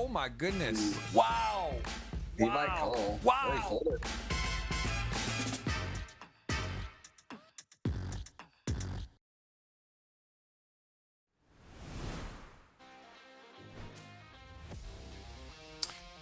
Oh my goodness. Wow. He might call. Wow.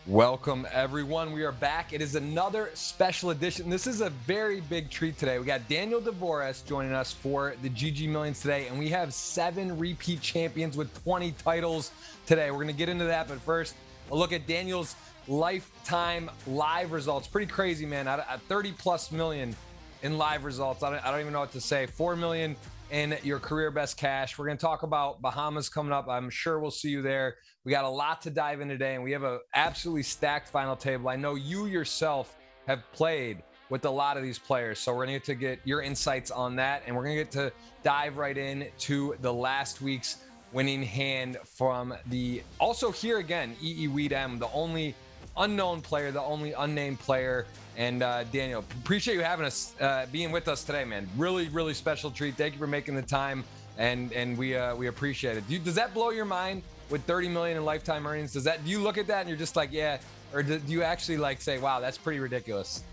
Welcome everyone. We are back. It is another special edition. This is a very big treat today. We got Daniel Dvoress joining us for the GGMillions today, and we have 7 repeat champions with 20 titles today. We're going to get into that, but first, a look at Daniel's lifetime live results. Pretty crazy, man. At 30 plus million in live results. I don't even know what to say. 4 million in your career best cash. We're going to talk about Bahamas coming up. I'm sure we'll see you there. We got a lot to dive in today, and we have a absolutely stacked final table. I know you yourself have played with a lot of these players, so we're going to get your insights on that, and we're going to get to dive right in to the last week's winning hand from the, also here again, ElkY, the only unknown player, the only unnamed player. And Daniel, appreciate you having us, being with us today, man. Really, really special treat. Thank you for making the time, and we appreciate it. Does that blow your mind? With 30 million in lifetime earnings, do you look at that and you're just like, yeah, or do you actually like say, wow, that's pretty ridiculous?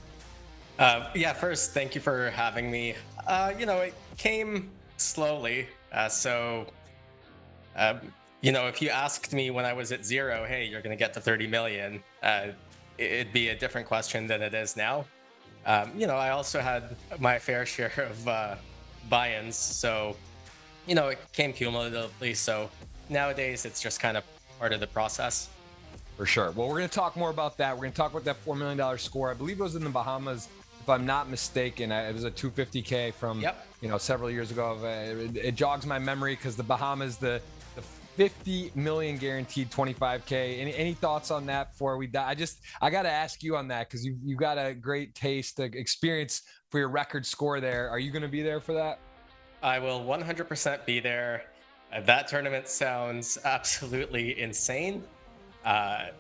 Yeah, first, thank you for having me. It came slowly. If you asked me when I was at 0, hey, you're going to get to 30 million, it'd be a different question than it is now. I also had my fair share of buy-ins, so, it came cumulatively. So nowadays, it's just kind of part of the process. For sure. Well, we're going to talk more about that. We're going to talk about that $4 million score. I believe it was in the Bahamas, if I'm not mistaken. It was a 250K from, several years ago. It jogs my memory because the Bahamas, the 50 million guaranteed 25K. Any thoughts on that before we die? I got to ask you on that because you've got a great taste, experience for your record score there. Are you going to be there for that? I will 100% be there. That tournament sounds absolutely insane. I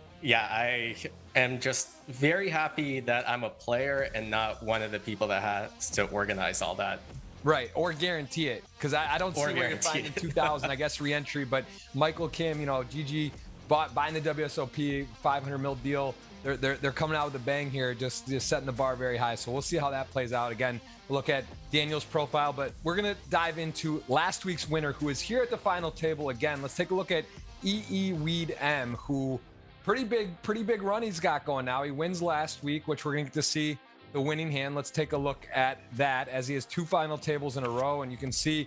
am just very happy that I'm a player and not one of the people that has to organize all that. Right, or guarantee it, because I don't see where you find in 2000, I guess, re-entry. But Michael Kim, GG buying the WSOP 500 mil deal. They're coming out with a bang here, just setting the bar very high. So we'll see how that plays out. Again, we'll look at Daniel's profile, but we're going to dive into last week's winner, who is here at the final table again. Let's take a look at ElkY, who pretty big run he's got going now. He wins last week, which we're going to get to see the winning hand. Let's take a look at that, as he has 2 final tables in a row, and you can see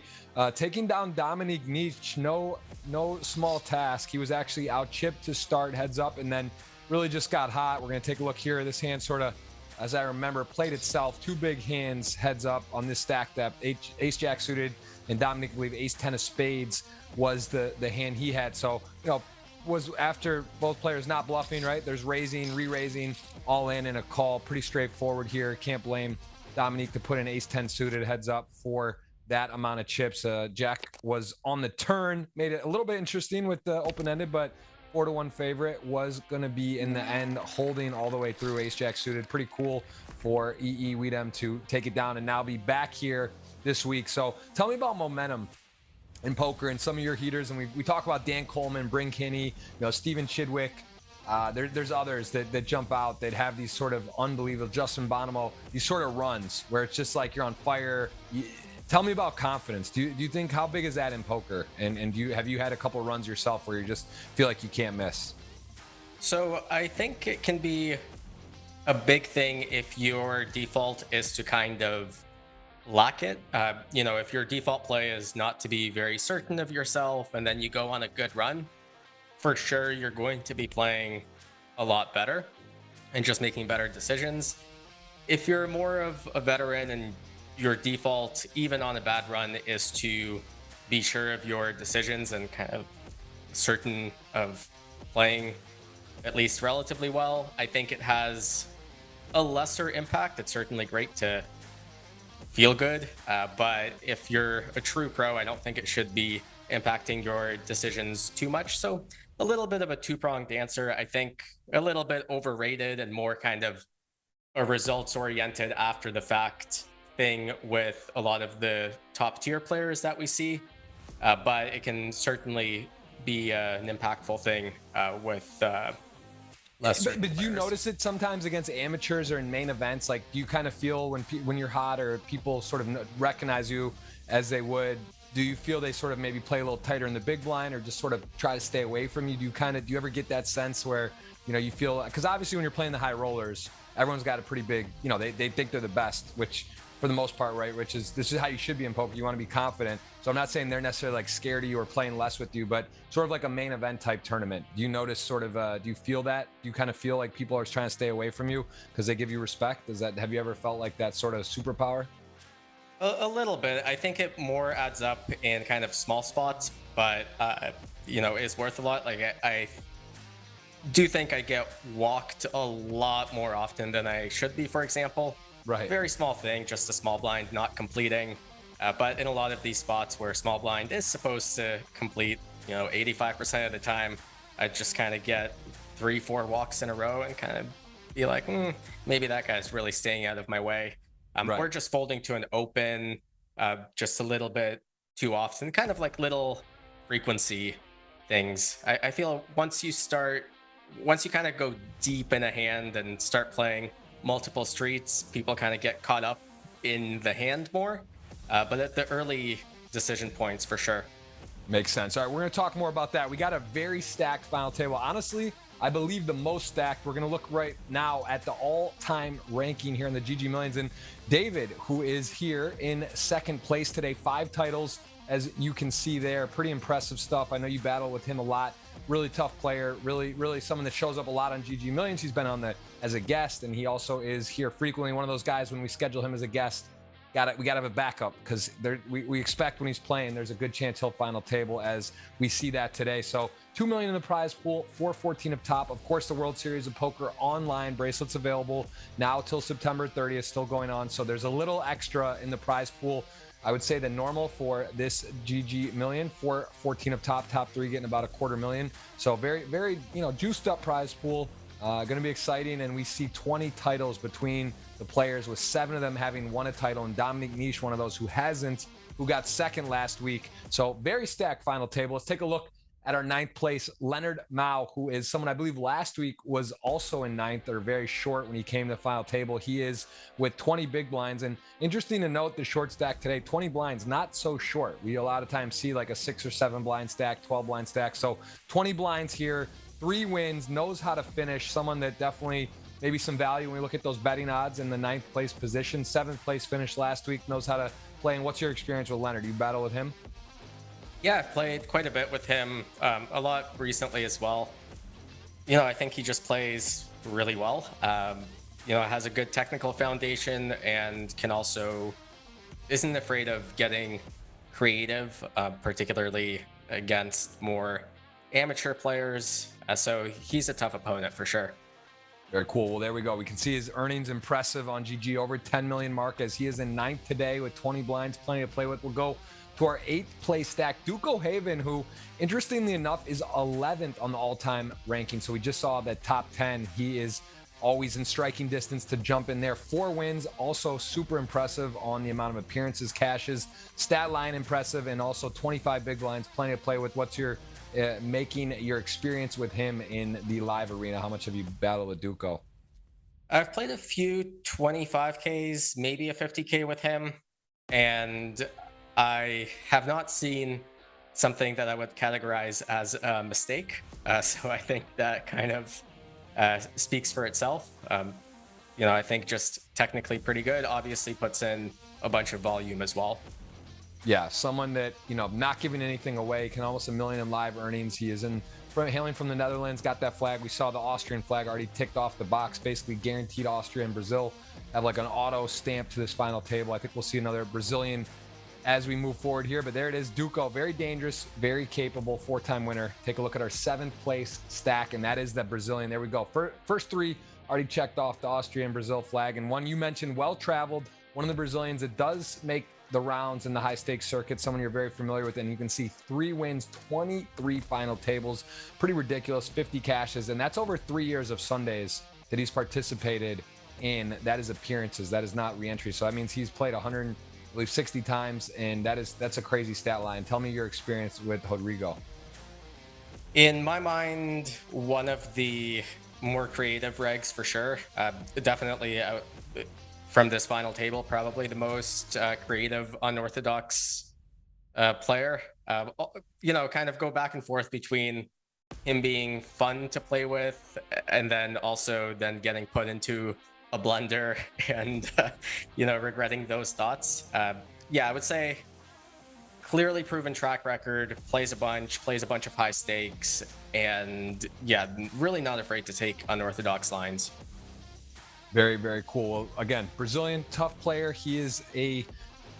taking down Dominique Nietzsche, no small task. He was actually out chipped to start heads up, and then really just got hot. We're going to take a look here. This hand sort of, as I remember, played itself. 2 big hands heads up on this stack depth. Ace Jack suited, and Dominic, I believe, Ace 10 of spades was the hand he had. So, was after both players not bluffing, right? There's raising, re-raising, all in, and a call. Pretty straightforward here. Can't blame Dominique to put an Ace 10 suited heads up for that amount of chips. Jack was on the turn, made it a little bit interesting with the open-ended, but 4-1 favorite was going to be in the end holding all the way through. Ace Jack suited. Pretty cool for ElkY to take it down and now be back here this week. So tell me about momentum in poker and some of your heaters. And we talk about Dan Coleman, Bryn Kinney, Stephen Chidwick. There's others that jump out that have these sort of unbelievable, Justin Bonomo, these sort of runs where it's just like you're on fire. Tell me about confidence. Do you think, how big is that in poker? And have you had a couple runs yourself where you just feel like you can't miss? So I think it can be a big thing if your default is to kind of lack it. If your default play is not to be very certain of yourself and then you go on a good run, for sure you're going to be playing a lot better and just making better decisions. If you're more of a veteran and your default, even on a bad run, is to be sure of your decisions and kind of certain of playing at least relatively well, I think it has a lesser impact. It's certainly great to feel good, but if you're a true pro, I don't think it should be impacting your decisions too much. So a little bit of a two-pronged answer. I think a little bit overrated and more kind of a results-oriented after the fact thing with a lot of the top tier players that we see, but it can certainly be an impactful thing with less. But do you notice it sometimes against amateurs or in main events? Like, do you kind of feel when you're hot or people sort of recognize you as they would? Do you feel they sort of maybe play a little tighter in the big blind or just sort of try to stay away from you? Do you ever get that sense where, you know, you feel, because obviously when you're playing the high rollers, everyone's got a pretty big, you know, they think they're the best, which for the most part, right, which is, this is how you should be in poker. You want to be confident. So I'm not saying they're necessarily like scared of you or playing less with you, but sort of like a main event type tournament. Do you notice sort of, do you feel that? Do you kind of feel like people are trying to stay away from you because they give you respect? Have you ever felt like that sort of superpower? A little bit. I think it more adds up in kind of small spots, but you know, is worth a lot. Like I do think I get walked a lot more often than I should be, for example. Right. Very small thing, just a small blind not completing. But in a lot of these spots where small blind is supposed to complete, you know, 85% of the time, I just kind of get 3-4 walks in a row and kind of be like, maybe that guy's really staying out of my way. Right. Or just folding to an open just a little bit too often, kind of like little frequency things. I feel once you kind of go deep in a hand and start playing multiple streets, people kind of get caught up in the hand more. But at the early decision points, for sure. Makes sense. All right, we're going to talk more about that. We got a very stacked final table. Honestly, I believe the most stacked. We're going to look right now at the all-time ranking here in the GG Millions. And David, who is here in second place today, 5 titles, as you can see there. Pretty impressive stuff. I know you battle with him a lot. Really tough player. Really someone that shows up a lot on GG Millions. He's been on as a guest, and he also is here frequently. One of those guys, when we schedule him as a guest, we gotta have a backup, because we expect when he's playing, there's a good chance he'll final table, as we see that today. So $2 million in the prize pool, 414 up top. Of course, the World Series of Poker online bracelets available now till September 30th, still going on. So there's a little extra in the prize pool, I would say, than normal for this GG Million. 414 up top, top 3 getting about $250,000. So very, very, you know, juiced up prize pool. Going to be exciting, and we see 20 titles between the players, with 7 of them having won a title, and Dominic Niche, one of those who hasn't, who got second last week. So very stacked final table. Let's take a look at our 9th place, Leonard Mao, who is someone I believe last week was also in 9th, or very short when he came to the final table. He is with 20 big blinds, and interesting to note the short stack today, 20 blinds, not so short. We a lot of times see like a 6 or 7 blind stack, 12 blind stack. So 20 blinds here, 3 wins, knows how to finish. Someone that definitely maybe some value when we look at those betting odds in the 9th place position. 7th place finish last week, knows how to play. And what's your experience with Leonard? Do you battle with him? Yeah, I've played quite a bit with him, a lot recently as well. You know, I think he just plays really well. You know, has a good technical foundation, and isn't afraid of getting creative, particularly against more amateur players. So he's a tough opponent for sure. Very cool. Well, there we go. We can see his earnings impressive on GG, over 10 million mark, as he is in 9th today with 20 blinds, plenty to play with. We'll go to our 8th place stack, Duke O'Haven, who interestingly enough is 11th on the all-time ranking. So we just saw that top 10. He is always in striking distance to jump in there. 4 wins, also super impressive on the amount of appearances, cashes, stat line impressive, and also 25 big blinds, plenty to play with. What's your making your experience with him in the live arena? How much have you battled with Duco? I've played a few 25Ks, maybe a 50K with him, and I have not seen something that I would categorize as a mistake. So I think that kind of speaks for itself. You know, I think just technically pretty good, obviously puts in a bunch of volume as well. Yeah, someone that, you know, not giving anything away, can almost $1 million in live earnings. He is hailing from the Netherlands, got that flag. We saw the Austrian flag already ticked off the box, basically guaranteed Austria and Brazil have like an auto stamp to this final table. I think we'll see another Brazilian as we move forward here, but there it is. Duco, very dangerous, very capable, 4-time winner. Take a look at our 7th place stack, and that is the Brazilian. There we go. First 3 already checked off the Austria and Brazil flag, and one you mentioned, well-traveled, one of the Brazilians that does make the rounds in the high stakes circuit, someone you're very familiar with, and you can see 3 wins, 23 final tables, pretty ridiculous, 50 cashes, and that's over 3 years of Sundays that he's participated in. That is appearances, that is not re-entry. So that means he's played 160 times, and that's a crazy stat line. Tell me your experience with Rodrigo. In my mind, one of the more creative regs for sure. Definitely from this final table, probably the most creative, unorthodox player. Kind of go back and forth between him being fun to play with and then also then getting put into a blender and regretting those thoughts. I would say clearly proven track record, plays a bunch of high stakes, and yeah, really not afraid to take unorthodox lines. Very, very cool. Again, Brazilian, tough player. He is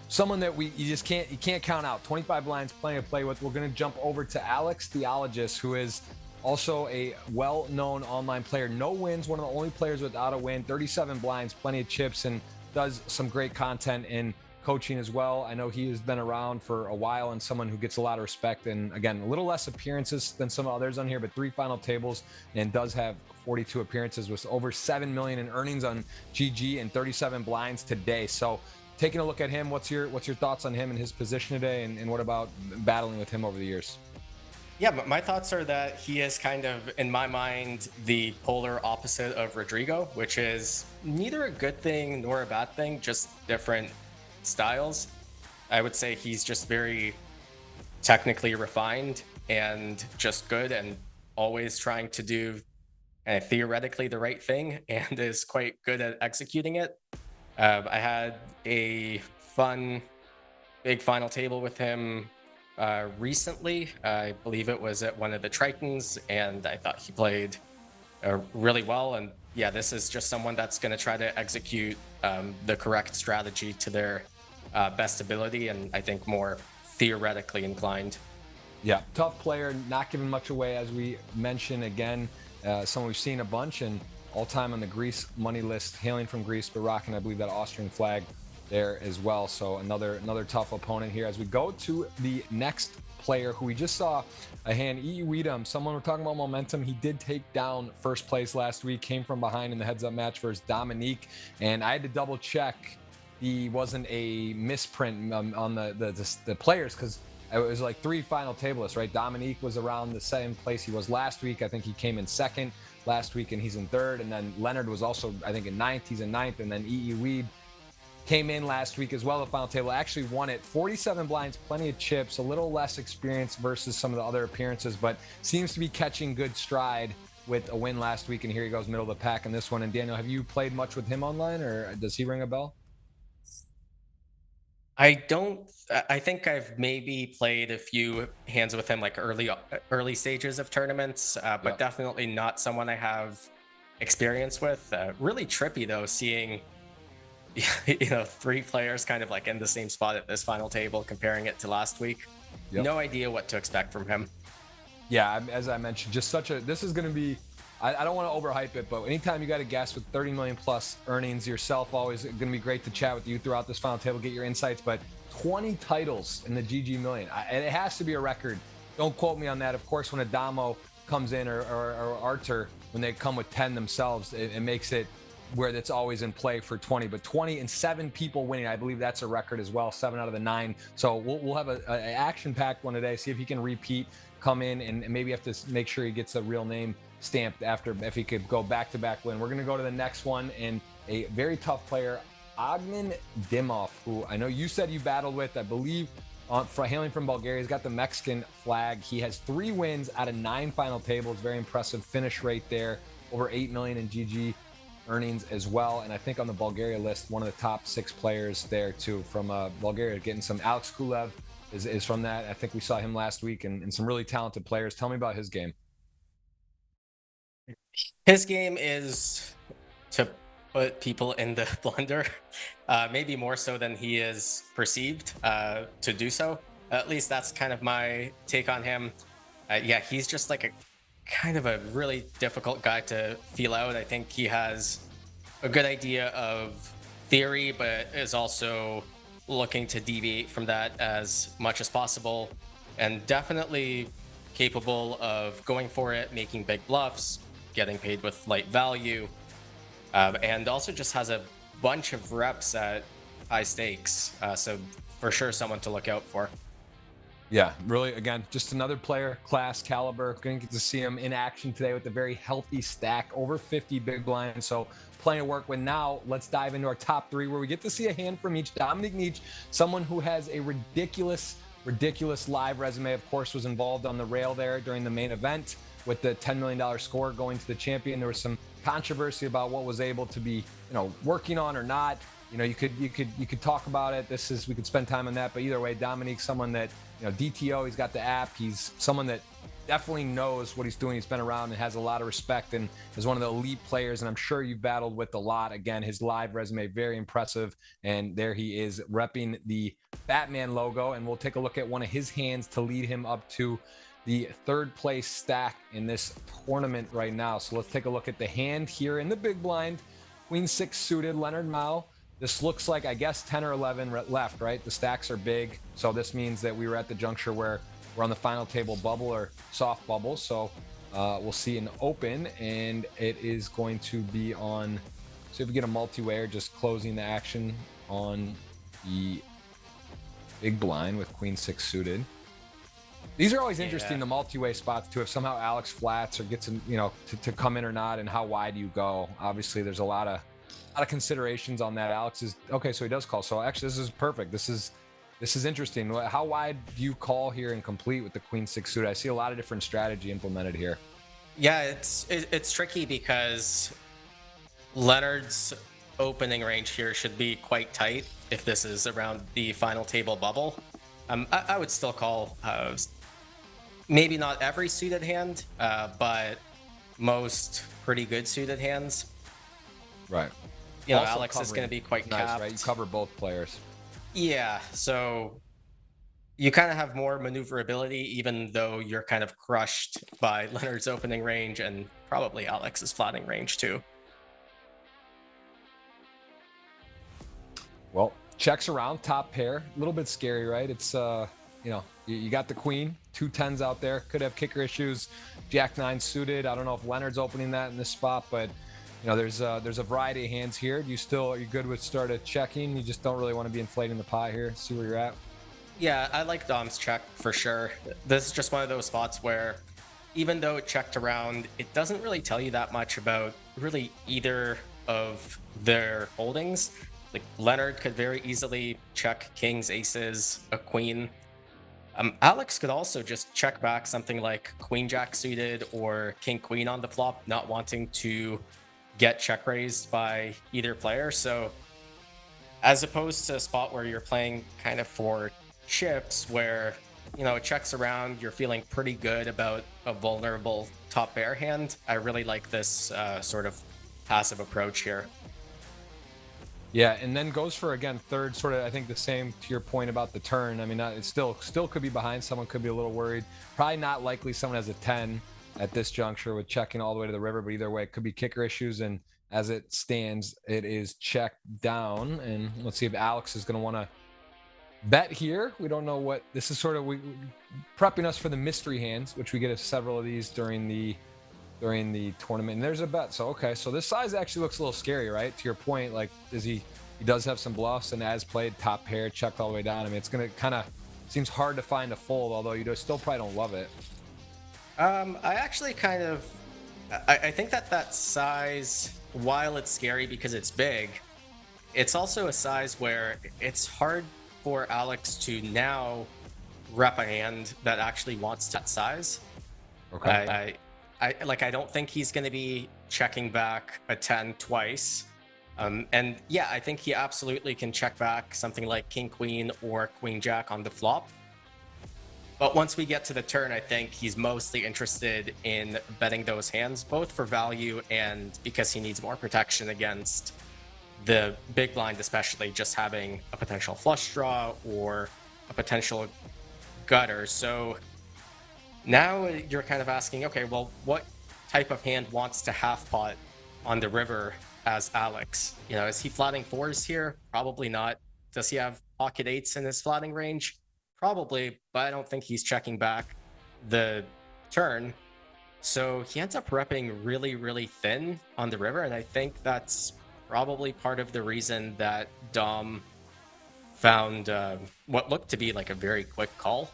someone that you can't count out. 25 blinds, plenty to play with. We're going to jump over to Alex Theologist, who is also a well-known online player. No wins, one of the only players without a win. 37 blinds, plenty of chips, and does some great content in coaching as well. I know he has been around for a while and someone who gets a lot of respect. And again, a little less appearances than some others on here, but 3 final tables and does have 42 appearances with over 7 million in earnings on GG and 37 blinds today. So taking a look at him, what's your thoughts on him and his position today? And what about battling with him over the years? Yeah, but my thoughts are that he is kind of, in my mind, the polar opposite of Rodrigo, which is neither a good thing nor a bad thing, just different styles. I would say he's just very technically refined and just good and always trying to do theoretically the right thing and is quite good at executing it. I had a fun big final table with him recently. I believe it was at one of the Tritons, and I thought he played really well. And yeah, this is just someone that's going to try to execute the correct strategy to their best ability, and I think more theoretically inclined. Yeah, tough player, not giving much away, as we mentioned. Again, someone we've seen a bunch, and all-time on the Greece money list, hailing from Greece, but rocking, I believe, that Austrian flag there as well. So another tough opponent here. As we go to the next player who we just saw a hand, ElkY, someone we're talking about momentum. He did take down first place last week, came from behind in the heads-up match versus Dominique, and I had to double check he wasn't a misprint on the players, because it was like 3 final tablists, right? Dominique was around the same place he was last week. I think he came in 2nd last week and he's in 3rd. And then Leonard was also, I think, in 9th. He's in 9th. And then ElkY came in last week as well, the final table. Actually won it. 47 blinds, plenty of chips, a little less experience versus some of the other appearances, but seems to be catching good stride with a win last week. And here he goes, middle of the pack in this one. And Daniel, have you played much with him online, or does he ring a bell? I think I've maybe played a few hands with him, like early stages of tournaments, but definitely not someone I have experience with. Really trippy though, seeing 3 players kind of like in the same spot at this final table, comparing it to last week. No idea what to expect from him. Yeah, as I mentioned, just this is going to be, I don't want to overhype it, but anytime you got a guest with 30 million plus earnings yourself, always going to be great to chat with you throughout this final table, get your insights. But 20 titles in the GGMillion, and it has to be a record. Don't quote me on that. Of course, when Adamo comes in or Arthur, when they come with 10 themselves, it makes it where that's always in play for 20. But 20 and 7 people winning, I believe that's a record as well. 7 out of the 9. So we'll have an action-packed one today. See if he can repeat, come in, and maybe have to make sure he gets a real name stamped after, if he could go back-to-back win. We're going to go to the next one, and a very tough player, Ognan Dimov, who I know you said you battled with, I believe, hailing from Bulgaria. He's got the Mexican flag. He has 3 wins out of 9 final tables. Very impressive finish rate there. Over 8 million in GG earnings as well. And I think on the Bulgaria list, one of the top 6 players there too from Bulgaria, getting some. Alex Kulev is from that. I think we saw him last week, and some really talented players. Tell me about his game. His game is to put people in the blender, maybe more so than he is perceived to do so. At least that's kind of my take on him. Yeah, he's just like a kind of a really difficult guy to feel out. I think he has a good idea of theory, but is also looking to deviate from that as much as possible, and definitely capable of going for it, making big bluffs, getting paid with light value, and also just has a bunch of reps at high stakes. So for sure, someone to look out for. Yeah, really, again, just another player, class, caliber. Going to get to see him in action today with a very healthy stack, over 50 big blinds. So plenty of work with. Now, let's dive into our top three, where we get to see a hand from each. Dominic Nietzsche, someone who has a ridiculous live resume, of course, was involved on the rail there during the main event with the $10 million score going to the champion. There was some controversy about what was able to be, working on or not. You could talk about it. We could spend time on that, but either way, Dominique's someone that, DTO, he's got the app. He's someone that definitely knows what he's doing. He's been around and has a lot of respect and is one of the elite players. And I'm sure you've battled with a lot. Again, his live resume, very impressive. And there he is repping the Batman logo. And we'll take a look at one of his hands to lead him up to the third place stack in this tournament right now. So let's take a look at the hand here in the big blind. Queen 6 suited, Leonard Mao. This looks like, I guess, 10 or 11 left, right? The stacks are big. So this means that we were at the juncture where we're on the final table bubble or soft bubble. So we'll see an open, and it is going to be on. So if we get a multi-way or just closing the action on the big blind with Queen 6 suited. These are always interesting, the multi-way spots too. If somehow Alex flats or gets, to come in or not, and how wide you go. Obviously, there's a lot of considerations on that. Alex is okay, so he does call. So actually, this is perfect. This is interesting. How wide do you call here and complete with the Queen 6 suited? I see a lot of different strategy implemented here. Yeah, it's tricky because Leonard's opening range here should be quite tight if this is around the final table bubble. I would still call maybe not every suited hand, but most pretty good suited hands. Right. Also Alex is going to be quite nice, capped. Right? You cover both players. Yeah, so you kind of have more maneuverability, even though you're kind of crushed by Leonard's opening range and probably Alex's flatting range too. Well, checks around, top pair. A little bit scary, right? It's, you got the queen, 2 10s out there. Could have kicker issues. Jack 9 suited. I don't know if Leonard's opening that in this spot, but there's a variety of hands here. Are you good with started checking? You just don't really want to be inflating the pie here. See where you're at. Yeah, I like Dom's check for sure. This is just one of those spots where even though it checked around, it doesn't really tell you that much about really either of their holdings. Like Leonard could very easily check kings, aces, a queen. Alex could also just check back something like queen jack suited or king queen on the flop, not wanting to get check raised by either player. So as opposed to a spot where you're playing kind of for chips where it checks around, you're feeling pretty good about a vulnerable top pair hand, I really like this sort of passive approach here. Yeah, and then goes for, again, third, sort of, I think the same to your point about the turn. I mean, it still could be behind. Someone could be a little worried. Probably not likely someone has a 10 at this juncture with checking all the way to the river, but either way, it could be kicker issues. And as it stands, it is checked down. And let's see if Alex is going to want to bet here. We don't know what this is, sort of prepping us for the mystery hands, which we get several of these during the tournament. And there's a bet. So, okay. So this size actually looks a little scary, right? To your point, like, he does have some bluffs, and as played top pair, checked all the way down. I mean, it's going to kind of seems hard to find a fold, although you still probably don't love it. I actually kind of, I think that size, while it's scary because it's big, it's also a size where it's hard for Alex to now rep a hand that actually wants that size. Okay. I don't think he's going to be checking back a 10 twice. And yeah, I think he absolutely can check back something like king queen or queen jack on the flop. But once we get to the turn, I think he's mostly interested in betting those hands, both for value and because he needs more protection against the big blind, especially just having a potential flush draw or a potential gutter. So now you're kind of asking, okay, well, what type of hand wants to half pot on the river as Alex? Is he flatting 4s here? Probably not. Does he have pocket 8s in his flatting range? Probably, but I don't think he's checking back the turn. So he ends up repping really, really thin on the river, and I think that's probably part of the reason that Dom found what looked to be like a very quick call.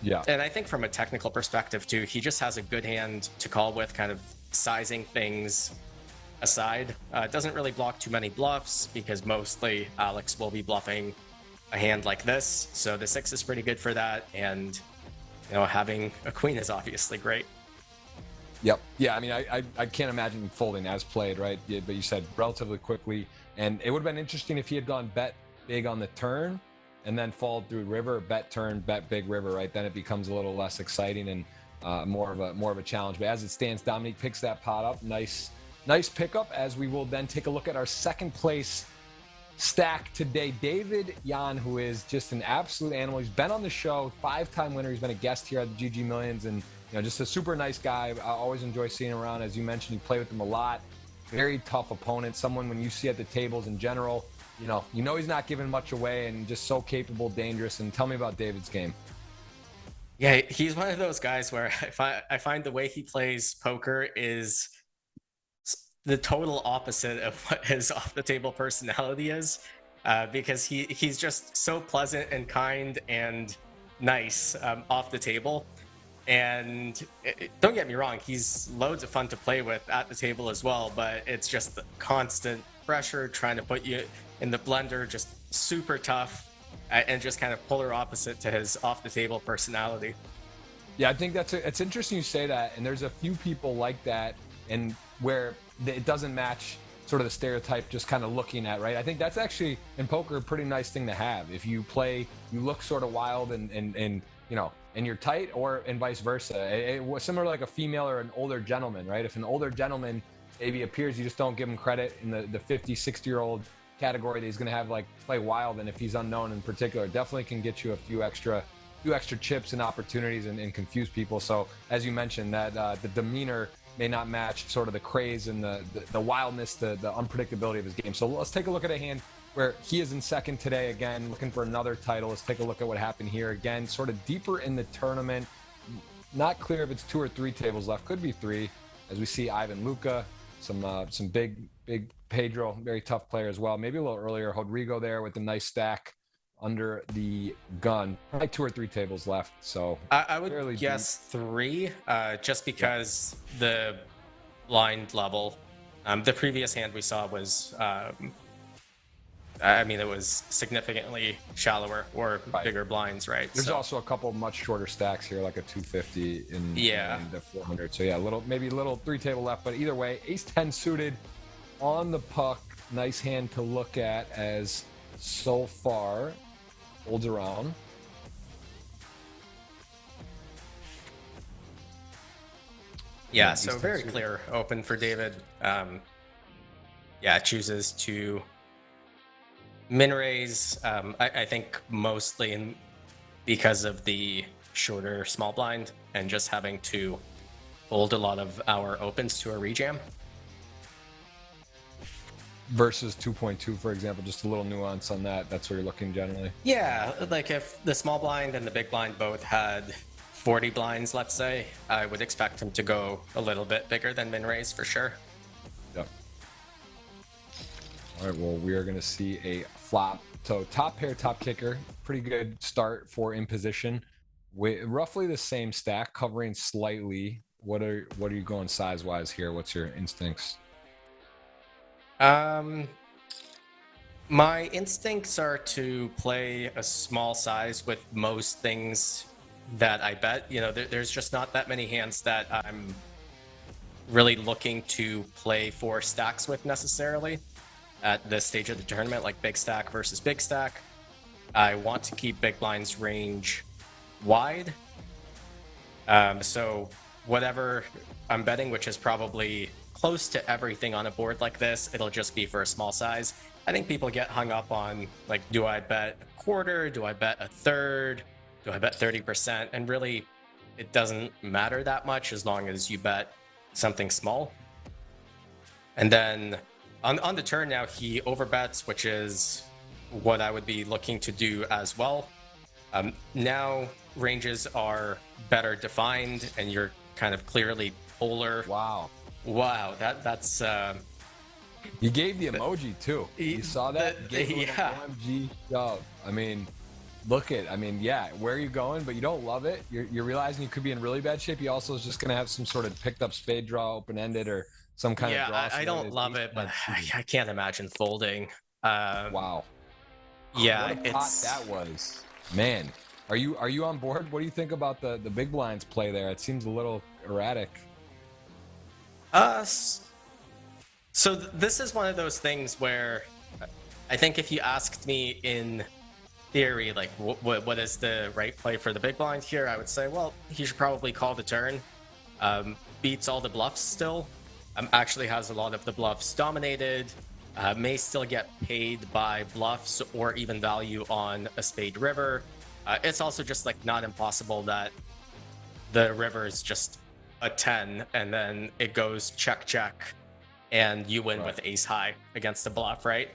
Yeah. And I think from a technical perspective too, he just has a good hand to call with, kind of sizing things aside. Doesn't really block too many bluffs because mostly Alex will be bluffing a hand like this. So the 6 is pretty good for that. And, you know, having a queen is obviously great. Yep. Yeah, I mean, I can't imagine folding as played, right? Yeah, but you said relatively quickly. And it would have been interesting if he had gone bet big on the turn and then followed through river, bet turn, bet big river, right? Then it becomes a little less exciting and more of a challenge. But as it stands, Dominique picks that pot up. Nice pickup, as we will then take a look at our second place stack today. David Yan, who is just an absolute animal. He's been on the show, 5-time winner. He's been a guest here at the GG Millions, and just a super nice guy. I always enjoy seeing him around. As you mentioned, you play with him a lot. Very tough opponent. Someone when you see at the tables in general, you know he's not giving much away, and just so capable, dangerous. And tell me about David's game. Yeah, he's one of those guys where I find the way he plays poker is the total opposite of what his off-the-table personality is, because he's just so pleasant and kind and nice off the table. And don't get me wrong, he's loads of fun to play with at the table as well, but it's just the constant pressure trying to put you in the blender, just super tough, and just kind of polar opposite to his off-the-table personality. Yeah, I think it's interesting you say that, and there's a few people like that, and where it doesn't match sort of the stereotype just kind of looking at, right? I think that's actually in poker a pretty nice thing to have. If you look sort of wild and you're tight, and vice versa. It was similar to like a female or an older gentleman, right? If an older gentleman maybe appears, you just don't give him credit in the 50, 60-year-old category that he's going to have like play wild. And if he's unknown in particular, definitely can get you a few extra chips and opportunities and confuse people. So as you mentioned, that the demeanor may not match sort of the craze and the wildness, the unpredictability of his game. So let's take a look at a hand where he is in second today, again, looking for another title. Let's take a look at what happened here. Again, sort of deeper in the tournament. Not clear if it's 2 or 3 tables left. Could be 3, as we see Ivan Luca, some big Pedro, very tough player as well. Maybe a little earlier, Rodrigo there with a nice stack under the gun. Probably 2 or 3 tables left. So I would guess 3, just because the blind level. The previous hand we saw was, it was significantly shallower or bigger blinds, right? There's also a couple much shorter stacks here, like a 250 and the 400. So maybe a little 3 table left, but either way, ace 10 suited on the puck. Nice hand to look at, as so far holds around. Yeah, so very clear open for David. Chooses to min raise. I think mostly because of the shorter small blind and just having to fold a lot of our opens to a rejam. Versus 2.2, for example, just a little nuance on that. That's where you're looking generally. Yeah, like if the small blind and the big blind both had 40 blinds, let's say, I would expect him to go a little bit bigger than min raise for sure. Yep. All right, well, we are going to see a flop. So top pair, top kicker, pretty good start for in position. With roughly the same stack, covering slightly. What are you going size wise here? What's your instincts? My instincts are to play a small size with most things that I bet. There's just not that many hands that I'm really looking to play 4 stacks with necessarily at this stage of the tournament, like big stack versus big stack. I want to keep big blind's range wide. So whatever I'm betting, which is probably close to everything on a board like this, it'll just be for a small size. I think people get hung up on, like, do I bet a quarter? Do I bet a third? Do I bet 30%? And really, it doesn't matter that much as long as you bet something small. And then on the turn now, he overbets, which is what I would be looking to do as well. Now ranges are better defined, and you're kind of clearly polar. Wow, that's you gave the emoji too. You saw that? Yeah. OMG shove. I mean, I mean, yeah, where are you going? But you don't love it. You're realizing you could be in really bad shape. You also is just going to have some sort of picked up spade draw, open-ended, or some kind of draw. Yeah, I don't love it, but I can't imagine folding. Wow. Yeah, what a pot that was. Man, are you on board? What do you think about the big blinds play there? It seems a little erratic. So this is one of those things where I think if you asked me in theory, like what is the right play for the big blind here, I would say, well, he should probably call the turn. Beats all the bluffs still. Actually has a lot of the bluffs dominated. May still get paid by bluffs or even value on a spade river. It's also just like not impossible that the river is just a 10 and then it goes check check and you win with ace high against the bluff, right?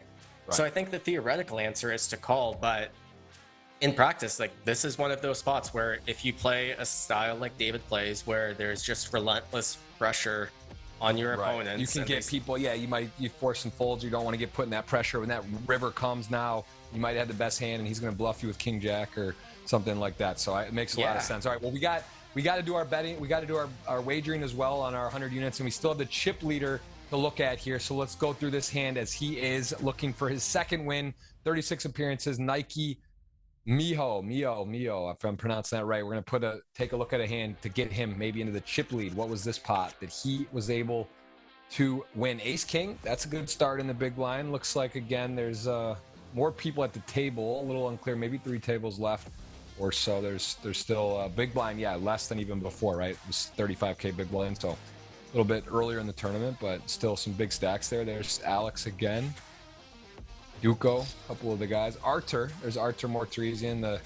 So I think the theoretical answer is to call, but in practice, like this is one of those spots where if you play a style like David plays, where there's just relentless pressure on your opponents, you can get people. Yeah, you force some folds. You don't want to get put in that pressure when that river comes. Now you might have the best hand, and he's going to bluff you with king jack or something like that. So it makes a lot of sense. All right, well we got to do our betting. We got to do our wagering as well on our 100 units, and we still have the chip leader to look at here. So let's go through this hand as he is looking for his second win, 36 appearances. Nike Mio, if I'm pronouncing that right. We're going to take a look at a hand to get him maybe into the chip lead. What was this pot that he was able to win? Ace King, that's a good start in the big blind. Looks like, again, there's more people at the table. A little unclear, maybe 3 tables left or so. There's still big blind, less than even before, right? It was 35K big blind, so a little bit earlier in the tournament, but still some big stacks there. There's Alex again. Duco, a couple of the guys. There's Artur Mortarizian, the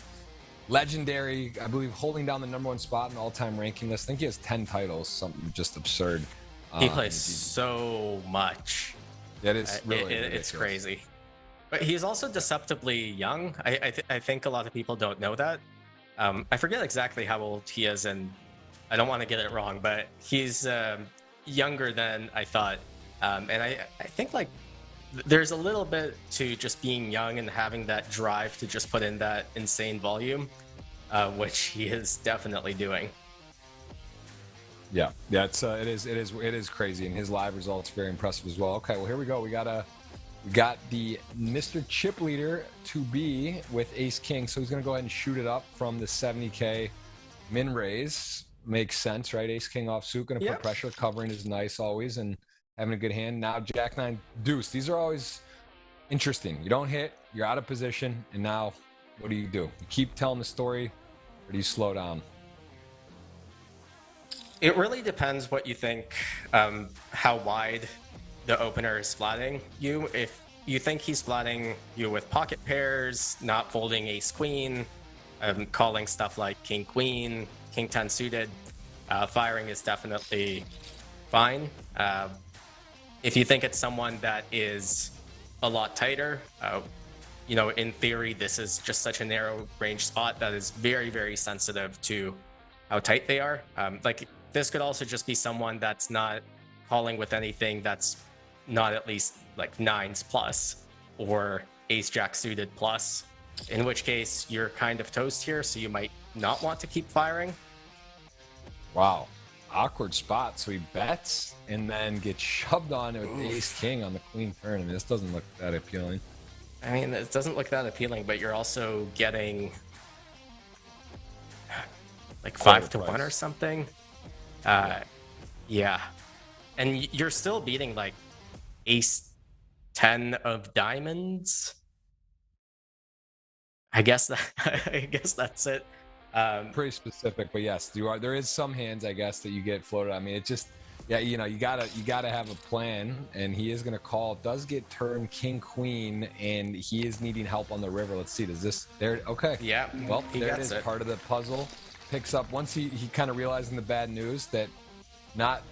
legendary, I believe, holding down the #1 spot in all-time ranking list. I think he has 10 titles, something just absurd. He plays so much. That is really it's crazy. But he's also deceptively young. I think a lot of people don't know that. I forget exactly how old he is, and I don't want to get it wrong, but he's younger than I thought. And I think like there's a little bit to just being young and having that drive to just put in that insane volume, which he is definitely doing. Yeah, it is crazy, and his live results very impressive as well. Okay, well here we go. We got the Mr. Chip Leader to be with Ace King, so he's gonna go ahead and shoot it up from the 70K min raise. Makes sense, right? Ace King offsuit, gonna put pressure. Covering is nice always, and having a good hand. Now Jack 9 deuce. These are always interesting. You don't hit, you're out of position, and now what do? You keep telling the story, or do you slow down? It really depends what you think, how wide the opener is flatting you. If you think he's flatting you with pocket pairs, not folding ace queen, calling stuff like king queen, king 10 suited, firing is definitely fine. If you think it's someone that is a lot tighter, in theory, this is just such a narrow range spot that is very, very sensitive to how tight they are. Like this could also just be someone that's not calling with anything that's not at least like 9s plus or ace jack suited plus, in which case you're kind of toast here, so you might not want to keep firing. Wow. Awkward spot. So he bets and then gets shoved on with ace king on the queen turn. I mean, this doesn't look that appealing. I mean, it doesn't look that appealing, but you're also getting like 5-1 or something. Yeah. And you're still beating like ace 10 of diamonds. I guess that's it. Pretty specific, but yes, there is some hands, I guess, that you get floated. I mean, it just, you gotta have a plan, and he is gonna call. Does get turn king queen, and he is needing help on the river. Let's see, does this there? Okay, yeah, well, there it is. Part of the puzzle picks up once he kind of realizing the bad news that not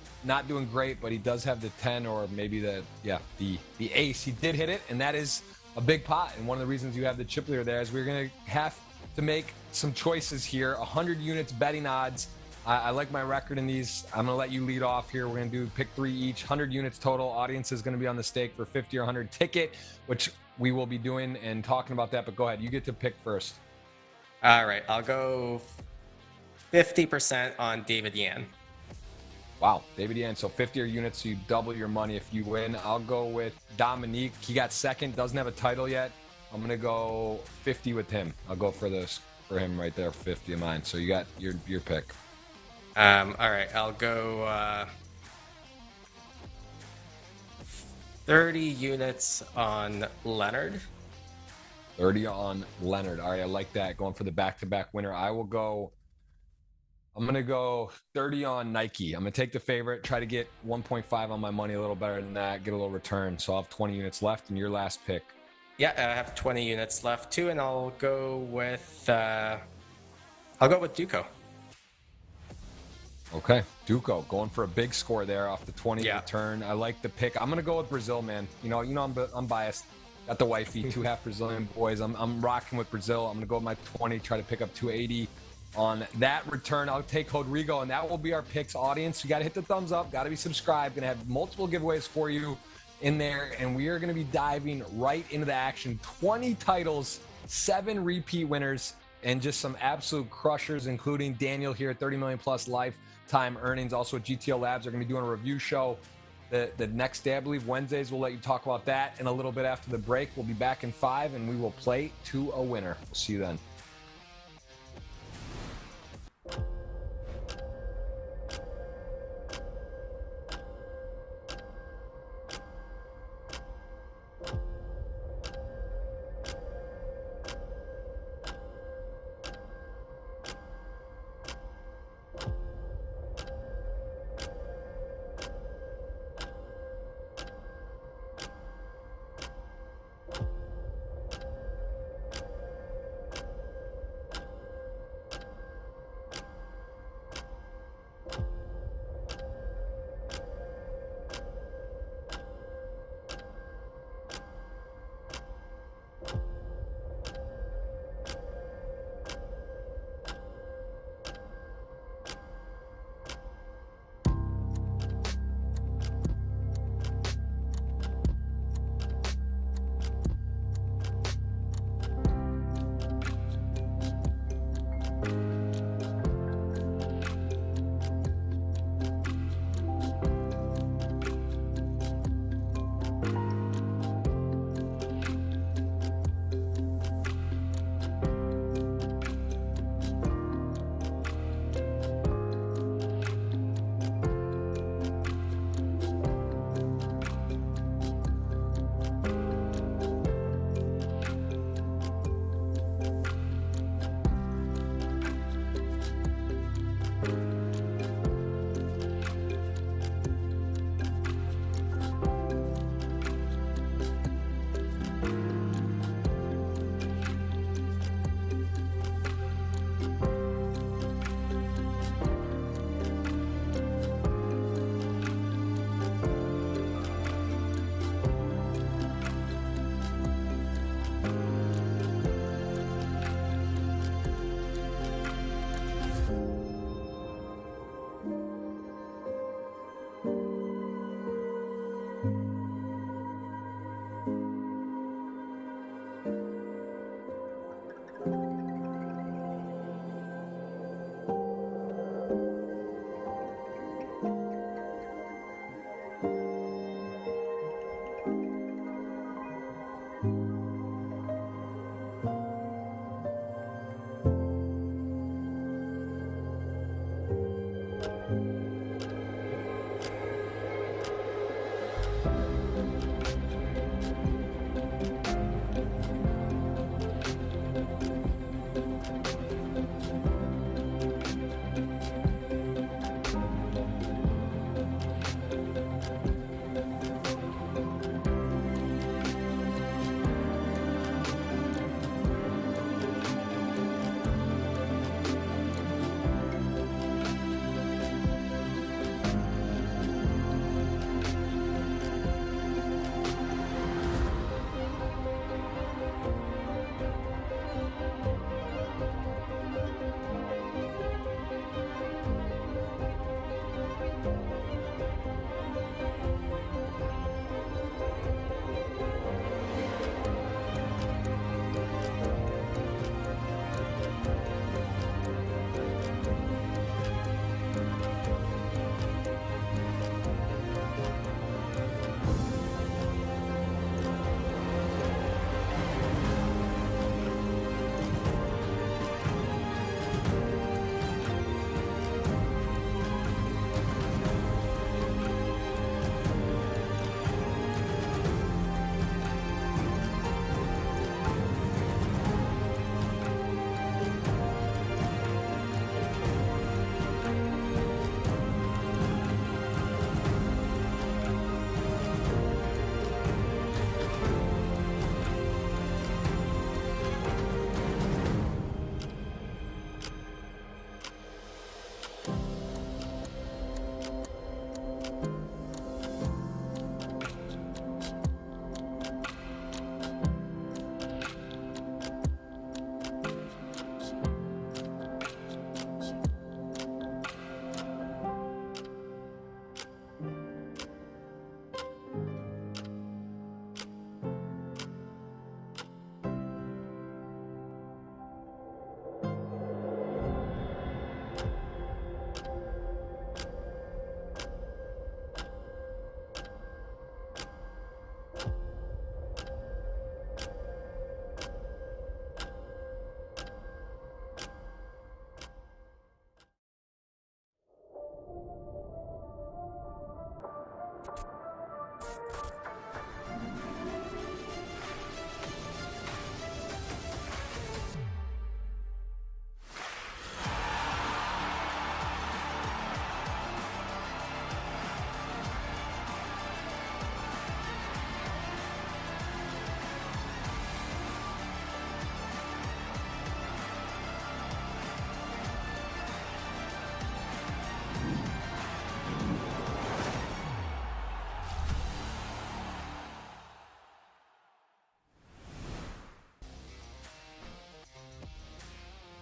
doing great, but he does have the 10 or maybe the ace. He did hit it, and that is a big pot. And one of the reasons you have the chip leader there is we're gonna have to make some choices here. 100 units betting odds. I like my record in these. I'm gonna let you lead off here. We're gonna pick 3 each. 100 units total. Audience is gonna be on the stake for 50 or 100 ticket, which we will be doing and talking about that. But go ahead, you get to pick first. All right, I'll go 50% on David Yan. Wow, David Yan. So 50 units, so you double your money if you win. I'll go with Dominique. He got second, doesn't have a title yet. I'm gonna go 50 with him. I'll go for him right there, 50 of mine. So you got your pick. All right, I'll go 30 units on Leonard. 30 on Leonard. All right, I like that. Going for the back-to-back winner. I'm going to go 30 on Nike. I'm going to take the favorite, try to get 1.5 on my money, a little better than that, get a little return. So I'll have 20 units left, and your last pick. Yeah, I have 20 units left too, and I'll go with Duco. Okay, Duco going for a big score there off the 20 return. I like the pick. I'm going to go with Brazil, man. You know I'm biased. Got the wifey, 2 half Brazilian boys. I'm rocking with Brazil. I'm going to go with my 20, try to pick up 280 on that return. I'll take Rodrigo, and that will be our picks. Audience, you got to hit the thumbs up, got to be subscribed. Going to have multiple giveaways for you in there, and we are going to be diving right into the action. 20 titles, 7 repeat winners, and just some absolute crushers, including Daniel here, 30 million plus lifetime earnings. Also, GTO Labs are going to be doing a review show the next day, I believe Wednesdays. We'll let you talk about that. And a little bit after the break, we'll be back in 5, and we will play to a winner. We'll see you then.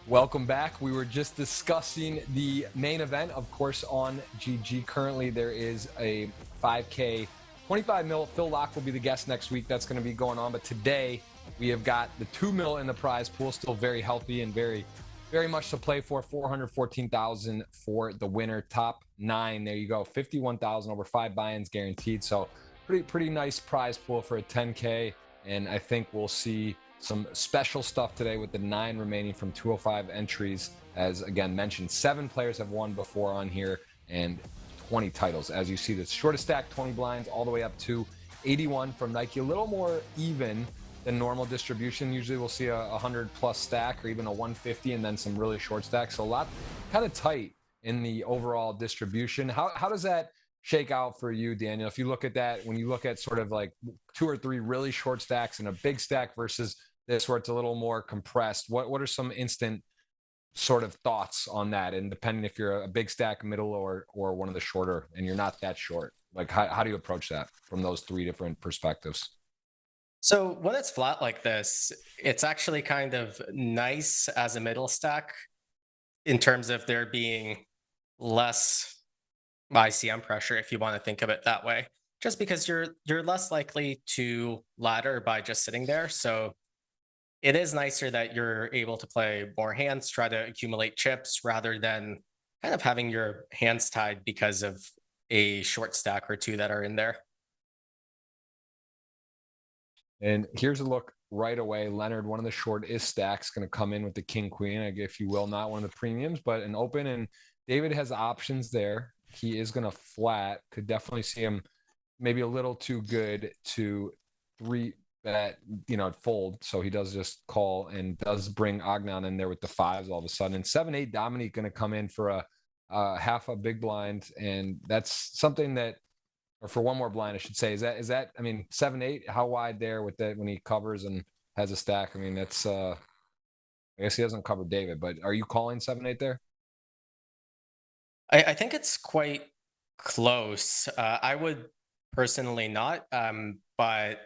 Welcome back. We were just discussing the main event, of course, on GG. Currently, there is a 5K, 25 mil. Phil Locke will be the guest next week. That's going to be going on. But today, we have got the 2 mil in the prize pool, still very healthy and very much to play for. 414,000 for the winner. Top 9. There you go. 51,000 over 5 buy-ins guaranteed. So pretty nice prize pool for a 10K. And I think we'll see some special stuff today with the 9 remaining from 205 entries. As again mentioned, 7 players have won before on here and 20 titles. As you see, the shortest stack, 20 blinds, all the way up to 81 from Nike. A little more even than normal distribution. Usually we'll see a 100 plus stack or even a 150 and then some really short stacks. So a lot kind of tight in the overall distribution. How does that shake out for you, Daniel? If you look at that, when you look at sort of like 2 or 3 really short stacks and a big stack versus this where it's a little more compressed, what are some instant sort of thoughts on that? And depending if you're a big stack, middle, or one of the shorter and you're not that short, like how do you approach that from those 3 different perspectives? So when it's flat like this, it's actually kind of nice as a middle stack in terms of there being less ICM pressure, if you want to think of it that way, just because you're less likely to ladder by just sitting there. So it is nicer that you're able to play more hands, try to accumulate chips rather than kind of having your hands tied because of a short stack or 2 that are in there. And here's a look right away. Leonard, one of the shortest stacks, going to come in with the king queen, if you will, not one of the premiums, but an open. And David has options there. He is going to flat. Could definitely see him maybe a little too good to 3 bet, fold. So he does just call and does bring Agnan in there with the 5s all of a sudden. And 7-8 Dominique going to come in for a half a big blind, and that's something that, or for one more blind, I should say. Is that? I mean, 7-8. How wide there with that when he covers and has a stack? I mean, that's. I guess he doesn't cover David, but are you calling 7-8 there? I think it's quite close. I would personally not, but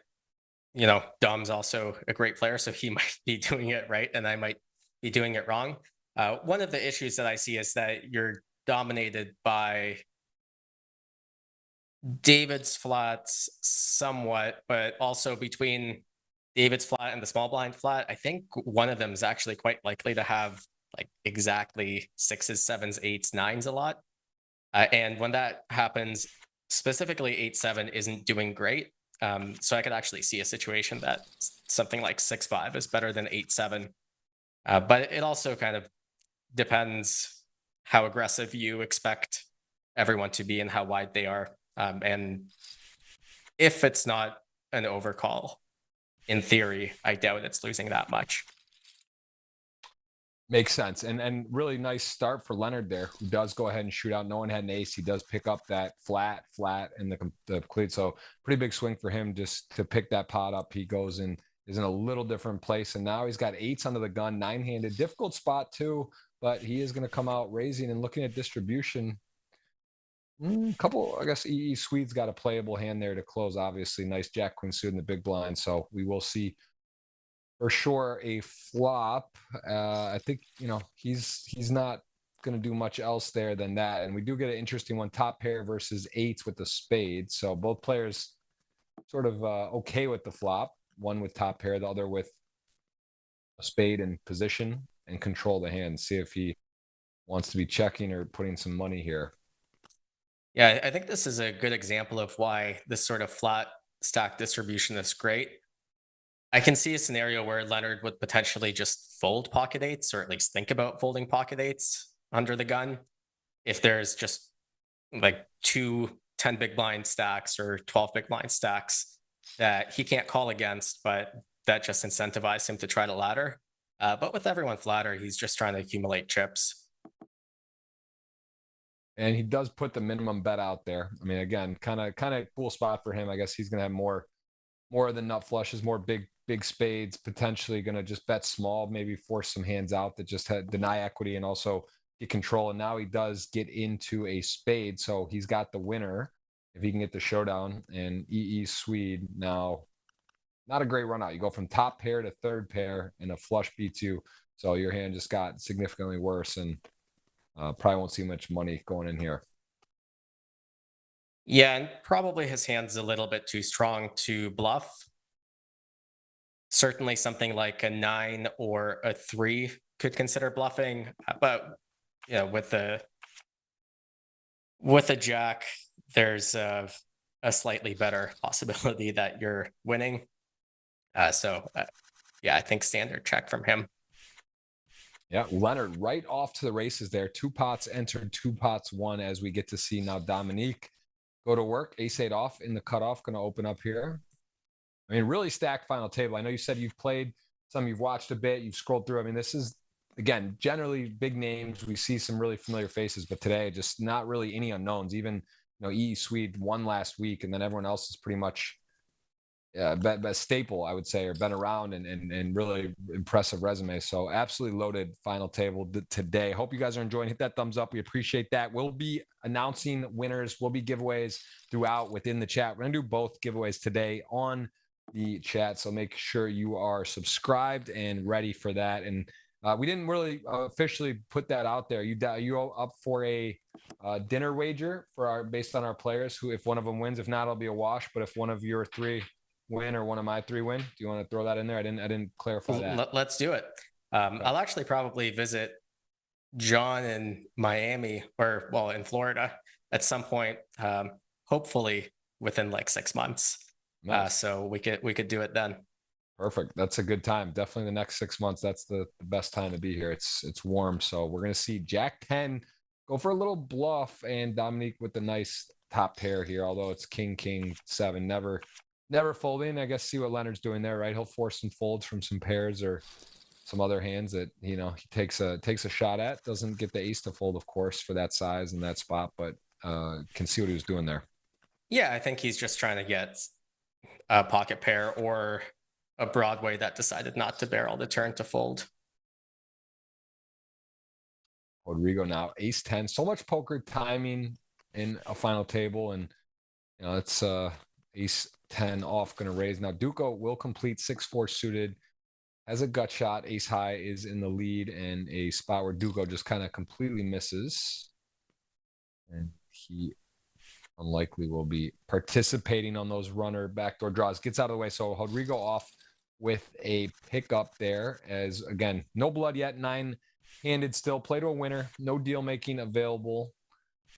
Dom's also a great player, so he might be doing it right, and I might be doing it wrong. One of the issues that I see is that you're dominated by David's flats somewhat, but also between David's flat and the small blind flat, I think one of them is actually quite likely to have like exactly 6s, 7s, 8s, 9s a lot. And when that happens, specifically 8-7 isn't doing great. So I could actually see a situation that something like 6-5 is better than 8-7. But it also kind of depends how aggressive you expect everyone to be and how wide they are. And if it's not an overcall, in theory, I doubt it's losing that much. Makes sense. And really nice start for Leonard there, who does go ahead and shoot out. No one had an ace. He does pick up that flat and the complete. So pretty big swing for him just to pick that pot up. He goes and is in a little different place. And now he's got 8s under the gun, 9-handed. Difficult spot too, but he is going to come out raising and looking at distribution. Couple, I guess EE Swede's got a playable hand there to close, obviously. Nice Jack Queen suit in the big blind. So we will see for sure a flop. I think, he's not going to do much else there than that. And we do get an interesting one, top pair versus 8s with the spade. So both players sort of okay with the flop, one with top pair, the other with a spade in position and control the hand. See if he wants to be checking or putting some money here. Yeah, I think this is a good example of why this sort of flat stack distribution is great. I can see a scenario where Leonard would potentially just fold pocket 8s, or at least think about folding pocket 8s under the gun. If there's just like 2 10 big blind stacks or 12 big blind stacks that he can't call against, but that just incentivize him to try to ladder. But with everyone flatter, he's just trying to accumulate chips. And he does put the minimum bet out there. I mean, again, kind of cool spot for him. I guess he's going to have more of the nut flushes, more big spades, potentially going to just bet small, maybe force some hands out that just deny equity and also get control. And now he does get into a spade. So he's got the winner if he can get the showdown. And EE Swede now, not a great run out. You go from top pair to third pair and a flush B2. So your hand just got significantly worse, and probably won't see much money going in here. Yeah, and probably his hand's a little bit too strong to bluff. Certainly something like a 9 or a 3 could consider bluffing, but you know, with a jack, there's a slightly better possibility that you're winning. Yeah, I think standard check from him. Yeah, Leonard right off to the races there. 2 pots entered, 2 pots won, as we get to see now Dominique go to work. Ace-8 off in the cutoff, going to open up here. I mean, really stacked final table. I know you said you've played some, you've watched a bit, you've scrolled through. I mean, this is, again, generally big names. We see some really familiar faces, but today just not really any unknowns. Even, EE Swede won last week, and then everyone else is pretty much best staple, I would say, or been around and really impressive resume. So absolutely loaded final table today. Hope you guys are enjoying. Hit that thumbs up. We appreciate that. We'll be announcing winners. We'll be giveaways throughout within the chat. We're going to do both giveaways today on the chat. So make sure you are subscribed and ready for that. And we didn't really officially put that out there. You up for a dinner wager for based on our players, who, if one of them wins, if not, it'll be a wash. But if one of your 3 win or one of my 3 win, do you want to throw that in there? I didn't clarify that. Let's do it. I'll actually probably visit John in Miami, or in Florida at some point, hopefully within like 6 months. Nice. So we could do it then. Perfect. That's a good time. Definitely the next 6 months. That's the best time to be here. It's warm. So we're going to see Jack 10 go for a little bluff, and Dominique with the nice top pair here, although it's king 7, never folding. I guess see what Leonard's doing there, right? He'll force some folds from some pairs or some other hands that, he takes a shot at. Doesn't get the ace to fold, of course, for that size and that spot, but can see what he was doing there. Yeah, I think he's just trying to get a pocket pair or a Broadway that decided not to barrel the turn to fold. Rodrigo now ace 10. So much poker timing in a final table, and it's ace 10 off, going to raise. Now Duco will complete 6-4 suited, has a gut shot. Ace high is in the lead, and a spot where Duco just kind of completely misses, and he unlikely will be participating on those runner backdoor draws. Gets out of the way, so Rodrigo off with a pickup there, as again, no blood yet, 9-handed still, play to a winner, no deal making available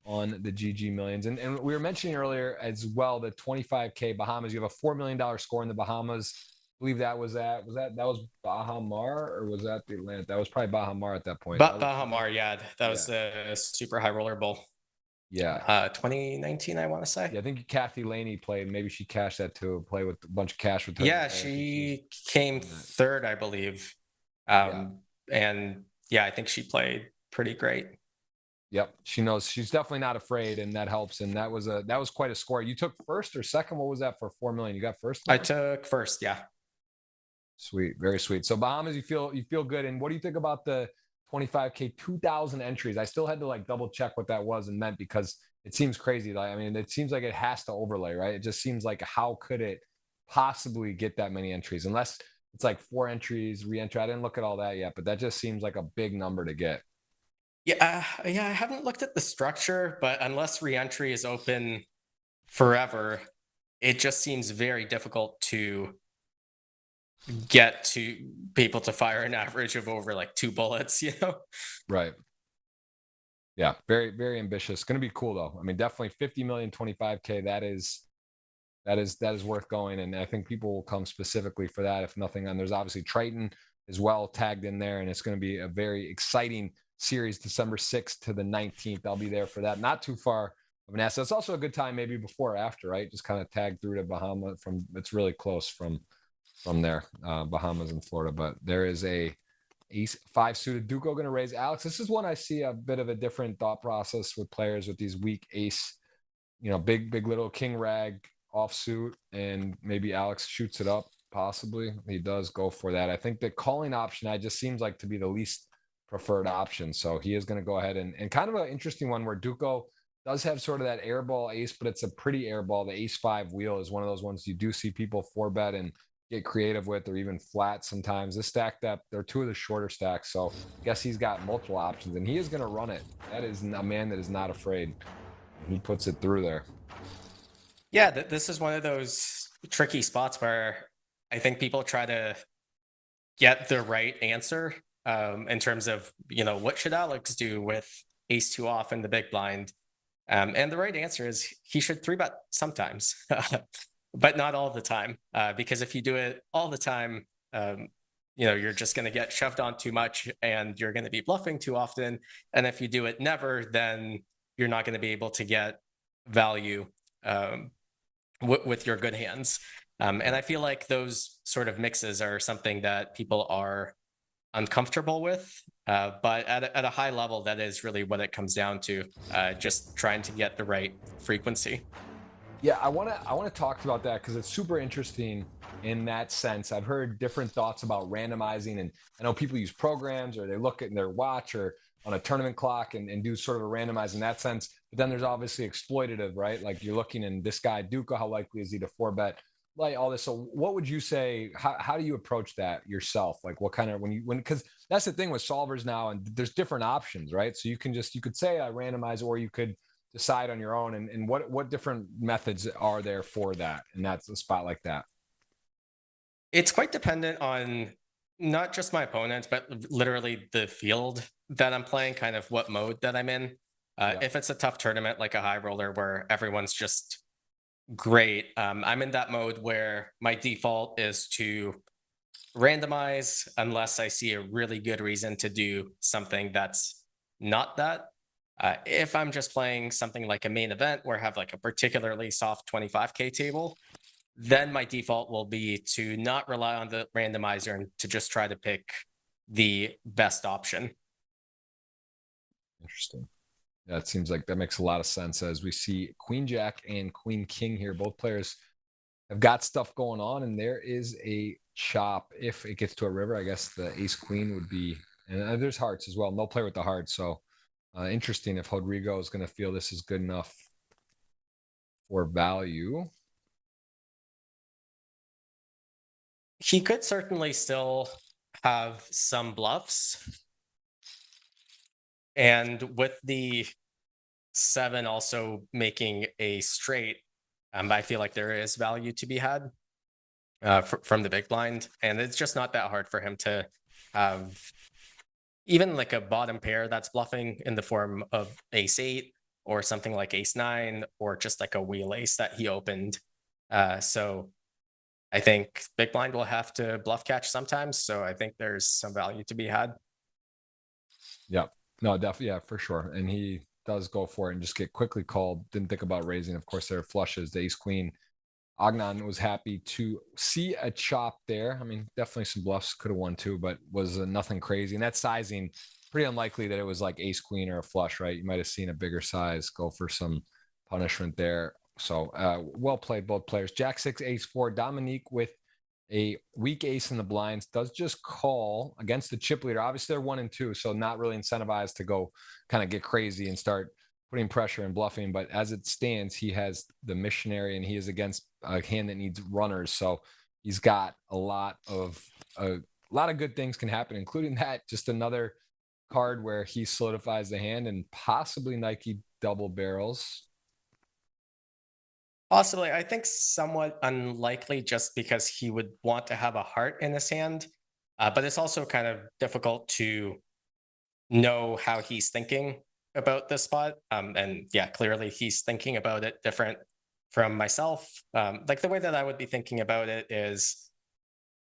on the GG Millions. And we were mentioning earlier as well, the 25K Bahamas. You have a $4 million score in the Bahamas. I believe that was Baha Mar, or was that the Atlantic? That was probably Baha Mar at that point. Baha Mar, yeah. That was a super high roller bowl. Yeah. 2019, I want to say. Yeah, I think Kathy Laney played. Maybe she cashed that to play with a bunch of cash with her. Yeah, she came 3rd, I believe. And yeah, I think she played pretty great. Yep, she knows. She's definitely not afraid, and that helps. And that was quite a score. You took first or second? What was that for $4 million? You got first? I took first. Yeah. Sweet, very sweet. So Bahamas, you feel good. And what do you think about the 25K 2,000 entries? I still had to double check what that was and meant, because it seems crazy. It seems like it has to overlay, right? It just seems like, how could it possibly get that many entries, unless it's 4 entries re-entry? I didn't look at all that yet, but that just seems like a big number to get. Yeah, I haven't looked at the structure, but unless re-entry is open forever, it just seems very difficult to get to people to fire an average of over 2 bullets, Right. Yeah, very, very ambitious. Going to be cool though. I mean, definitely 50 million, 25K. That is worth going, and I think people will come specifically for that, if nothing. And there's obviously Triton as well tagged in there, and it's going to be a very exciting series, December 6th to the 19th. I'll be there for that. Not too far of an asset. It's also a good time maybe before or after, right? Just kind of tag through to Bahama from, it's really close from there, Bahamas and Florida. But there is a ace 5 suited Duco going to raise. Alex, this is one I see a bit of a different thought process with players with these weak ace, big little king rag offsuit, and maybe Alex shoots it up. Possibly he does go for that. I think the calling option just seems like to be the least preferred option. So he is going to go ahead and kind of an interesting one where Duco does have sort of that airball ace, but it's a pretty airball. The ace 5 wheel is one of those ones you do see people 4-bet and get creative with, or even flat sometimes. This stack depth, they're 2 of the shorter stacks. So I guess he's got multiple options and he is going to run it. That is a man that is not afraid. He puts it through there. Yeah, this is one of those tricky spots where I think people try to get the right answer in terms of, what should Alex do with ace 2 off in the big blind? And the right answer is he should 3-bet sometimes, but not all the time. Because if you do it all the time, you're just going to get shoved on too much and you're going to be bluffing too often. And if you do it never, then you're not going to be able to get value with your good hands. And I feel like those sort of mixes are something that people are uncomfortable with, but at a high level, that is really what it comes down to, just trying to get the right frequency. Yeah, I want to talk about that because it's super interesting in that sense. I've heard different thoughts about randomizing, and I know people use programs or they look at their watch or on a tournament clock and do sort of a randomize in that sense. But then there's obviously exploitative, right? Like you're looking in this guy, Duca, how likely is he to 4-bet? Like all this. So what would you say, how do you approach that yourself? Like what kind of, because that's the thing with solvers now, and there's different options, right? So you could say I randomize, or you could decide on your own. And what different methods are there for that? And that's a spot like that. It's quite dependent on not just my opponent, but literally the field that I'm playing, kind of what mode that I'm in. If it's a tough tournament, like a high roller where everyone's just great, I'm in that mode where my default is to randomize unless I see a really good reason to do something that's not that. If I'm just playing something like a main event where I have like a particularly soft 25K table, then my default will be to not rely on the randomizer and to just try to pick the best option. Interesting. Yeah, it seems like that makes a lot of sense as we see Queen Jack and Queen King here. Both players have got stuff going on, and there is a chop. If it gets to a river, I guess the ace queen would be, and there's hearts as well. No player with the hearts. So interesting if Rodrigo is going to feel this is good enough for value. He could certainly still have some bluffs. And with the 7 also making a straight, I feel like there is value to be had from the big blind. And it's just not that hard for him to have even like a bottom pair that's bluffing in the form of ace 8 or something like ace 9, or just like a wheel ace that he opened. So I think big blind will have to bluff catch sometimes. So I think there's some value to be had. Yeah, no, definitely. Yeah, for sure. And he does go for it and just get quickly called. Didn't think about raising. Of course, there are flushes. The ace queen. Agnan was happy to see a chop there. I mean, definitely some bluffs, could have won too, but was nothing crazy. And that sizing, pretty unlikely that it was like ace queen or a flush, right? You might have seen a bigger size go for some punishment there. So well played, both players. Jack 6, ace 4. Dominique with a weak ace in the blinds does just call against the chip leader. Obviously, they're 1 and 2, so not really incentivized to go kind of get crazy and start putting pressure and bluffing. But as it stands, he has the missionary, and he is against a hand that needs runners. So he's got a lot of good things can happen, including that. Just another card where he solidifies the hand and possibly Nike double barrels. Possibly. I think somewhat unlikely, just because he would want to have a heart in his hand. But it's also kind of difficult to know how he's thinking about this spot. And yeah, clearly he's thinking about it different from myself. Like the way that I would be thinking about it is,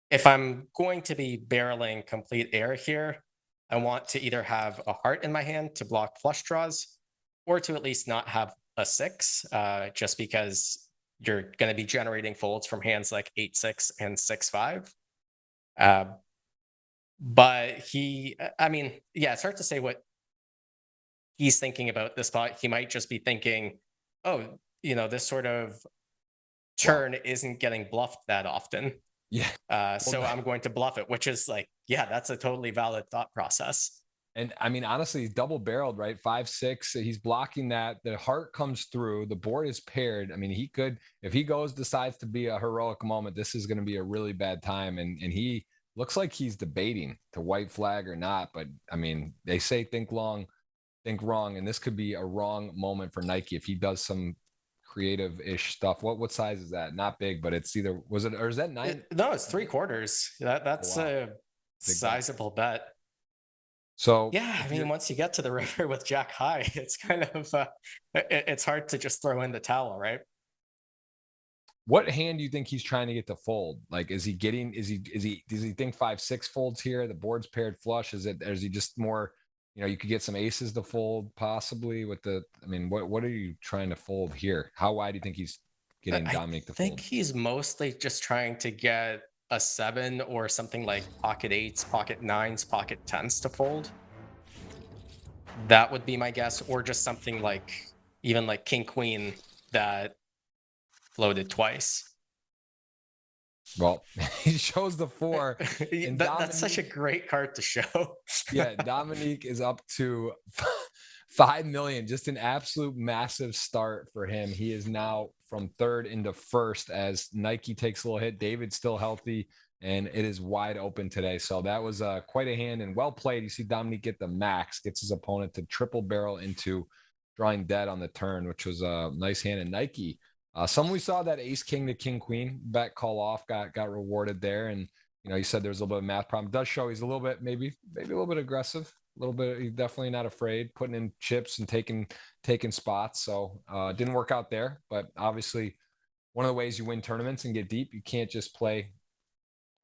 if I'm going to be barreling complete air here, I want to either have a heart in my hand to block flush draws, or to at least not have a 6, just because you're going to be generating folds from hands like 8-6 and 6-5. But I mean, yeah, it's hard to say what he's thinking about this spot. He might just be thinking, oh, this sort of turn isn't getting bluffed that often. Yeah. So I'm going to bluff it, which is like, yeah, that's a totally valid thought process. And I mean, honestly, he's double barreled, right? 5-6. He's blocking that. The heart comes through. The board is paired. I mean, he could, if he decides to be a heroic moment, this is going to be a really bad time. And he looks like he's debating to white flag or not. But I mean, they say think long, think wrong. And this could be a wrong moment for Nike if he does some creative-ish stuff. What size is that? Not big, but it's either, was it, or is that 9? No, it's 3/4. That's Wow. a sizable bet. So yeah, I mean, once you get to the river with Jack high, it's kind of it's hard to just throw in the towel, right? What hand do you think he's trying to get to fold? Like, does he think 5-6 folds here? The board's paired flush. Or is he just more, you could get some aces to fold possibly with I mean, what are you trying to fold here? How wide do you think he's getting Dominic to fold? I think he's mostly just trying to get a 7 or something like pocket 8s, pocket 9s, pocket 10s to fold. That would be my guess, or just something like even like king queen that floated twice. Well, he shows the 4. And that's such a great card to show. Yeah, Dominique is up to 5 million. Just an absolute massive start for him. He is now from 3rd into 1st as Nike takes a little hit. David's still healthy, and it is wide open today. So that was quite a hand and well played. You see Dominique get the max, gets his opponent to triple barrel into drawing dead on the turn, which was a nice hand. And Nike, we saw that ace king to king queen bet call off, got rewarded there. And you said there's a little bit of math problem. It does show he's a little bit, maybe a little bit aggressive, a little bit. He's definitely not afraid, putting in chips and taking spots. So it didn't work out there, but obviously one of the ways you win tournaments and get deep, you can't just play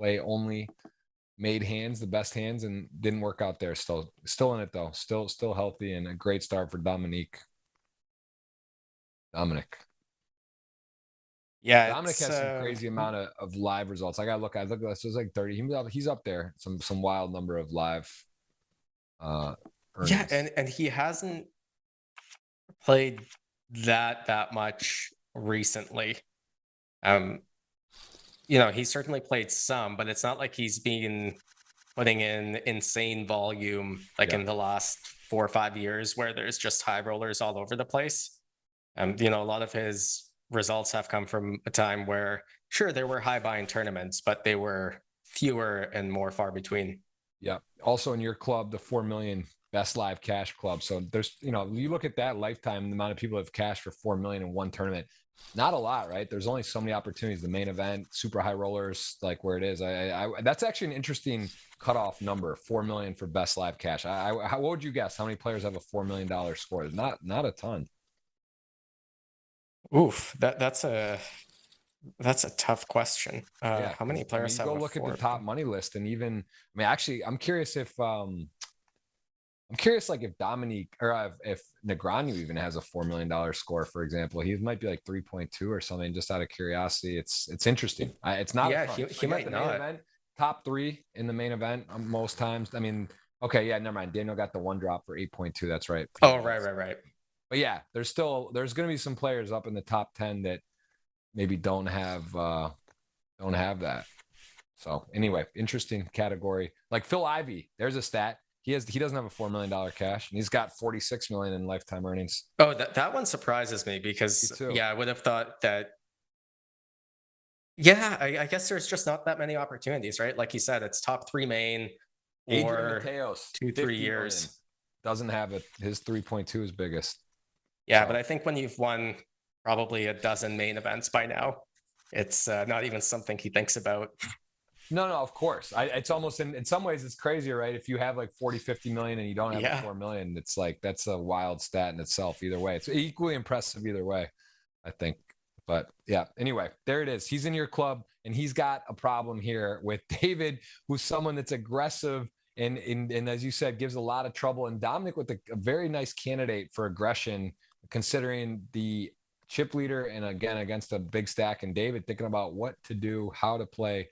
only made hands, the best hands, and didn't work out there. Still in it though, still healthy, and a great start for Dominic. Yeah, Dominic has some crazy amount of live results. I look at this. It was like 30. He's up there. Some wild number of live. Earnings. Yeah, and he hasn't played that much recently. He certainly played some, but it's not like he's been putting in insane volume in the last 4 or 5 years where there's just high rollers all over the place. A lot of his results have come from a time where, sure, there were high buy-in tournaments, but they were fewer and more far between. Yeah. Also in your club, the 4 million best live cash club. So there's, you look at that lifetime, the amount of people have cashed for 4 million in one tournament. Not a lot, right? There's only so many opportunities. The main event, super high rollers, like where it is. That's actually an interesting cutoff number, 4 million for best live cash. What would you guess? How many players have a $4 million score? Not a ton. Oof, that's a tough question. How many players have? Go look at the top money list, and even actually, I'm curious if if Dominique or if Negreanu even has a $4 million score, for example. He might be like 3.2 or something. Just out of curiosity, it's interesting. It's not. Yeah, he might not. Event, top 3 in the main event most times. Okay, yeah, never mind. Daniel got the 1 drop for 8.2. That's right. Oh, right. But yeah, there's going to be some players up in the top 10 that maybe don't have that. So anyway, interesting category. Like Phil Ivey, there's a stat. He doesn't have a $4 million cash, and he's got 46 million in lifetime earnings. Oh, that one surprises me because I would have thought that. Yeah, I guess there's just not that many opportunities, right? Like you said, it's top 3 main or Mateos, 2-3 years. Million. Doesn't have it. His 3.2 is biggest. Yeah, but I think when you've won probably a dozen main events by now, it's not even something he thinks about. No, of course. It's almost in some ways it's crazier, right? If you have like 40, 50 million and you don't have 4 million, it's like that's a wild stat in itself either way. It's equally impressive either way, I think. But yeah, anyway, there it is. He's in your club, and he's got a problem here with David, who's someone that's aggressive and as you said, gives a lot of trouble. And Dominic with a very nice candidate for aggression considering the chip leader, and again against a big stack, and David thinking about what to do, how to play,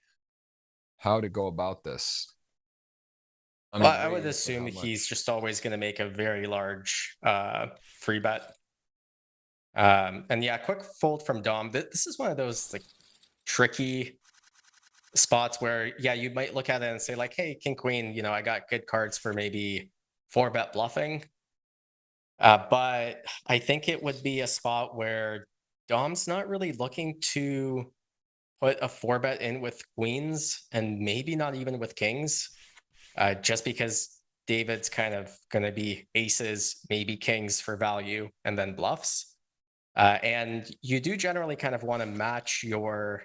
how to go about this. Well, I would raise, but assume how he's much? just always going to make a very large free bet. And yeah, quick fold from Dom. This is one of those like tricky spots where, yeah, you might look at it and say like, hey, king queen, you know, I got good cards for maybe 4-bet bluffing. But I think it would be a spot where Dom's not really looking to put a 4-bet in with queens, and maybe not even with kings, just because David's kind of going to be aces, maybe kings for value, and then bluffs. And you do generally kind of want to match your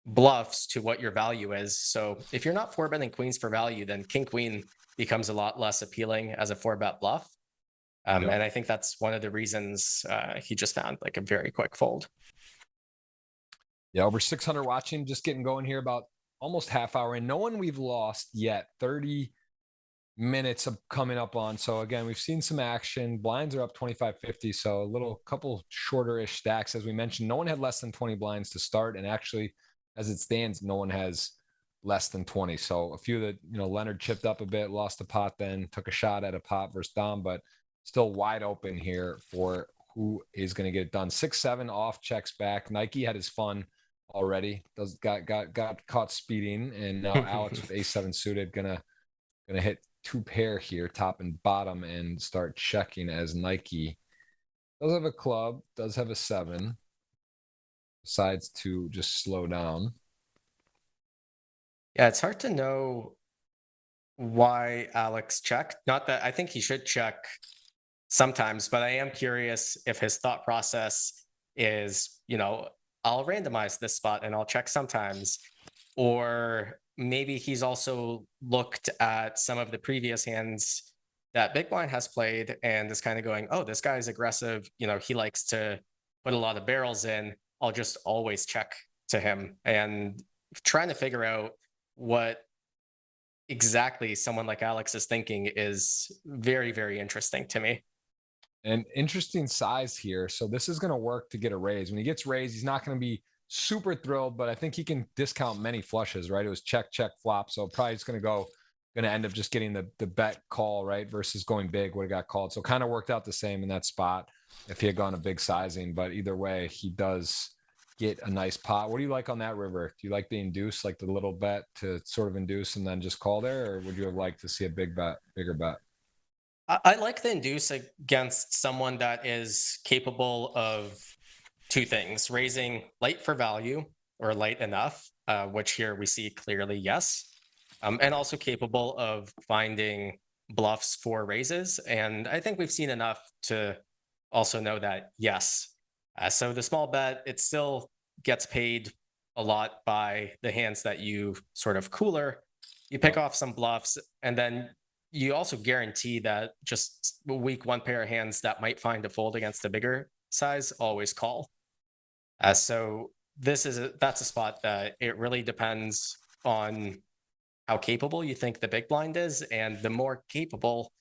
bluffs to what your value is. So if you're not 4-betting queens for value, then king queen becomes a lot less appealing as a 4-bet bluff. And I think that's one of the reasons he just found like a very quick fold. Yeah, over 600 watching, just getting going here, about almost half hour in. No one we've lost yet. 30 minutes of coming up on. So again, we've seen some action. Blinds are up 25-50, so a little couple shorter-ish stacks. As we mentioned, no one had less than 20 blinds to start, and actually, as it stands, no one has less than 20. So a few that, you know, Leonard chipped up a bit, lost a pot, then took a shot at a pot versus Dom, but still wide open here for who is going to get it done. 6-7 off, checks back. Nike had his fun already. Got caught speeding, and now Alex with ace-7 suited gonna hit 2 pair here, top and bottom, and start checking as Nike does have a club, does have a 7, decides to just slow down. Yeah, it's hard to know why Alex checked. Not that I think he should check sometimes, but I am curious if his thought process is, you know, I'll randomize this spot and I'll check sometimes, or maybe he's also looked at some of the previous hands that Big Blind has played and is kind of going, oh, this guy's aggressive. You know, he likes to put a lot of barrels in. I'll just always check to him, and trying to figure out what exactly someone like Alex is thinking is very, very interesting to me. And interesting size here. So this is going to work to get a raise. When he gets raised, he's not going to be super thrilled, but I think he can discount many flushes, right? It was check, check, flop. So probably it's going to end up just getting the bet call, right? Versus going big, would have got called. So kind of worked out the same in that spot if he had gone a big sizing, but either way, he does get a nice pot. What do you like on that river? Do you like the induce, like the little bet to sort of induce and then just call there? Or would you have liked to see a bigger bet? I like the induce against someone that is capable of two things: raising light for value or light enough, which here we see clearly yes, and also capable of finding bluffs for raises. And I think we've seen enough to also know that yes. So the small bet, it still gets paid a lot by the hands that you sort of cooler. You pick off some bluffs, and then you also guarantee that just weak one pair of hands that might find a fold against a bigger size always call. So that's a spot that it really depends on how capable you think the big blind is, and the more capable,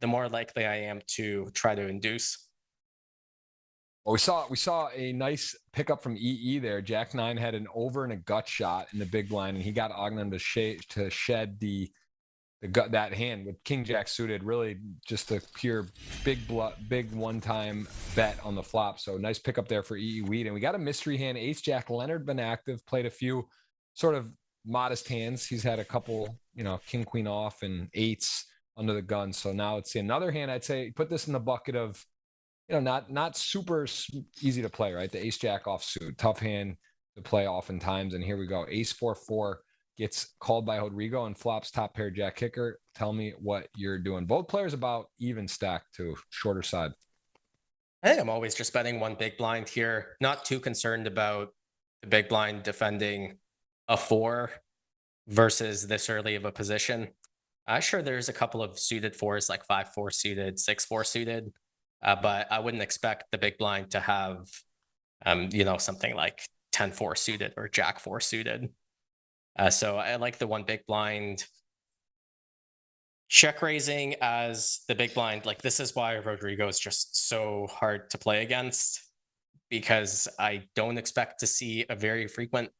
the more likely I am to try to induce. Well, we saw a nice pickup from EE there. Jack 9 had an over and a gut shot in the big blind, and he got Ogden to shed the gut, that hand with King Jack suited. Really just a pure big one-time bet on the flop. So nice pickup there for EE Weed. And we got a mystery hand. Ace Jack Leonard been active, played a few sort of modest hands. He's had a couple, you know, King Queen off and eights under the gun. So now let's see another hand. I'd say put this in the bucket of, you know, not super easy to play, right? The Ace Jack offsuit, tough hand to play oftentimes. And here we go. Ace 4-4 gets called by Rodrigo and flops top pair Jack kicker. Tell me what you're doing. Both players about even stack to shorter side. I think I'm always just betting one big blind here. Not too concerned about the big blind defending a 4 versus this early of a position. Sure, there's a couple of suited 4s like 5-4 suited, 6-4 suited, but I wouldn't expect the big blind to have, you know, something like 10-4 suited or Jack 4 suited. So I like the one big blind. check raising as the big blind, like this is why Rodrigo is just so hard to play against, because I don't expect to see a very frequent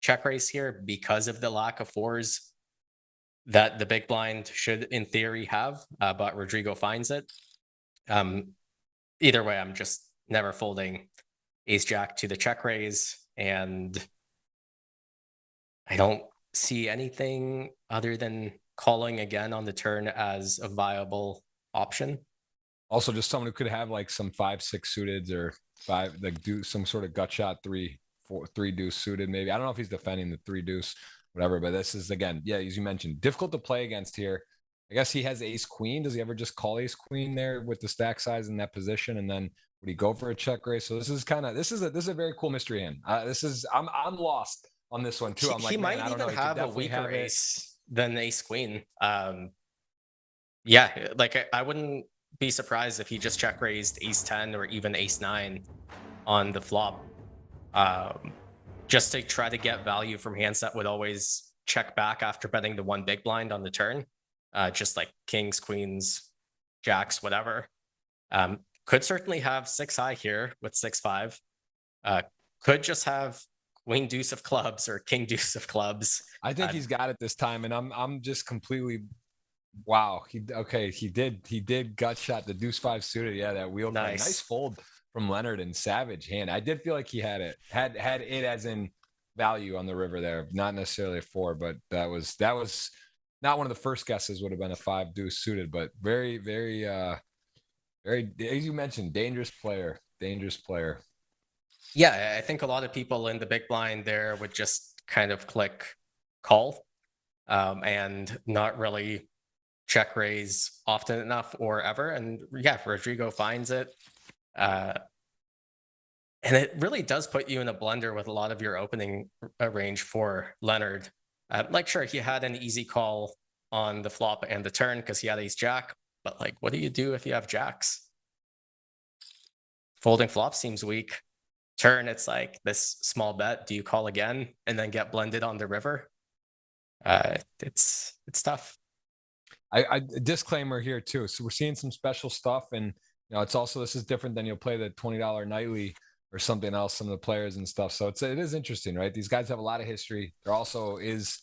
check raise here because of the lack of fours that the big blind should in theory have, but Rodrigo finds it. Either way, I'm just never folding ace jack to the check raise, and I don't see anything other than calling again on the turn as a viable option. Also, just someone who could have like some 5-6 suited or five, like do some sort of gut shot 3-4 deuce suited. Maybe I don't know if he's defending the 3 deuce, whatever. But this is again, yeah, as you mentioned, difficult to play against here. I guess he has ace queen. Does he ever just call ace queen there with the stack size in that position, and then would he go for a check raise? So this is kind of this is a very cool mystery hand. I'm lost on this one too. I'm like, he man, might I don't even know. He have a definitely weaker have ace than ace queen. Yeah, like I wouldn't be surprised if he just check raised ace 10 or even ace 9 on the flop, just to try to get value from hands that would always check back after betting the one big blind on the turn, just like kings, queens, jacks, whatever. Could certainly have 6 high here with 6-5. Could just have queen deuce of clubs or king deuce of clubs. I think he's got it this time, and I'm just completely wow. He did gut shot the deuce 5 suited. Yeah, that wheel card. Nice fold from Leonard and savage hand. I did feel like he had it as in value on the river there, not necessarily a 4, but that was not one of the first guesses. Would have been a 5 deuce suited, but very as you mentioned, dangerous player. Yeah, I think a lot of people in the big blind there would just kind of click call, and not really check raise often enough or ever. And yeah, Rodrigo finds it. And it really does put you in a blender with a lot of your opening range for Leonard. Like, sure, he had an easy call on the flop and the turn because he had ace jack, but like, what do you do if you have jacks? Folding flop seems weak. Turn, it's like this small bet. Do you call again and then get blended on the river? It's tough. I disclaimer here too. So we're seeing some special stuff, and you know, it's also, this is different than you'll play the $20 nightly or something else, some of the players and stuff. So it is interesting, right? These guys have a lot of history. There also is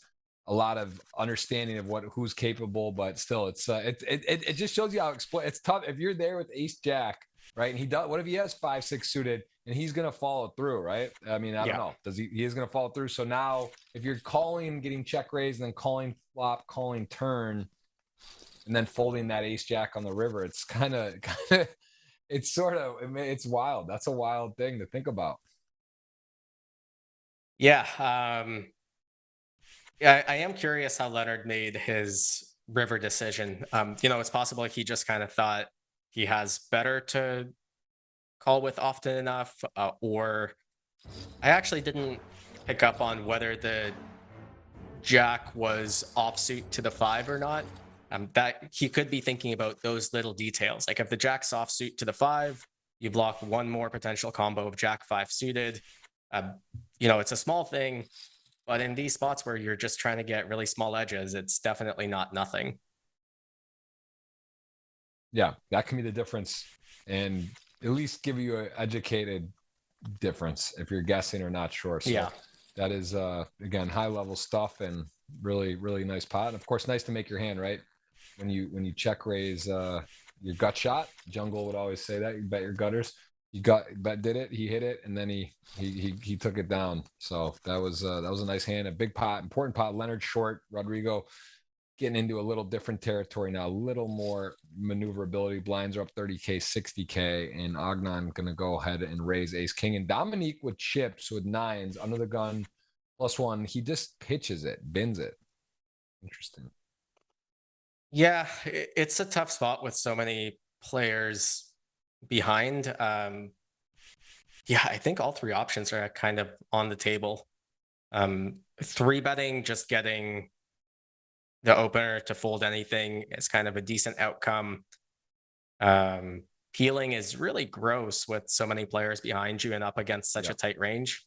a lot of understanding of who's capable, but still, it just shows you how it's tough if you're there with ace jack, right? And he does. What if he has 5-6 suited and he's gonna follow through, right? I mean, I don't know. Does he? He is gonna follow through. So now, if you're calling, getting check raised, and then calling flop, calling turn, and then folding that ace jack on the river, it's kind of it's wild. That's a wild thing to think about. Yeah. I am curious how Leonard made his river decision. You know, it's possible he just kind of thought he has better to call with often enough, or I actually didn't pick up on whether the jack was offsuit to the 5 or not. That he could be thinking about those little details. Like if the jack's offsuit to the 5, you block one more potential combo of jack 5 suited. You know, it's a small thing, but in these spots where you're just trying to get really small edges, it's definitely not nothing. Yeah, that can be the difference, and at least give you an educated difference if you're guessing or not sure. So yeah, that is again, high level stuff, and really nice pot. And of course, nice to make your hand, right? When you check raise your gut shot. Jungle would always say that, you bet your gutters. You did it, he hit it, and then he took it down. So that was a nice hand, a big pot, important pot. Leonard short, Rodrigo getting into a little different territory now, a little more maneuverability. Blinds are up 30K, 60K, and Ognon gonna go ahead and raise ace king. And Dominique with chips with 9s under the gun +1. He just pitches it, bins it. Interesting. Yeah, it's a tough spot with so many players behind. Yeah, I think all 3 options are kind of on the table. 3 betting, just getting the opener to fold anything is kind of a decent outcome. Peeling is really gross with so many players behind you and up against such a tight range.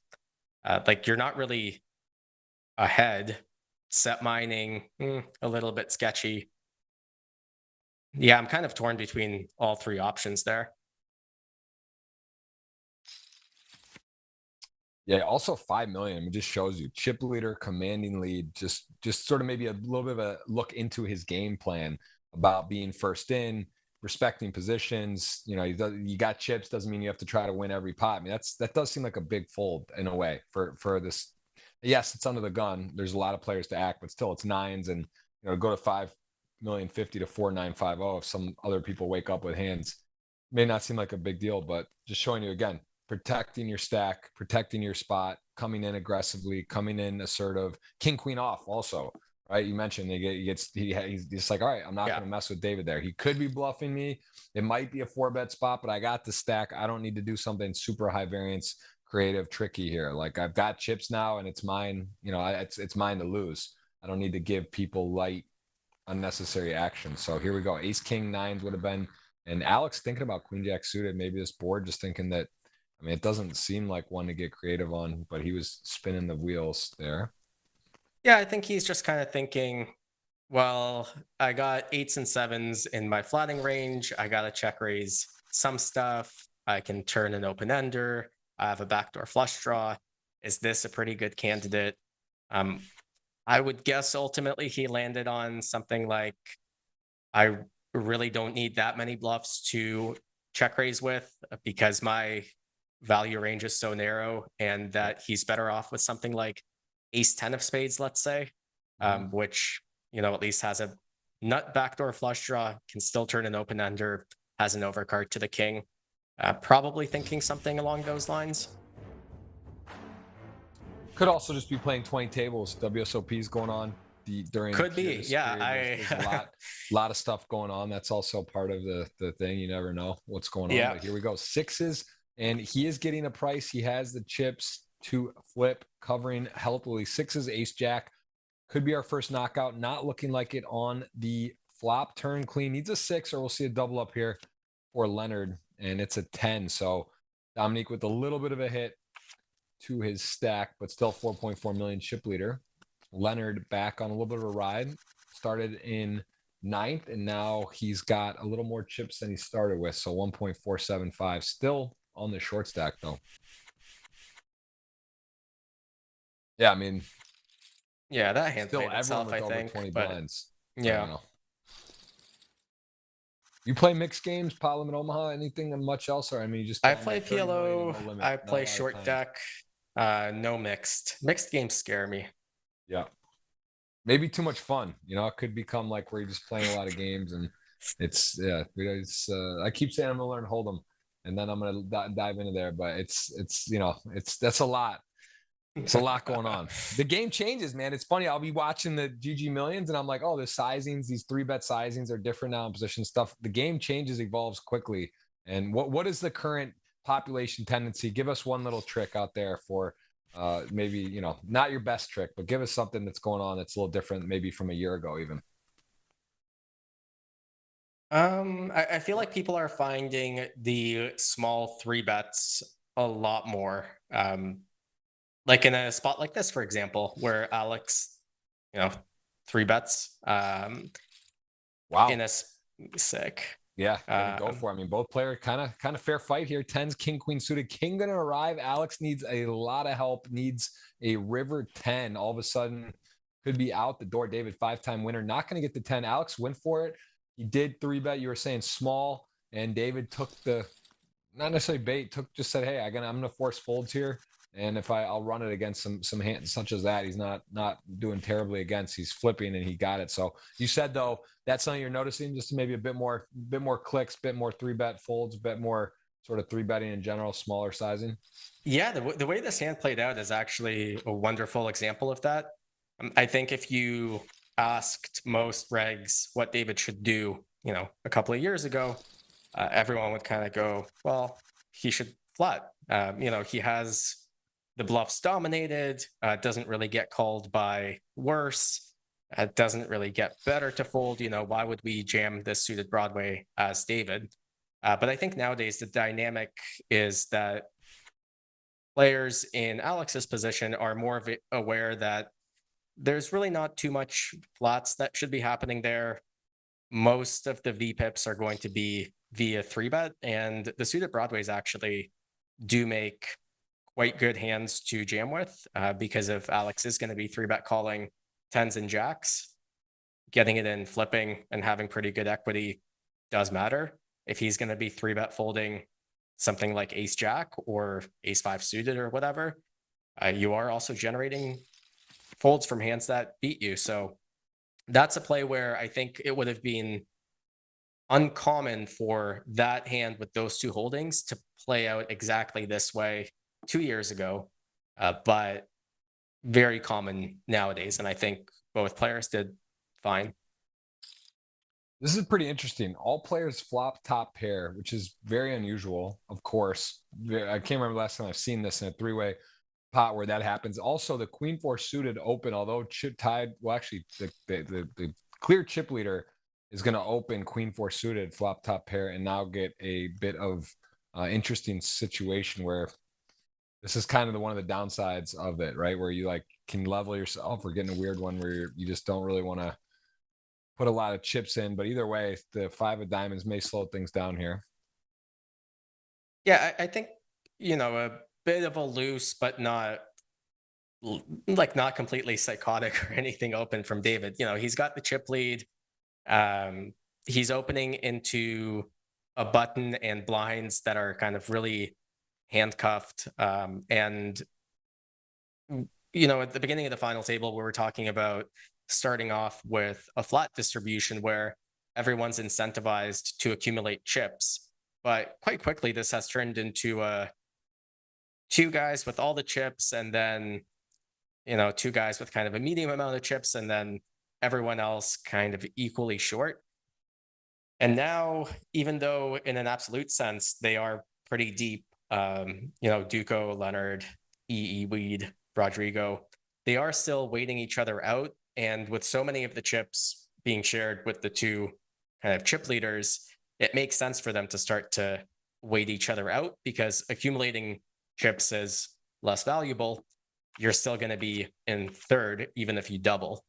Like you're not really ahead. Set mining, a little bit sketchy. Yeah, I'm kind of torn between all three options there. Yeah, also 5 million. I mean, just shows you chip leader, commanding lead, just sort of maybe a little bit of a look into his game plan about being first in, respecting positions. You know, you got chips doesn't mean you have to try to win every pot. I mean, that does seem like a big fold in a way for this. Yes, it's under the gun. There's a lot of players to act, but still it's nines, and go to 5,050,000 to 4,950. If some other people wake up with hands, may not seem like a big deal, but just showing you again, protecting your stack, protecting your spot, coming in aggressively, coming in assertive, king queen off also, right? You mentioned he's just like, all right, I'm not going to mess with David there. He could be bluffing me. It might be a 4-bet spot, but I got the stack. I don't need to do something super high variance, creative, tricky here. Like I've got chips now and it's mine, it's mine to lose. I don't need to give people light unnecessary action. So here we go. Ace king nines would have been, and Alex thinking about queen jack suited, maybe this board just thinking that, I mean, it doesn't seem like one to get creative on, but he was spinning the wheels there. Yeah, I think he's just kind of thinking, well, I got 8s and 7s in my flatting range. I got to check raise some stuff. I can turn an open ender. I have a backdoor flush draw. Is this a pretty good candidate? I would guess ultimately he landed on something like, I really don't need that many bluffs to check raise with because my value range is so narrow, and that he's better off with something like ace 10 of spades, let's say, which, at least has a nut backdoor flush draw, can still turn an open ender, has an overcard to the king. Probably thinking something along those lines. Could also just be playing 20 tables. WSOP is going on during. Could be, yeah. There's a lot of stuff going on. That's also part of the thing. You never know what's going on. Yeah. But here we go. Sixes, and he is getting a price. He has the chips to flip, covering healthily. Sixes, ace jack. Could be our first knockout. Not looking like it on the flop. Turn clean. Needs a 6, or we'll see a double up here for Leonard, and it's a 10. So Dominique with a little bit of a hit to his stack, but still 4.4 million chip leader. Leonard back on a little bit of a ride. Started in 9th, and now he's got a little more chips than he started with. So 1.475. Still on the short stack, though. Yeah, I mean, yeah, that hand still played itself, I over think. 20 but blinds. yeah. You play mixed games, Pot Limit Omaha, anything and much else? Or I mean, you just I play PLO. No limit, I play short deck. No mixed. Mixed games scare me. Yeah. Maybe too much fun. It could become like where you're just playing a lot of games, and it's I keep saying I'm gonna learn Hold'em, and then I'm gonna dive into there, but it's that's a lot. It's a lot going on. The game changes, man. It's funny. I'll be watching the GGMillions, and I'm like, oh, the sizings, these 3-bet sizings are different now in position stuff. The game changes, evolves quickly. And what is the current population tendency? Give us one little trick out there for maybe, not your best trick, but give us something that's going on that's a little different, maybe from a year ago even. I feel like people are finding the small 3-bets a lot more. Like in a spot like this, for example, where Alex, 3-bets. Wow. In a sick. Yeah, go for it. I mean, both players kind of fair fight here. 10's king, queen suited. King gonna arrive. Alex needs a lot of help. Needs a river 10. All of a sudden, could be out the door. David, 5-time winner, not gonna get the 10. Alex went for it. He did 3-bet. You were saying small, and David took the not necessarily bait. Just said, hey, I'm gonna force folds here. And if I'll run it against some hands such as that, he's not doing terribly against. He's flipping, and he got it. So you said though that's something you're noticing, just maybe a bit more clicks, bit more 3-bet folds, bit more sort of 3-betting in general, smaller sizing. Yeah, the way this hand played out is actually a wonderful example of that. I think if you asked most regs what David should do, a couple of years ago, everyone would kind of go, well, he should flat. He has the bluffs dominated, doesn't really get called by worse, doesn't really get better to fold. Why would we jam this suited Broadway as David? But I think nowadays the dynamic is that players in Alex's position are more aware that there's really not too much flats that should be happening there. most of the VPIPs are going to be via 3-bet, and the suited broadways actually do make quite good hands to jam with, because if Alex is going to be 3-bet calling tens and jacks, getting it in, flipping, and having pretty good equity does matter. If he's going to be 3-bet folding something like ace jack or ace 5 suited or whatever, you are also generating folds from hands that beat you. So that's a play where I think it would have been uncommon for that hand with those two holdings to play out exactly this way 2 years ago, but very common nowadays. And I think both players did fine. This is pretty interesting. All players flop top pair, which is very unusual, of course. I can't remember the last time I've seen this in a three-way pot where that happens. Also, the queen four suited open, although chip tied. Well, actually, the clear chip leader is going to open queen four suited flop top pair and now get a bit of interesting situation where this is kind of one of the downsides of it, right? Where you like can level yourself or getting a weird one where you just don't really want to put a lot of chips in. But either way, the 5 of diamonds may slow things down here. Yeah, I think, a bit of a loose, but not not completely psychotic or anything open from David. He's got the chip lead. He's opening into a button and blinds that are kind of really handcuffed. And at the beginning of the final table, we were talking about starting off with a flat distribution where everyone's incentivized to accumulate chips. But quite quickly, this has turned into two guys with all the chips, and then, two guys with kind of a medium amount of chips, and then everyone else kind of equally short. And now, even though in an absolute sense, they are pretty deep, Duco, Leonard, Weed, Rodrigo, they are still waiting each other out. And with so many of the chips being shared with the two kind of chip leaders, it makes sense for them to start to wait each other out, because accumulating chips is less valuable. You're still going to be in third, even if you double.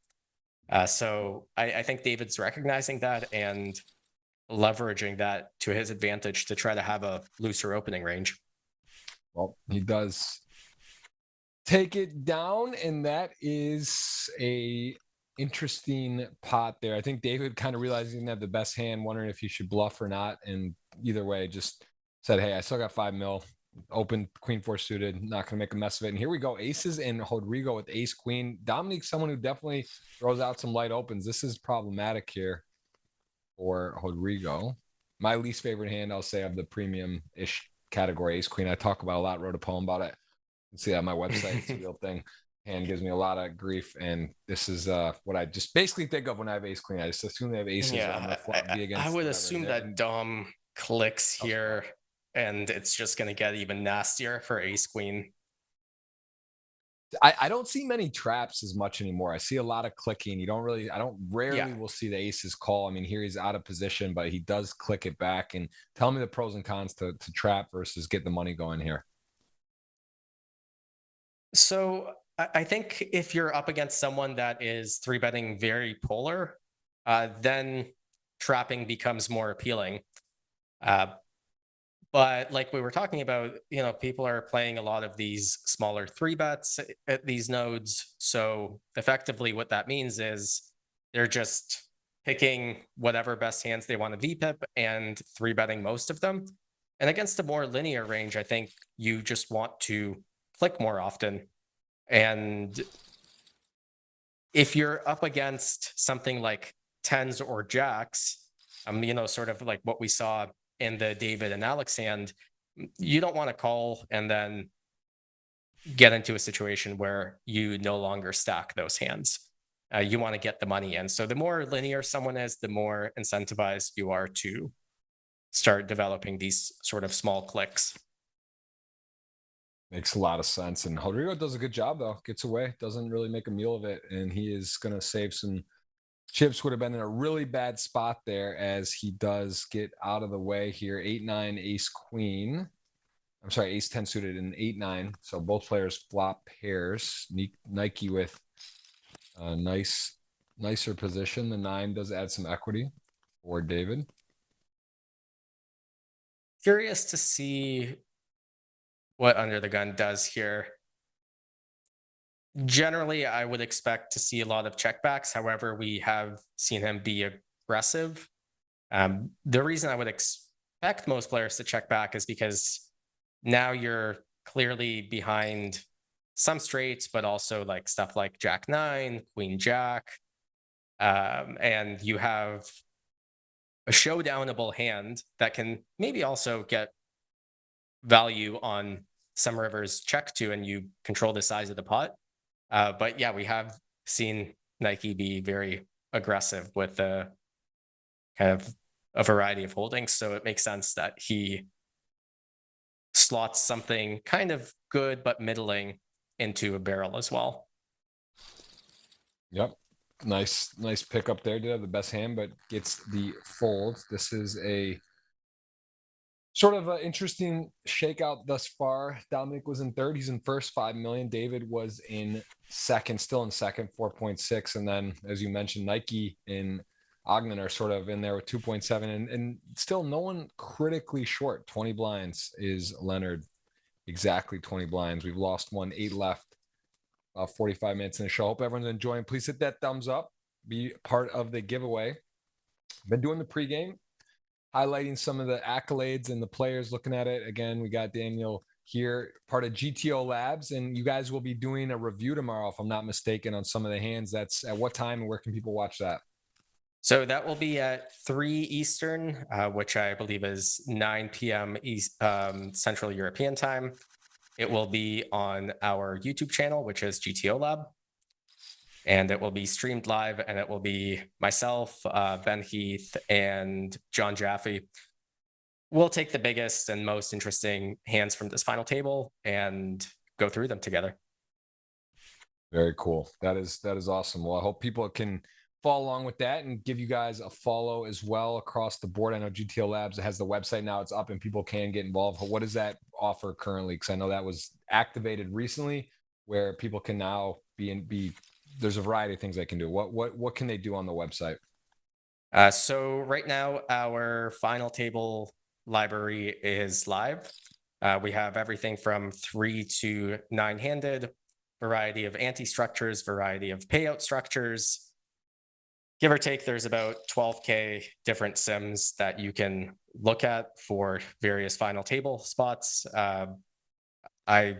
So I think David's recognizing that and leveraging that to his advantage to try to have a looser opening range. Well, he does take it down, and that is a interesting pot there. I think David kind of realized he didn't have the best hand, wondering if he should bluff or not, and either way just said, hey, I still got 5 mil, open queen four suited, not gonna make a mess of it. And here we go, aces and Rodrigo with ace queen. Dominique's someone who definitely throws out some light opens. This is problematic here for Rodrigo. My least favorite hand, I'll say, of the premium-ish category, ace queen. I talk about a lot, wrote a poem about it. See on my website, it's a real thing. Hand gives me a lot of grief, and this is what I just basically think of when I have ace queen. I just assume they have aces. Yeah, I would assume that Dom clicks here, and it's just going to get even nastier for ace queen. I don't see many traps as much anymore. I see a lot of clicking. Rarely will see the aces call. I mean, here he's out of position, but he does click it back. And tell me the pros and cons to trap versus get the money going here. So I think if you're up against someone that is 3-betting very polar, then trapping becomes more appealing. But like we were talking about, people are playing a lot of these smaller 3-bets at these nodes. So effectively what that means is they're just picking whatever best hands they want to VPIP and 3-betting most of them. And against a more linear range, I think you just want to click more often. And if you're up against something like tens or jacks, sort of like what we saw in the David and Alex hand, you don't want to call and then get into a situation where you no longer stack those hands. You want to get the money in. So the more linear someone is, the more incentivized you are to start developing these sort of small clicks. Makes a lot of sense. And Rodrigo does a good job, though. Gets away, doesn't really make a meal of it. And he is going to save some chips. Would have been in a really bad spot there as he does get out of the way here. 8-9, ace queen. I'm sorry, ace 10 suited and 8-9. So both players flop pairs. Nike with a nicer position. The 9 does add some equity. for David. Curious to see what Under the Gun does here. Generally, I would expect to see a lot of checkbacks. However, we have seen him be aggressive. The reason I would expect most players to check back is because now you're clearly behind some straights, but also like stuff like Jack 9, Queen Jack. And you have a showdownable hand that can maybe also get value on some rivers check to, and you control the size of the pot. But yeah, we have seen Nike be very aggressive with a kind of a variety of holdings. So it makes sense that he slots something kind of good but middling into a barrel as well. Yep. Nice pick up there. Did have the best hand, but gets the fold. This is a sort of an interesting shakeout thus far. Dominic was in third. He's in first, 5 million. David was in second, still in second, 4.6. And then, as you mentioned, Nike and Ogden are sort of in there with 2.7. And still no one critically short. 20 blinds is Leonard. Exactly 20 blinds. We've lost one, 8 left. 45 minutes in the show. Hope everyone's enjoying. Please hit that thumbs up. Be part of the giveaway. Been doing the pregame, highlighting some of the accolades and the players looking at it. Again, we got Daniel here, part of GTO Labs, and you guys will be doing a review tomorrow, if I'm not mistaken, on some of the hands. That's at what time and where can people watch that? So that will be at 3 Eastern, which I believe is 9 p.m. Central European time. It will be on our YouTube channel, which is GTO Lab. And it will be streamed live, and it will be myself, Ben Heath, and John Jaffe. We'll take the biggest and most interesting hands from this final table and go through them together. Very cool. That is awesome. Well, I hope people can follow along with that and give you guys a follow as well across the board. I know GTO Labs has the website now. It's up and people can get involved. What does that offer currently? Because I know that was activated recently, where people can now be. There's a variety of things they can do. What can they do on the website? So right now, our final table library is live. We have everything from 3 to 9-handed, variety of anti-structures, variety of payout structures. Give or take, there's about 12K different sims that you can look at for various final table spots. I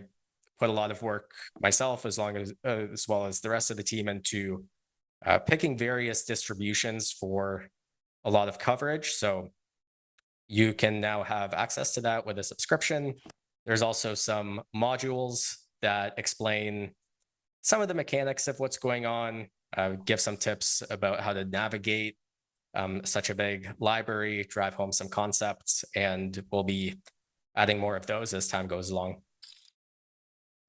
put a lot of work myself, as well as the rest of the team, into picking various distributions for a lot of coverage. So you can now have access to that with a subscription. There's also some modules that explain some of the mechanics of what's going on, give some tips about how to navigate such a big library, drive home some concepts, and we'll be adding more of those as time goes along.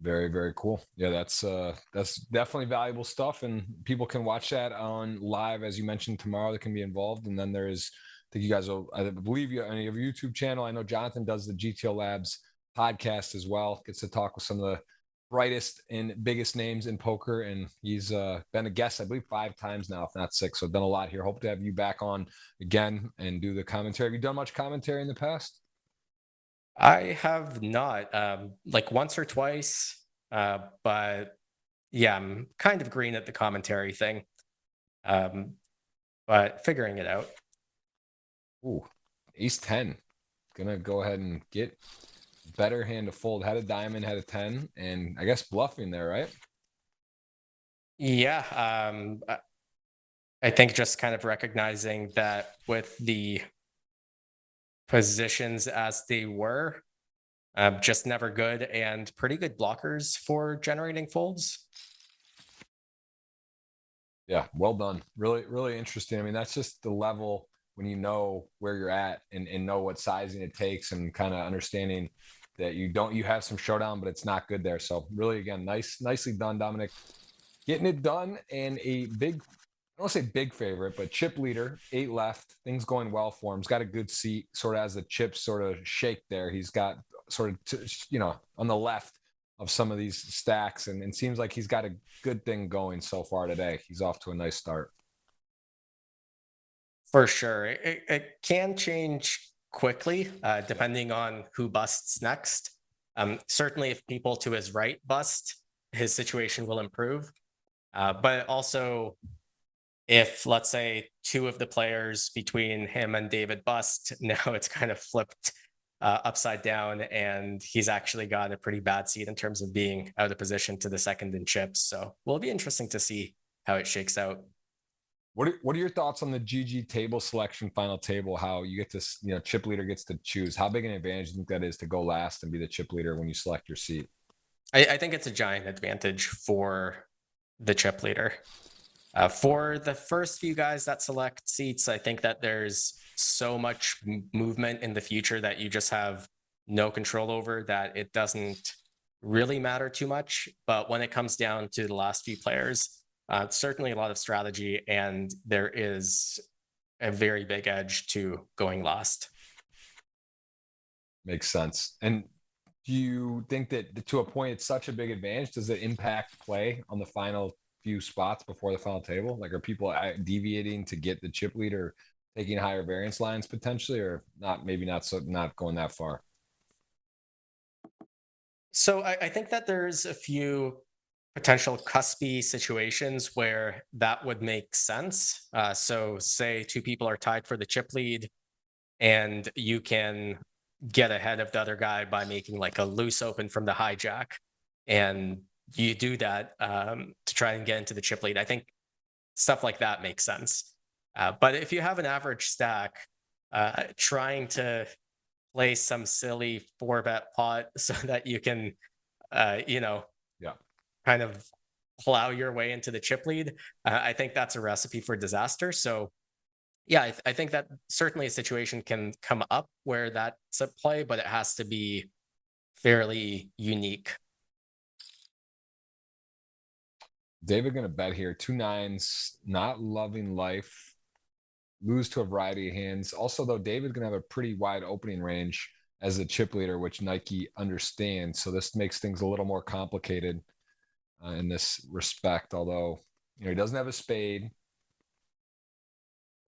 Very, very cool. Yeah, that's definitely valuable stuff, and people can watch that on live, as you mentioned, tomorrow. That can be involved, and then there's, I think you guys will, I believe you on your YouTube channel. I know Jonathan does the GTO Labs podcast as well. Gets to talk with some of the brightest and biggest names in poker, and he's been a guest, I believe, 5 times now, if not 6. So done a lot here. Hope to have you back on again and do the commentary. Have you done much commentary in the past? I have not, like once or twice, but yeah, I'm kind of green at the commentary thing, but figuring it out. Ooh, ace 10. Gonna go ahead and get better hand to fold. Had a diamond, had a 10, and I guess bluffing there, right? Yeah, I think just kind of recognizing that with the positions as they were, just never good, and pretty good blockers for generating folds. Yeah, well done. Really, really interesting. I mean, that's just the level when you know where you're at and know what sizing it takes, and kind of understanding that you have some showdown, but it's not good there. So really, again, nicely done, Dominic. Getting it done, and a big, I don't say big favorite, but chip leader, 8 left. Things going well for him. He's got a good seat, sort of as the chips sort of shake there. He's got sort of, on the left of some of these stacks, and it seems like he's got a good thing going so far today. He's off to a nice start. For sure. It can change quickly, depending on who busts next. Certainly, if people to his right bust, his situation will improve. But also, if let's say two of the players between him and David bust, now it's kind of flipped upside down, and he's actually got a pretty bad seat in terms of being out of position to the second in chips. So will be interesting to see how it shakes out. What are your thoughts on the GG table selection final table? How you get this, chip leader gets to choose. How big an advantage do you think that is to go last and be the chip leader when you select your seat? I think it's a giant advantage for the chip leader. For the first few guys that select seats, I think that there's so much movement in the future that you just have no control over that it doesn't really matter too much. But when it comes down to the last few players, certainly a lot of strategy, and there is a very big edge to going last. Makes sense. And do you think that to a point it's such a big advantage? Does it impact play on the final few spots before the final table? Like, are people deviating to get the chip leader, taking higher variance lines potentially, or not? Maybe not. So not going that far. So I think that there's a few potential cuspy situations where that would make sense. So say two people are tied for the chip lead, and you can get ahead of the other guy by making like a loose open from the hijack, and you do that to try and get into the chip lead. I think stuff like that makes sense. But if you have an average stack, trying to play some silly 4-bet pot so that you can, kind of plow your way into the chip lead, I think that's a recipe for disaster. So yeah, I think that certainly a situation can come up where that's a play, but it has to be fairly unique. David going to bet here. 2 9s, not loving life. Lose to a variety of hands. Also, though, David's going to have a pretty wide opening range as a chip leader, which Nike understands. So this makes things a little more complicated in this respect. Although, he doesn't have a spade.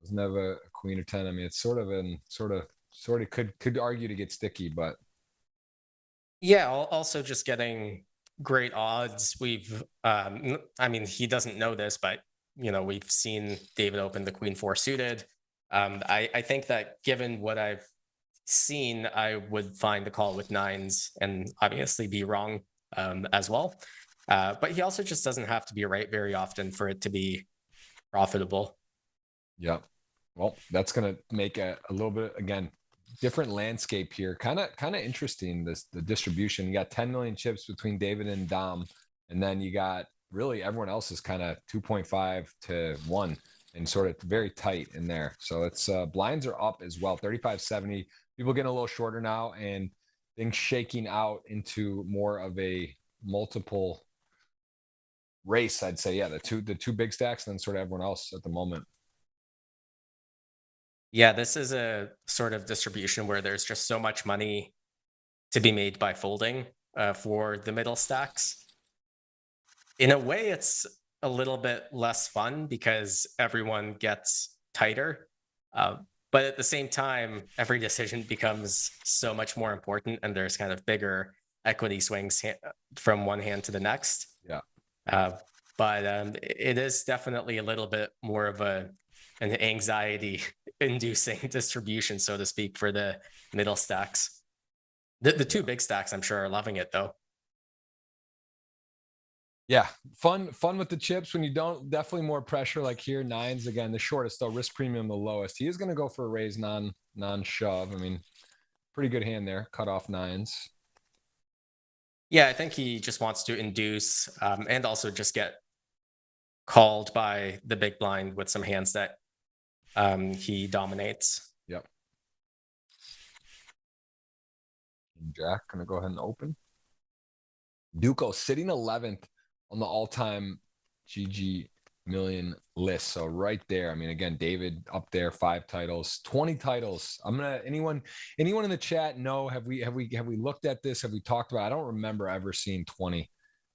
Doesn't have a queen or 10. I mean, it's sort of could argue to get sticky, but yeah, also just getting great odds. We've, he doesn't know this, but we've seen David open the queen 4 suited. I think that given what I've seen, I would find the call with 9s and obviously be wrong as well. But he also just doesn't have to be right very often for it to be profitable. Yeah. Well, that's going to make a little bit, again, different landscape here. Kind of interesting, the distribution. You got 10 million chips between David and Dom, and then you got really everyone else is kind of 2.5 to 1 and sort of very tight in there. So it's blinds are up as well, 35-70. People getting a little shorter now, and things shaking out into more of a multiple race, I'd say. Yeah, the two big stacks, and then sort of everyone else at the moment. Yeah, this is a sort of distribution where there's just so much money to be made by folding for the middle stacks. In a way, it's a little bit less fun because everyone gets tighter. But at the same time, every decision becomes so much more important, and there's kind of bigger equity swings from one hand to the next. Yeah. But it is definitely a little bit more of an anxiety-inducing distribution, so to speak, for the middle stacks. The two big stacks, I'm sure, are loving it, though. Yeah, fun with the chips when you don't. Definitely more pressure. Like here, 9s again, the shortest though, risk premium the lowest. He is going to go for a raise non-shove. I mean, pretty good hand there. Cut off 9s. Yeah, I think he just wants to induce and also just get called by the big blind with some hands that he dominates. Yep. Jack gonna go ahead and open. Duco sitting 11th on the all-time GGMillion list. So right there. I mean, again, David up there, 5 titles, 20 titles. I'm gonna anyone in the chat know, have we looked at this? Have we talked about it? I don't remember ever seeing 20.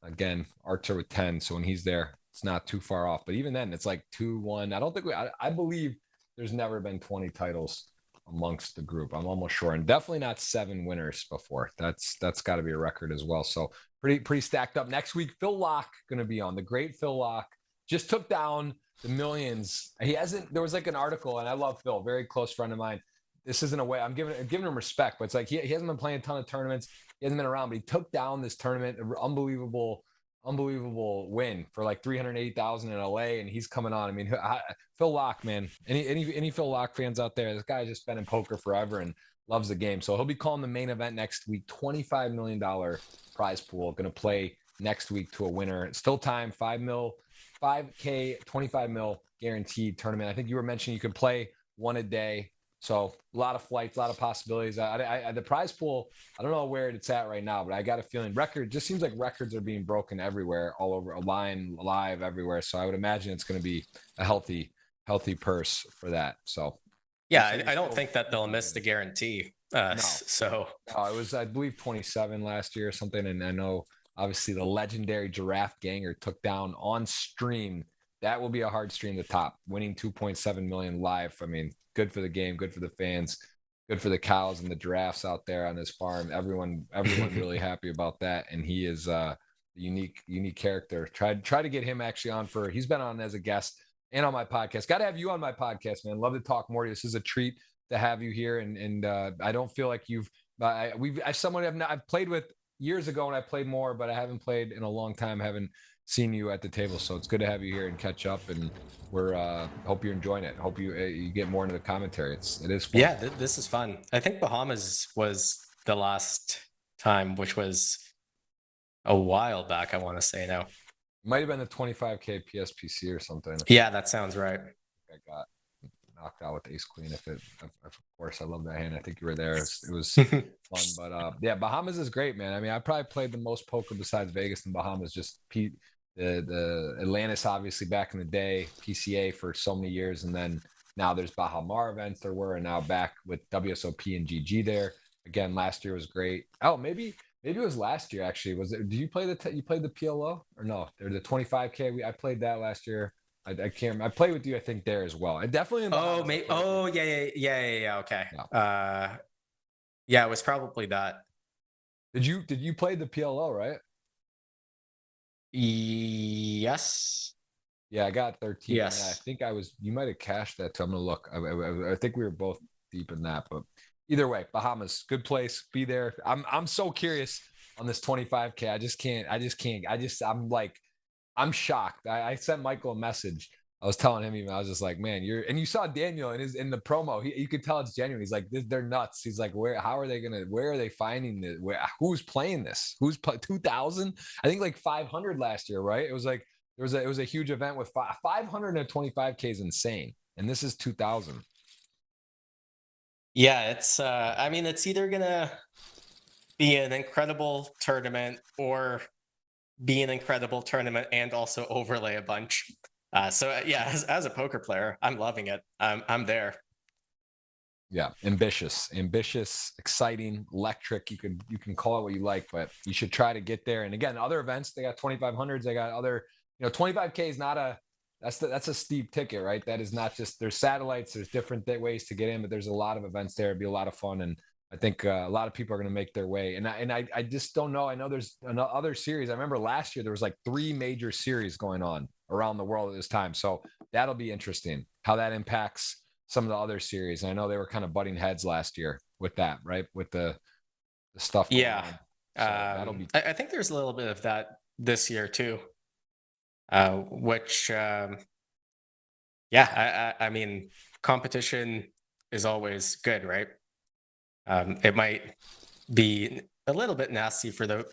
Again, Archer with 10. So when he's there, it's not too far off. But even then, it's like 2-1. I don't think I believe there's never been 20 titles amongst the group. I'm almost sure, and definitely not 7 winners before. That's got to be a record as well. So pretty stacked up. Next week, Phil Lock going to be on. The great Phil Lock just took down the Millions. He hasn't. There was like an article, and I love Phil, very close friend of mine. This isn't a way I'm giving him respect, but it's like he hasn't been playing a ton of tournaments. He hasn't been around, but he took down this tournament, unbelievable win for like 380,000 in LA, and he's coming on. I mean, Phil Lock, man. Any Phil Lock fans out there? This guy's just been in poker forever and loves the game. So he'll be calling the main event next week. $25 million prize pool. Going to play next week to a winner. It's still time. 5K, 25 mil guaranteed tournament. I think you were mentioning you can play one a day. So a lot of flights, a lot of possibilities. The prize pool, I don't know where it's at right now, but I got a feeling just seems like records are being broken everywhere, all over, a line, live everywhere. So I would imagine it's going to be a healthy purse for that. So yeah, I don't think that they'll miss the guarantee. No. So it was, I believe, 27 last year or something. And I know obviously the legendary Giraffe Ganger took down on stream. That will be a hard stream to top, winning 2.7 million live. I mean, good for the game, good for the fans, good for the cows and the giraffes out there on his farm. Everyone really happy about that. And he is a unique character. Try to get him actually on he's been on as a guest and on my podcast. Got to have you on my podcast, man. Love to talk more to you. This is a treat to have you here. And I don't feel like I've played with years ago and I played more, but I haven't played in a long time. I haven't seen you at the table, so it's good to have you here and catch up. And we're hope you're enjoying it. Hope you get more into the commentary. It is fun. Yeah, this is fun. I think Bahamas was the last time, which was a while back. I want to say now. Might have been the 25K PSPC or something. Yeah, that sounds right. I got knocked out with Ace Queen. Of course, I love that hand. I think you were there. It was fun, but yeah, Bahamas is great, man. I mean, I probably played the most poker besides Vegas in Bahamas. Just the Atlantis, obviously back in the day, PCA for so many years, and then now there's Bahamar events there were, and now back with WSOP and GG there again. Last year was great. Oh, maybe it was last year actually. Was it? Did you play you played the PLO or no? There's the 25K. I played that last year. I can't remember. I played with you, I think, there as well. I definitely. Yeah. Okay. Yeah, it was probably that. Did you play the PLO, right? Yes. Yeah, I got 13. Yes. I think you might have cashed that. So I'm gonna look. I think we were both deep in that, but either way, Bahamas, good place. Be there. I'm so curious on this 25K. I'm shocked. I sent Michael a message. I was telling him, I was just like, man, and you saw Daniel in the promo. You could tell it's genuine. He's like, they're nuts. He's like, where are they finding this? Who's playing this? 2,000? I think like 500 last year, right? It was like, it was a huge event with 525K is insane. And this is 2,000. Yeah, it's, I mean, it's either going to be an incredible tournament or be an incredible tournament and also overlay a bunch. So yeah, as a poker player, I'm loving it. I'm there. Yeah, ambitious, exciting, electric. You can call it what you like, but you should try to get there. And again, other events, they got 2,500s. They got other, 25K is not that's a steep ticket, right? That is not just, there's satellites, there's different ways to get in, but there's a lot of events there. It'd be a lot of fun. And I think a lot of people are going to make their way. And I just don't know. I know there's another series. I remember last year there was like 3 major series going on around the world at this time. So that'll be interesting how that impacts some of the other series. And I know they were kind of butting heads last year with that, right? With the stuff. Yeah. So that'll be. I think there's a little bit of that this year too. Which, I mean, competition is always good, right? It might be a little bit nasty for the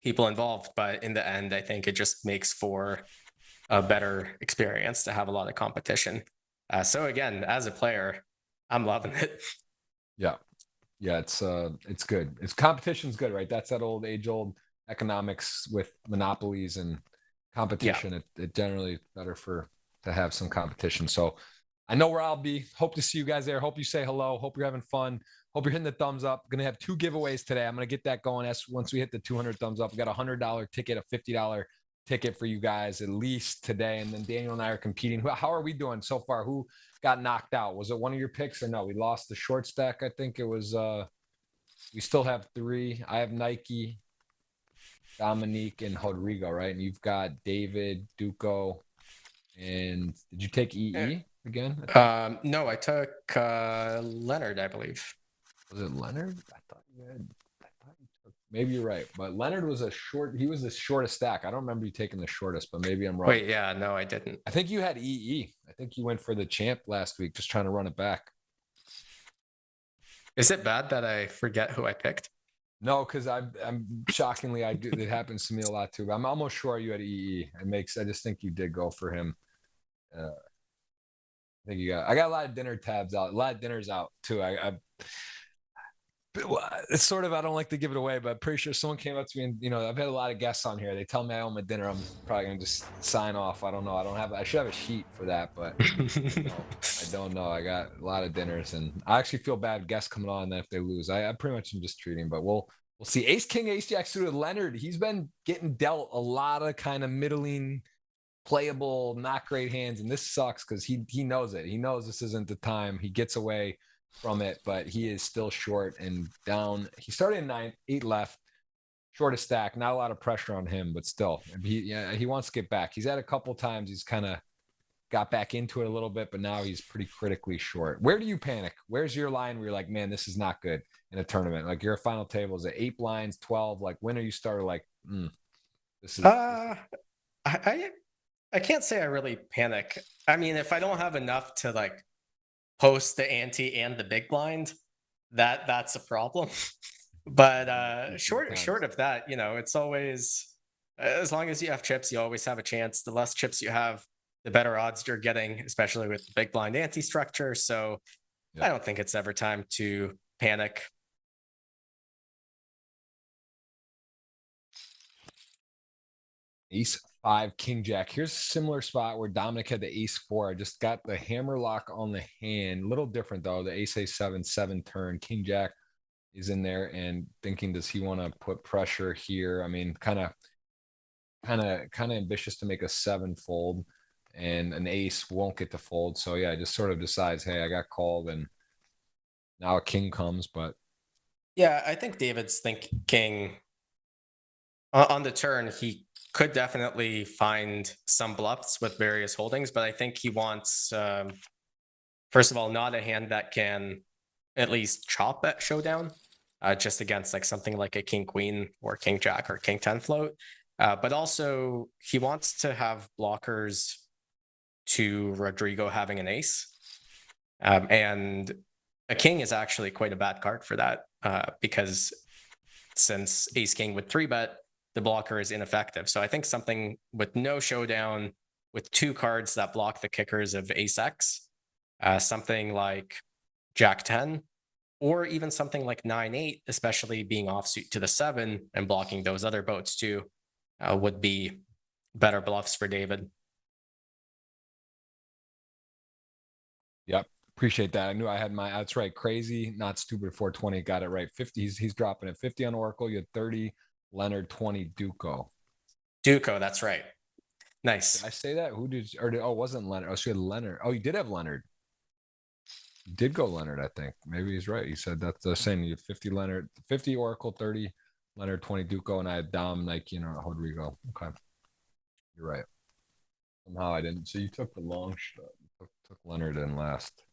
people involved, but in the end, I think it just makes for a better experience to have a lot of competition. So again, as a player, I'm loving it. Yeah, it's good. Competition's good, right? That's that age-old economics with monopolies and competition. Yeah. It generally better to have some competition. So I know where I'll be. Hope to see you guys there. Hope you say hello. Hope you're having fun. Hope you're hitting the thumbs up. Going to have 2 giveaways today. I'm going to get that going once we hit the 200 thumbs up. We got a $100 ticket, a $50 ticket for you guys at least today. And then Daniel and I are competing. How are we doing so far? Who got knocked out. Was it one of your picks or no? We lost the short stack. I think it was. We still have 3. I have Nike, Dominique, and Rodrigo, right? And you've got David, Duco, and did you take EE again? No, I took Leonard, I believe. Was it Leonard? I thought you took. Maybe you're right, but Leonard was he was the shortest stack. I don't remember you taking the shortest, but maybe I'm wrong. Wait, yeah, no, I didn't. I think you had EE. I think you went for the champ last week, just trying to run it back. Is it bad that I forget who I picked? No, because I'm shockingly, I do. It happens to me a lot too. But I'm almost sure you had EE. I just think you did go for him. I think I got a lot of dinner tabs out, a lot of dinners out too. It's sort of, I don't like to give it away, but I'm pretty sure someone came up to me and, I've had a lot of guests on here. They tell me I owe them a dinner. I'm probably going to just sign off. I don't know. I should have a sheet for that, but I don't know. I got a lot of dinners and I actually feel bad guests coming on if they lose. I pretty much am just treating, but we'll see. Ace, King, Ace, Jack suited Leonard. He's been getting dealt a lot of kind of middling, playable, not great hands. And this sucks because he knows it. He knows this isn't the time. He gets away from it, but he is still short and down. He started in 9, 8 left, shortest stack. Not a lot of pressure on him, but still, he wants to get back. He's had a couple times. He's kind of got back into it a little bit, but now he's pretty critically short. Where do you panic? Where's your line where you're like, man, this is not good in a tournament? Like your final table is at 8 blinds, 12. Like when are you started? Like, this is. I can't say I really panic. I mean, if I don't have enough to like post the ante and the big blind, that's a problem. But short of that, it's always, as long as you have chips, you always have a chance. The less chips you have, the better odds you're getting, especially with the big blind ante structure. So I don't think it's ever time to panic. Ace 5, King Jack. Here's a similar spot where Dominic had the Ace 4. I just got the hammer lock on the hand. A little different though. The Ace A7, 7 turn. King Jack is in there and thinking, does he want to put pressure here? I mean, kind of ambitious to make a 7 fold, and an ace won't get to fold. So yeah, just sort of decides, hey, I got called, and now a king comes. But yeah, I think David's thinking on the turn, he could definitely find some bluffs with various holdings, but I think he wants, first of all, not a hand that can at least chop at showdown, just against like something like a king queen or king jack or king 10 float. But also he wants to have blockers to Rodrigo having an ace. And a king is actually quite a bad card for that, because since ace king would 3-bet, the blocker is ineffective. So I think something with no showdown, with 2 cards that block the kickers of ace X, something like jack 10, or even something like 9-8, especially being offsuit to the 7 and blocking those other boats too, would be better bluffs for David. Yep. Appreciate that. I knew I had that's right. Crazy, not stupid. 420 got it right. 50. He's dropping it. 50 on Oracle. You had 30. Leonard, 20. Duco. That's right. Nice. Did I say that? Oh, it wasn't Leonard. Oh, she had Leonard. Oh, you did have Leonard. You did go Leonard, I think. Maybe he's right. He said that's the same. You had 50 Leonard, 50 Oracle, 30 Leonard, 20 Duco, and I had Dom, Nike, and Rodrigo. Okay. You're right. Somehow I didn't. So you took the long shot. You took Leonard in last.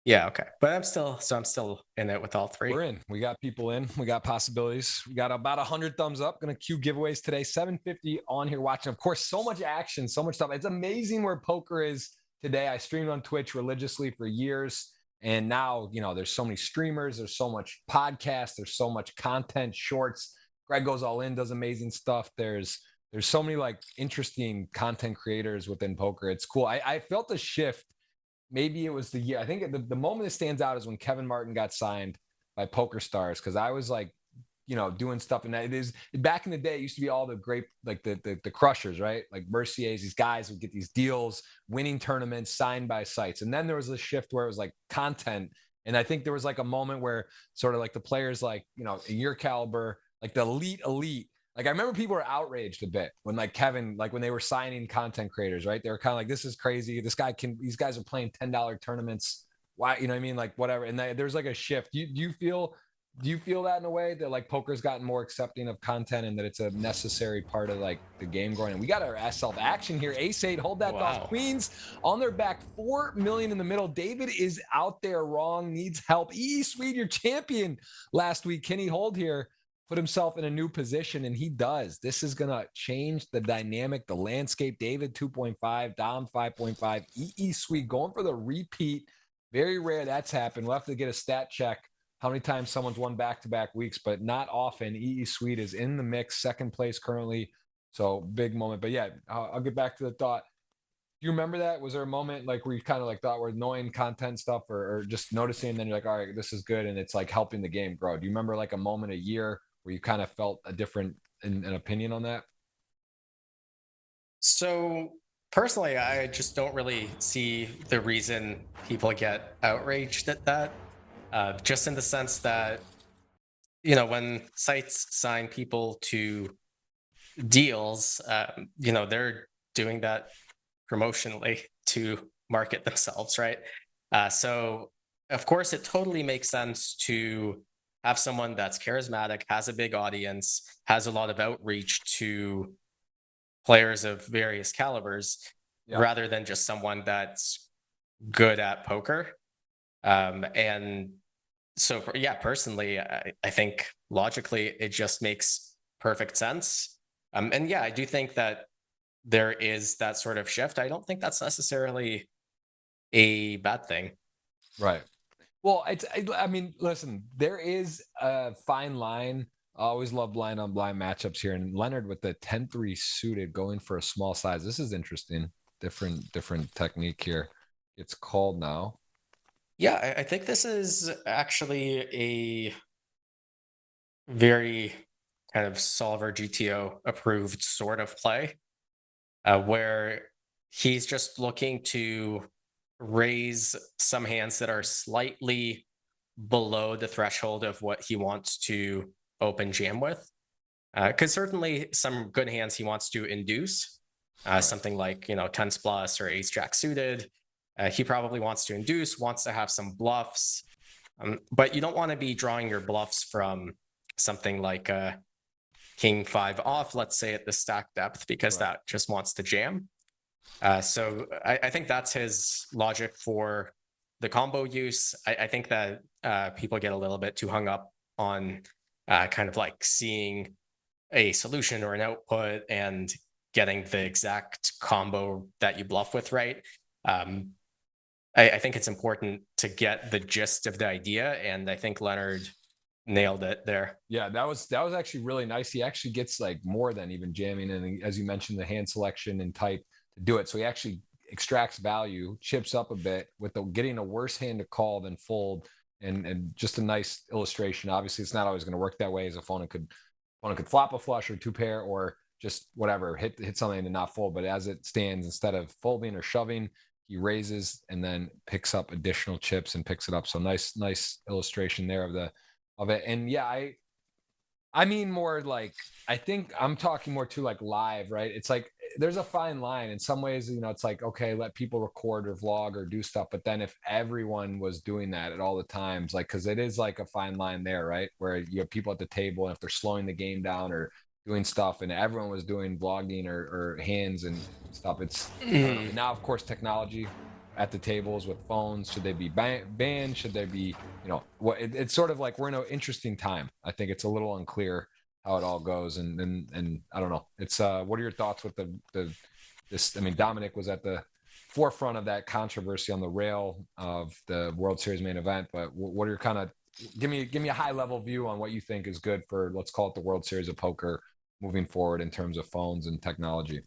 Yeah, okay. But I'm still in it with all 3. We're in. We got people in. We got possibilities. We got about 100 thumbs up. Gonna queue giveaways today. 750 on here watching. Of course, so much action, so much stuff. It's amazing where poker is today. I streamed on Twitch religiously for years. And now, there's so many streamers. There's so much podcasts. There's so much content, shorts. Greg goes all in, does amazing stuff. There's so many like interesting content creators within poker. It's cool. I felt a shift. Maybe it was the year. I think the moment that stands out is when Kevin Martin got signed by Poker Stars, because I was like, doing stuff. And it is back in the day, it used to be all the great, like the crushers, right? Like Mercier's, these guys would get these deals, winning tournaments, signed by sites. And then there was a shift where it was like content. And I think there was like a moment where sort of like the players, like, in your caliber, like the elite, Like, I remember people were outraged a bit when like Kevin, like when they were signing content creators, right? They were kind of like, this is crazy. These guys are playing $10 tournaments. Why, you know what I mean? Like whatever. And there's like a shift. Do you feel that in a way that like poker's gotten more accepting of content and that it's a necessary part of like the game growing? And we got our self action here. Ace 8, hold that thought. Queens on their back, 4 million in the middle. David is out there wrong, needs help. Swede, your champion last week. Can he hold here? Put himself in a new position, and he does. This is gonna change the dynamic, the landscape. David 2.5, Dom 5.5, Swede going for the repeat. Very rare that's happened. We'll have to get a stat check how many times someone's won back-to-back weeks, but not often. Swede is in the mix, second place currently. So big moment. But yeah, I'll get back to the thought. Do you remember that? Was there a moment like where you kind of like thought we're annoying content stuff or just noticing, and then you're like, all right, this is good, and it's like helping the game grow? Do you remember like a moment a year where you kind of felt a different an opinion on that? So personally, I just don't really see the reason people get outraged at that. Just in the sense that, when sites sign people to deals, they're doing that promotionally to market themselves, right? So of course, it totally makes sense to have someone that's charismatic, has a big audience, has a lot of outreach to players of various calibers, rather than just someone that's good at poker. And so, personally, I think logically it just makes perfect sense. And yeah, I do think that there is that sort of shift. I don't think that's necessarily a bad thing. Right. Well, I mean, listen, there is a fine line. I always love blind on blind matchups here. And Leonard with the 10-3 suited going for a small size. This is interesting. Different technique here. It's called now. Yeah, I think this is actually a very kind of solver GTO approved sort of play, where he's just looking to raise some hands that are slightly below the threshold of what he wants to open jam with. Because certainly some good hands he wants to induce, something like, 10s plus or ace jack suited. He probably wants to induce, wants to have some bluffs. But you don't want to be drawing your bluffs from something like king 5 off, let's say at the stack depth, because that just wants to jam. So I think that's his logic for the combo use. I think that people get a little bit too hung up on kind of like seeing a solution or an output and getting the exact combo that you bluff with, right? I think it's important to get the gist of the idea, and I think Leonard nailed it there. Yeah, that was actually really nice. He actually gets like more than even jamming, and as you mentioned, the hand selection and type to do it. So he actually extracts value, chips up a bit with getting a worse hand to call than fold, and just a nice illustration. Obviously, it's not always going to work that way. His opponent could flop a flush or two pair or just whatever, hit something and not fold. But as it stands, instead of folding or shoving, he raises and then picks up additional chips and picks it up. So nice illustration there of it. And yeah, I mean more like, I think I'm talking more to like live, right? It's like there's a fine line in some ways. It's like, okay, let people record or vlog or do stuff. But then if everyone was doing that at all the times, like, because it is like a fine line there, right? Where you have people at the table, and if they're slowing the game down or doing stuff, and everyone was doing vlogging or hands and stuff, it's now, of course, technology at the tables with phones. Should they be banned? Should they be, it's sort of like we're in an interesting time. I think it's a little unclear how it all goes, and I don't know. It's what are your thoughts with this? I mean, Dominic was at the forefront of that controversy on the rail of the World Series main event, but what are your kind of give me a high level view on what you think is good for, let's call it, the World Series of Poker moving forward in terms of phones and technology?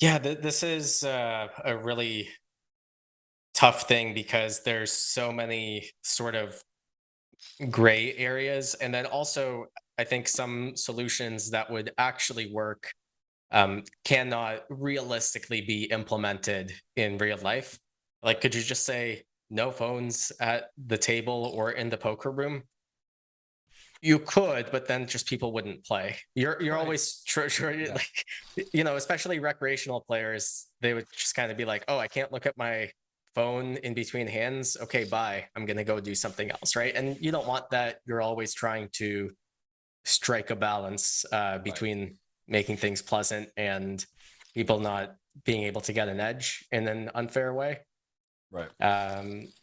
Yeah, this is a really tough thing because there's so many sort of gray areas. And then also, I think some solutions that would actually work cannot realistically be implemented in real life. Like, could you just say no phones at the table or in the poker room? You could, but then just people wouldn't play. You're Right. always like, especially recreational players, they would just kind of be like, oh, I can't look at my phone in between hands. Okay, bye. I'm gonna go do something else, right? And you don't want that. You're always trying to strike a balance between making things pleasant and people not being able to get an edge in an unfair way. Right.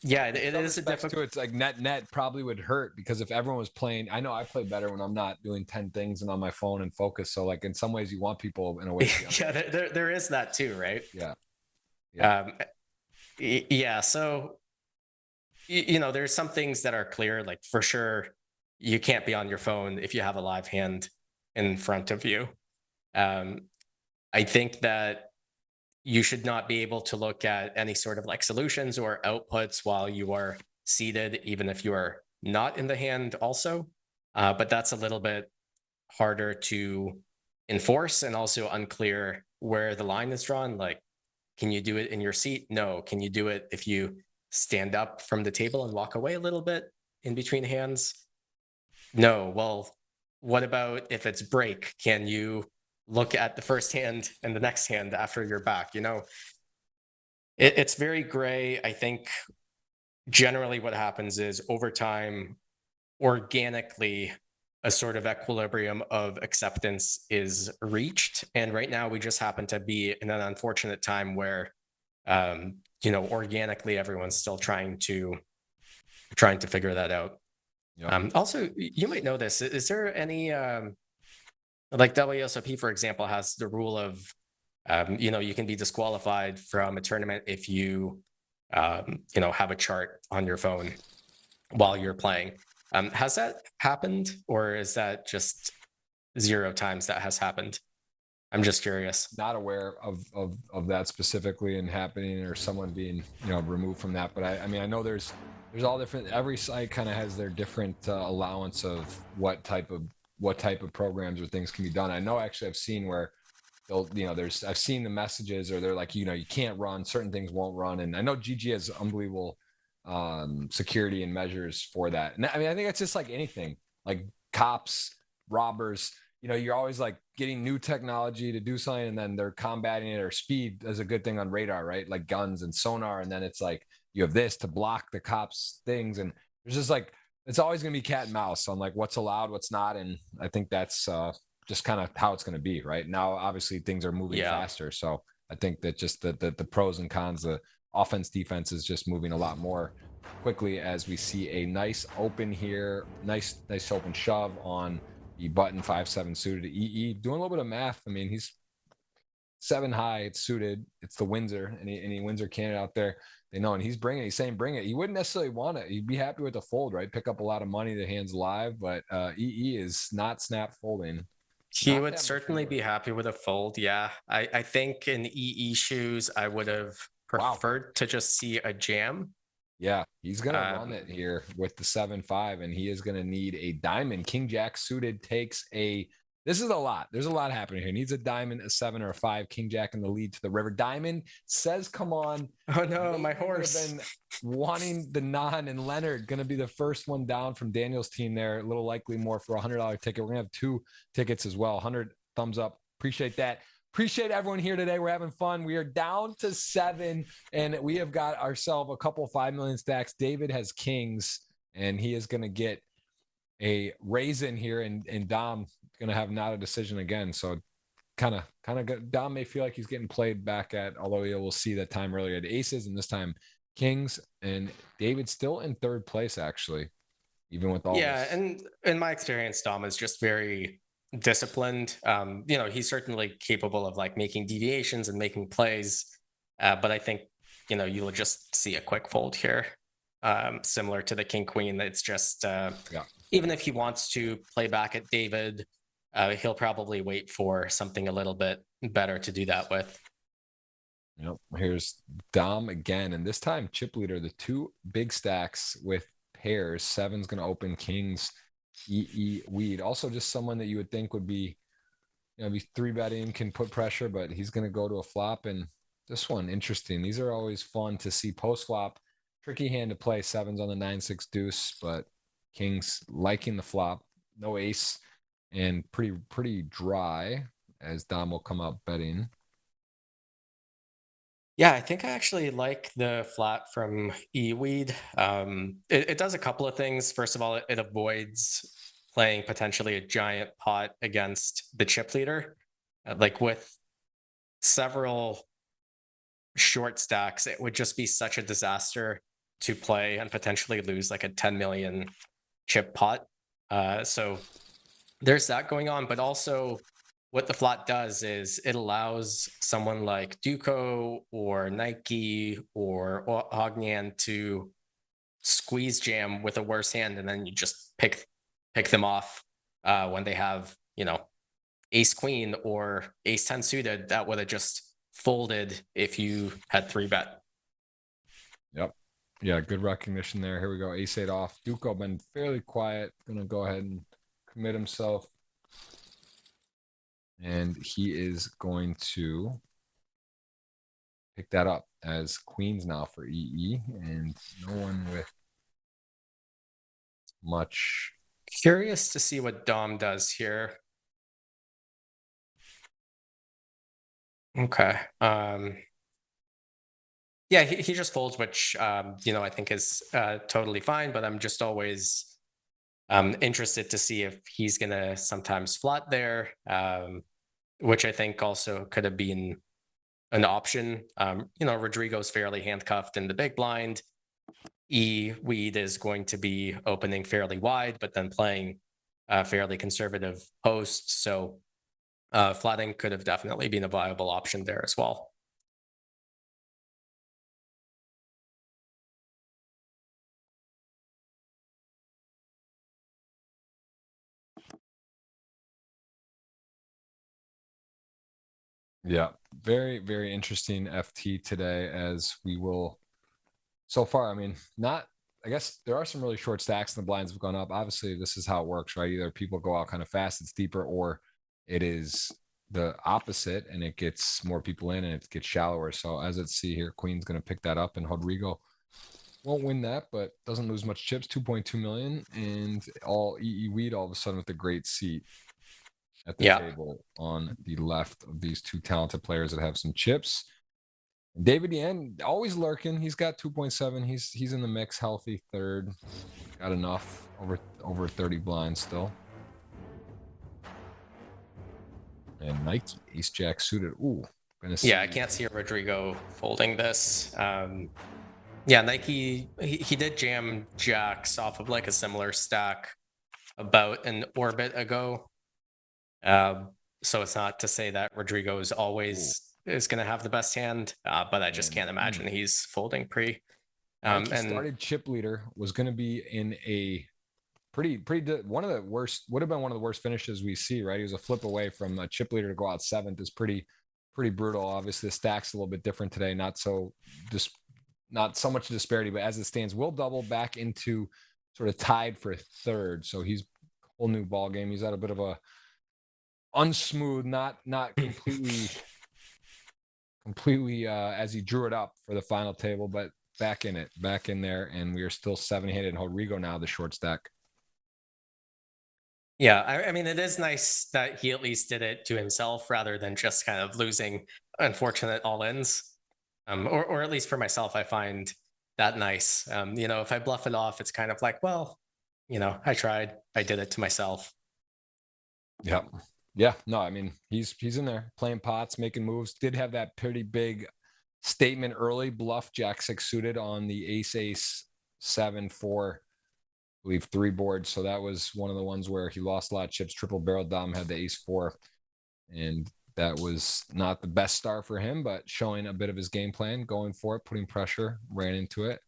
Yeah, it is a difficult. It's like net probably would hurt, because if everyone was playing, I know I play better when I'm not doing 10 things and on my phone and focus. So like in some ways you want people in a way. Yeah, there is that too, right? Yeah. Yeah. So, there's some things that are clear, like for sure, you can't be on your phone if you have a live hand in front of you. I think that you should not be able to look at any sort of like solutions or outputs while you are seated, even if you are not in the hand also. But that's a little bit harder to enforce, and also unclear where the line is drawn. Like, can you do it in your seat? No. Can you do it if you stand up from the table and walk away a little bit in between hands? No. Well, what about if it's break? Can you look at the first hand and the next hand after you're back? It's very gray. I think generally what happens is over time, organically, a sort of equilibrium of acceptance is reached. And right now we just happen to be in an unfortunate time where, organically everyone's still trying to figure that out. Yep. Also, you might know this. Is there any, like WSOP, for example, has the rule of, you can be disqualified from a tournament if you, have a chart on your phone while you're playing. Has that happened, or is that just 0 times that has happened? I'm just curious. Not aware of that specifically and happening, or someone being removed from that. But I mean, I know there's all different. Every site kind of has their different allowance of what type of programs or things can be done. I know actually I've seen where they'll, I've seen the messages, or they're like, you can't run, certain things won't run. And I know GG has unbelievable security and measures for that. And I mean, I think it's just like anything, like cops, robbers, you're always like getting new technology to do something, and then they're combating it, or speed is a good thing on radar, right? Like guns and sonar. And then it's like, you have this to block the cops things. And there's just like, it's always going to be cat and mouse on like what's allowed, what's not. And I think that's just kind of how it's going to be right now. Obviously things are moving faster. So I think that just the pros and cons, the offense, defense is just moving a lot more quickly, as we see a nice open here. Nice open shove on the button 5-7 suited. EE doing a little bit of math. I mean, he's 7 high, it's suited, it's the Windsor, any Windsor candidate out there, they know, and he's saying bring it. He wouldn't necessarily want it. He'd be happy with the fold, right? Pick up a lot of money, the hand's live, but EE is not snap folding. He would certainly be happy with a fold. Yeah. I think in EE shoes, I would have preferred to just see a jam. Yeah, he's going to run it here with the 7-5, and he is going to need a diamond. King Jack suited takes this is a lot. There's a lot happening here. He needs a diamond, a 7 or a 5. King Jack in the lead to the river. Diamond says, come on. Oh no, my horse. Been wanting the non, and Leonard going to be the first one down from Daniel's team there. A little likely more for a $100 ticket. We're going to have 2 tickets as well. 100 thumbs up. Appreciate that. Appreciate everyone here today. We're having fun. We are down to 7, and we have got ourselves a couple 5 million stacks. David has kings, and he is going to get a raisin here, and Dom going to have not a decision again. So kind of Dom may feel like he's getting played back at, although we'll see that time earlier at aces, and this time kings, and David still in 3rd place, actually, even with all this. And in my experience, Dom is just very disciplined. He's certainly capable of like making deviations and making plays, but I think you'll just see a quick fold here, similar to the king queen. It's just even if he wants to play back at David, he'll probably wait for something a little bit better to do that with. Here's Dom again, and this time chip leader, the 2 big stacks with pairs. 7's going to open, kings, EE weed. Also just someone that you would think would be, be 3-betting, can put pressure, but he's going to go to a flop. And this one, interesting. These are always fun to see post flop. Tricky hand to play. 7's on the 9-6 deuce, but kings liking the flop. no ace, and pretty dry as Dom will come out betting. Yeah, I think I actually like the flat from eWeed. It does a couple of things. First of all, it avoids playing potentially a giant pot against the chip leader. Like with several short stacks, it would just be such a disaster to play and potentially lose like a 10 million chip pot. So there's that going on, but also what the flat does is it allows someone like Duco or Nike or Ognian to squeeze jam with a worse hand, and then you just pick them off when they have, you know, ace queen or ace 10 suited that would have just folded if you had 3-bet. Yep. Yeah, good recognition there. Here we go. Ace 8 off. Duco been fairly quiet. Gonna go ahead and commit himself. And he is going to pick that up as queens now for EE, and no one with much. Curious to see what Dom does here. Okay. Yeah, he just folds, which you know, I think is totally fine, but I'm just always interested to see if he's gonna sometimes flat there, which I think also could have been an option. You know, Rodrigo's fairly handcuffed in the big blind. Weed is going to be opening fairly wide, but then playing fairly conservative posts. So flatting could have definitely been a viable option there as well. Yeah, very interesting FT today, as we will. So far, I mean, not. I guess there are some really short stacks and the blinds have gone up. Obviously, this is how it works, right? Either people go out kind of fast, it's deeper, or it is the opposite and it gets more people in and it gets shallower. So as let's see here, Queen's going to pick that up and Rodrigo won't win that, but doesn't lose much chips, 2.2 million, and all EE Weed all of a sudden with a great seat at the table on the left of these two talented players that have some chips. David Yen always lurking. He's got 2.7. He's in the mix, healthy third. Got enough over 30 blinds still. And Nike ace jack suited. Ooh, yeah, I can't see Rodrigo folding this. Yeah, Nike he did jam jacks off of like a similar stack about an orbit ago. So it's not to say that Rodrigo is always is going to have the best hand, but I just can't imagine he's folding pre. And started chip leader, was going to be in a pretty one of the worst, would have been one of the worst finishes we see, right? He was a flip away from a chip leader to go out 7th. Is pretty brutal. Obviously the stack's a little bit different today, not so much disparity, but as it stands, will double back into sort of tied for 3rd. So he's a whole new ball game. He's at a bit of a unsmooth, not completely as he drew it up for the final table, but back in there, and we are still 7-handed. Rodrigo now the short stack. Yeah, I mean, it is nice that he at least did it to himself rather than just kind of losing unfortunate all-ins. Or at least for myself, I find that nice. You know, if I bluff it off, it's kind of like, well, you know, I tried, I did it to myself. Yep. Yeah, no, I mean, he's in there playing pots, making moves. Did have that pretty big statement early, bluff jack 6 suited on the ace 7 4, I believe 3 boards. So that was one of the ones where he lost a lot of chips. Triple barrel Dom had the ace 4, and that was not the best start for him, but showing a bit of his game plan, going for it, putting pressure, ran into it.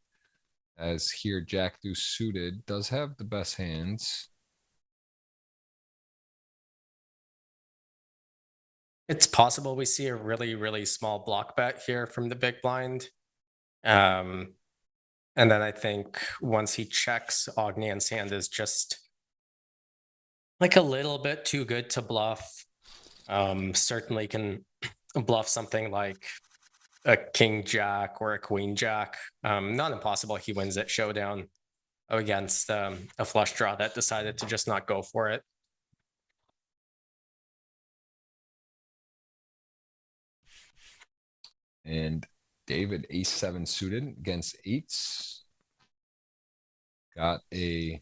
As here, jack deuce suited does have the best hands. It's possible we see a really small block bet here from the big blind. And then I think once he checks, Ognian's hand is just like a little bit too good to bluff. Certainly can bluff something like a king jack or a queen jack. Not impossible he wins at showdown, against a flush draw that decided to just not go for it. And David ace-7 suited against eights. Got a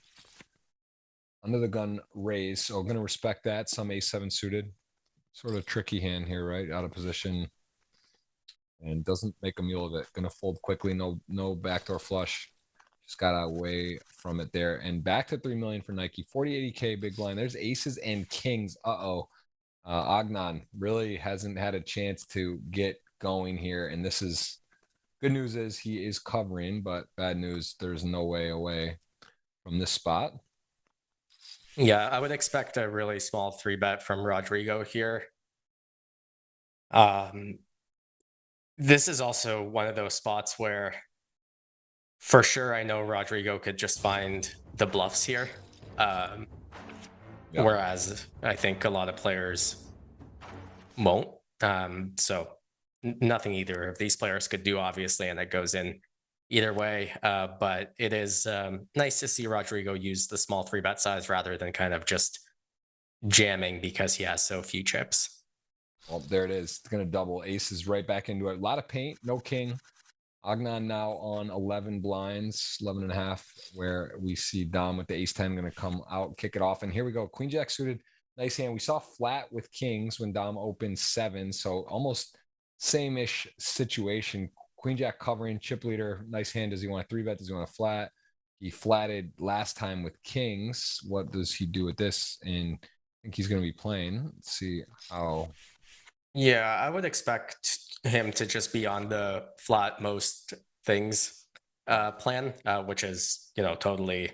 under the gun raise, so I'm going to respect that. Some ace-7 suited. Sort of tricky hand here, right? Out of position. And doesn't make a meal of it. Going to fold quickly. No backdoor flush. Just got away from it there. And back to 3 million for Nike. 40-80K big blind. There's aces and kings. Agnan really hasn't had a chance to get going here. And this is good news is he is covering, but bad news, there's no way away from this spot. Yeah, I would expect a really small 3-bet from Rodrigo here. This is also one of those spots where for sure I know Rodrigo could just find the bluffs here. Whereas I think a lot of players won't. So nothing either of these players could do, obviously, and it goes in either way. But it is nice to see Rodrigo use the small 3-bet size rather than kind of just jamming because he has so few chips. Well, there it is. It's going to double. Aces right back into it. A lot of paint. No king. Agnan now on 11 blinds, 11 and a half, where we see Dom with the ace-10 going to come out, kick it off. And here we go. Queen jack suited. Nice hand. We saw flat with kings when Dom opened 7. So almost same-ish situation. Queen jack covering, chip leader. Nice hand. Does he want a 3-bet? Does he want a flat? He flatted last time with kings. What does he do with this? And I think he's going to be playing. Let's see how. Yeah, I would expect him to just be on the flat most things plan, which is, totally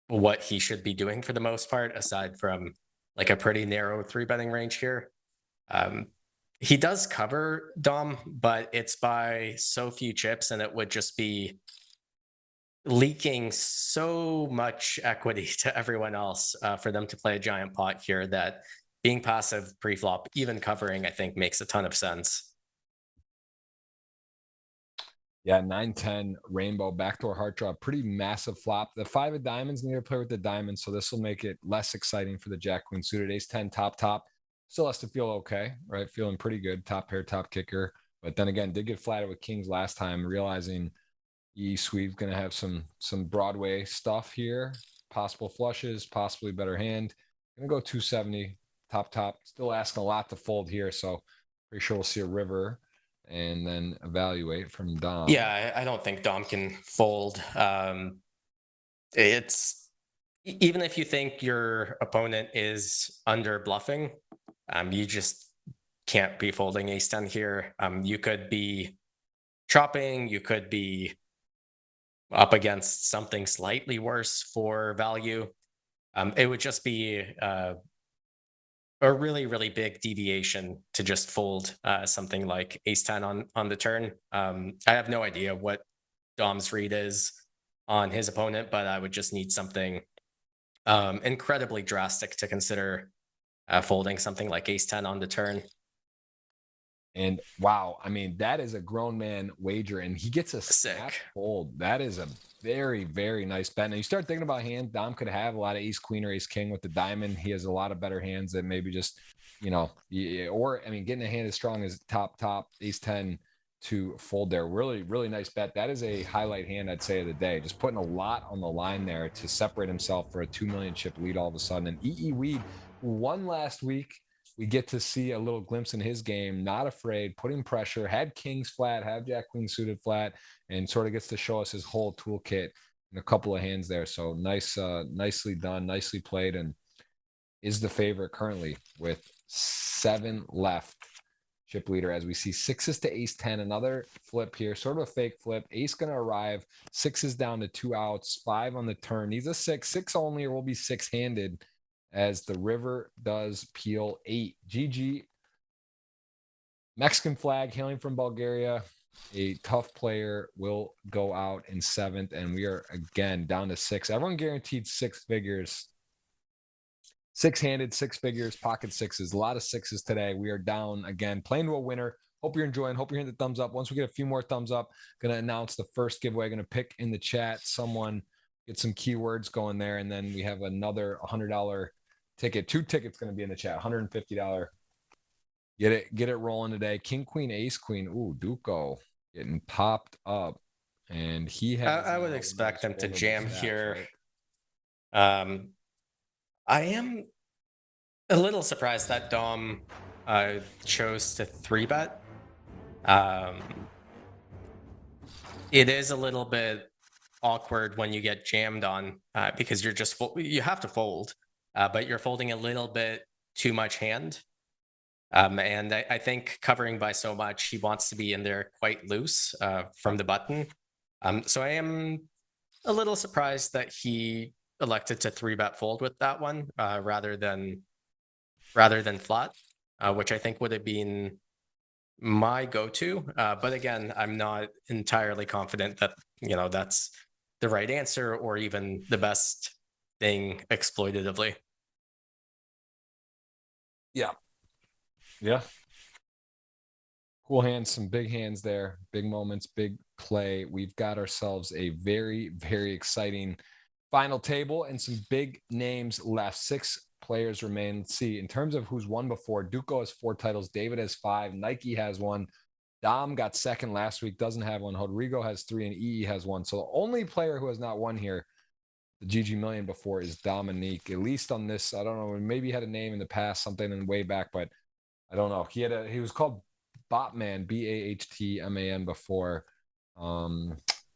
what he should be doing for the most part, aside from like a pretty narrow 3-betting range here. He does cover Dom, but it's by so few chips, and it would just be leaking so much equity to everyone else for them to play a giant pot here that being passive pre-flop, even covering, I think makes a ton of sense. Yeah, 9-10 rainbow backdoor heart draw, pretty massive flop. The 5 of diamonds need to play with the diamonds, so this will make it less exciting for the jack queen suited. Ace-10 top. Still has to feel okay, right? Feeling pretty good. Top pair, top kicker. But then again, did get flatted with kings last time, realizing Sweeve's gonna have some Broadway stuff here. Possible flushes, possibly better hand. Gonna go 270. Top. Still asking a lot to fold here, so pretty sure we'll see a river and then evaluate from Dom. Yeah, I don't think Dom can fold. It's even if you think your opponent is under bluffing, you just can't be folding ace-10 here. You could be chopping, you could be up against something slightly worse for value. It would just be a really, really big deviation to just fold something like ace-10 on the turn. I have no idea what Dom's read is on his opponent, but I would just need something incredibly drastic to consider folding something like ace-10 on the turn. And wow, I mean, that is a grown man wager, and he gets a snap fold. That is a very, very nice bet. Now you start thinking about hands Dom could have a lot of ace queen or ace king with the diamond. He has a lot of better hands that maybe just, or I mean, getting a hand as strong as top ace-10 to fold there. Really, really nice bet. That is a highlight hand, I'd say, of the day. Just putting a lot on the line there to separate himself for a 2 million chip lead all of a sudden. And EE Weed, who won last week, we get to see a little glimpse in his game, not afraid, putting pressure, had kings flat, had jack queen suited flat, and sort of gets to show us his whole toolkit in a couple of hands there. So nice, nicely done, nicely played, and is the favorite currently with 7 left. Chip leader as we see 6s to ace-10, another flip here, sort of a fake flip. Ace going to arrive, 6s down to 2 outs, 5 on the turn. He's a 6 only, or will be 6-handed. As the river does peel 8. GG. Mexican flag hailing from Bulgaria. A tough player will go out in 7th, and we are again down to 6. Everyone guaranteed 6 figures. 6-handed, 6 figures, pocket 6s. A lot of 6s today. We are down again, playing to a winner. Hope you're enjoying. Hope you're hitting the thumbs up. Once we get a few more thumbs up, going to announce the first giveaway. Going to pick in the chat someone get some keywords going there, and then we have another $100 ticket. 2 tickets going to be in the chat. $150. Get it rolling today. King, queen, ace, queen. Ooh, Duco getting popped up, and he has. I would expect them to jam stats, here. right? I am a little surprised that Dom chose to 3-bet. It is a little bit awkward when you get jammed on because you're just you have to fold, but you're folding a little bit too much hand. And I think covering by so much, he wants to be in there quite loose from the button. So I am a little surprised that he elected to 3-bet fold with that one rather than flat, which I think would have been my go-to. But again, I'm not entirely confident that, you know, that's the right answer or even the best thing exploitatively. Yeah. Yeah. Cool hands, some big hands there, big moments, big play. We've got ourselves a very, very exciting final table and some big names left. 6 players remain. Let's see, in terms of who's won before, Duco has 4 titles, David has 5, Nike has 1, Dom got second last week, doesn't have 1, Rodrigo has 3, and EE has 1. So the only player who has not won here, the GGMillion before, is Dominique. At least on this, I don't know, maybe he had a name in the past, something in way back, but I don't know. He was called Botman, Bahtman before.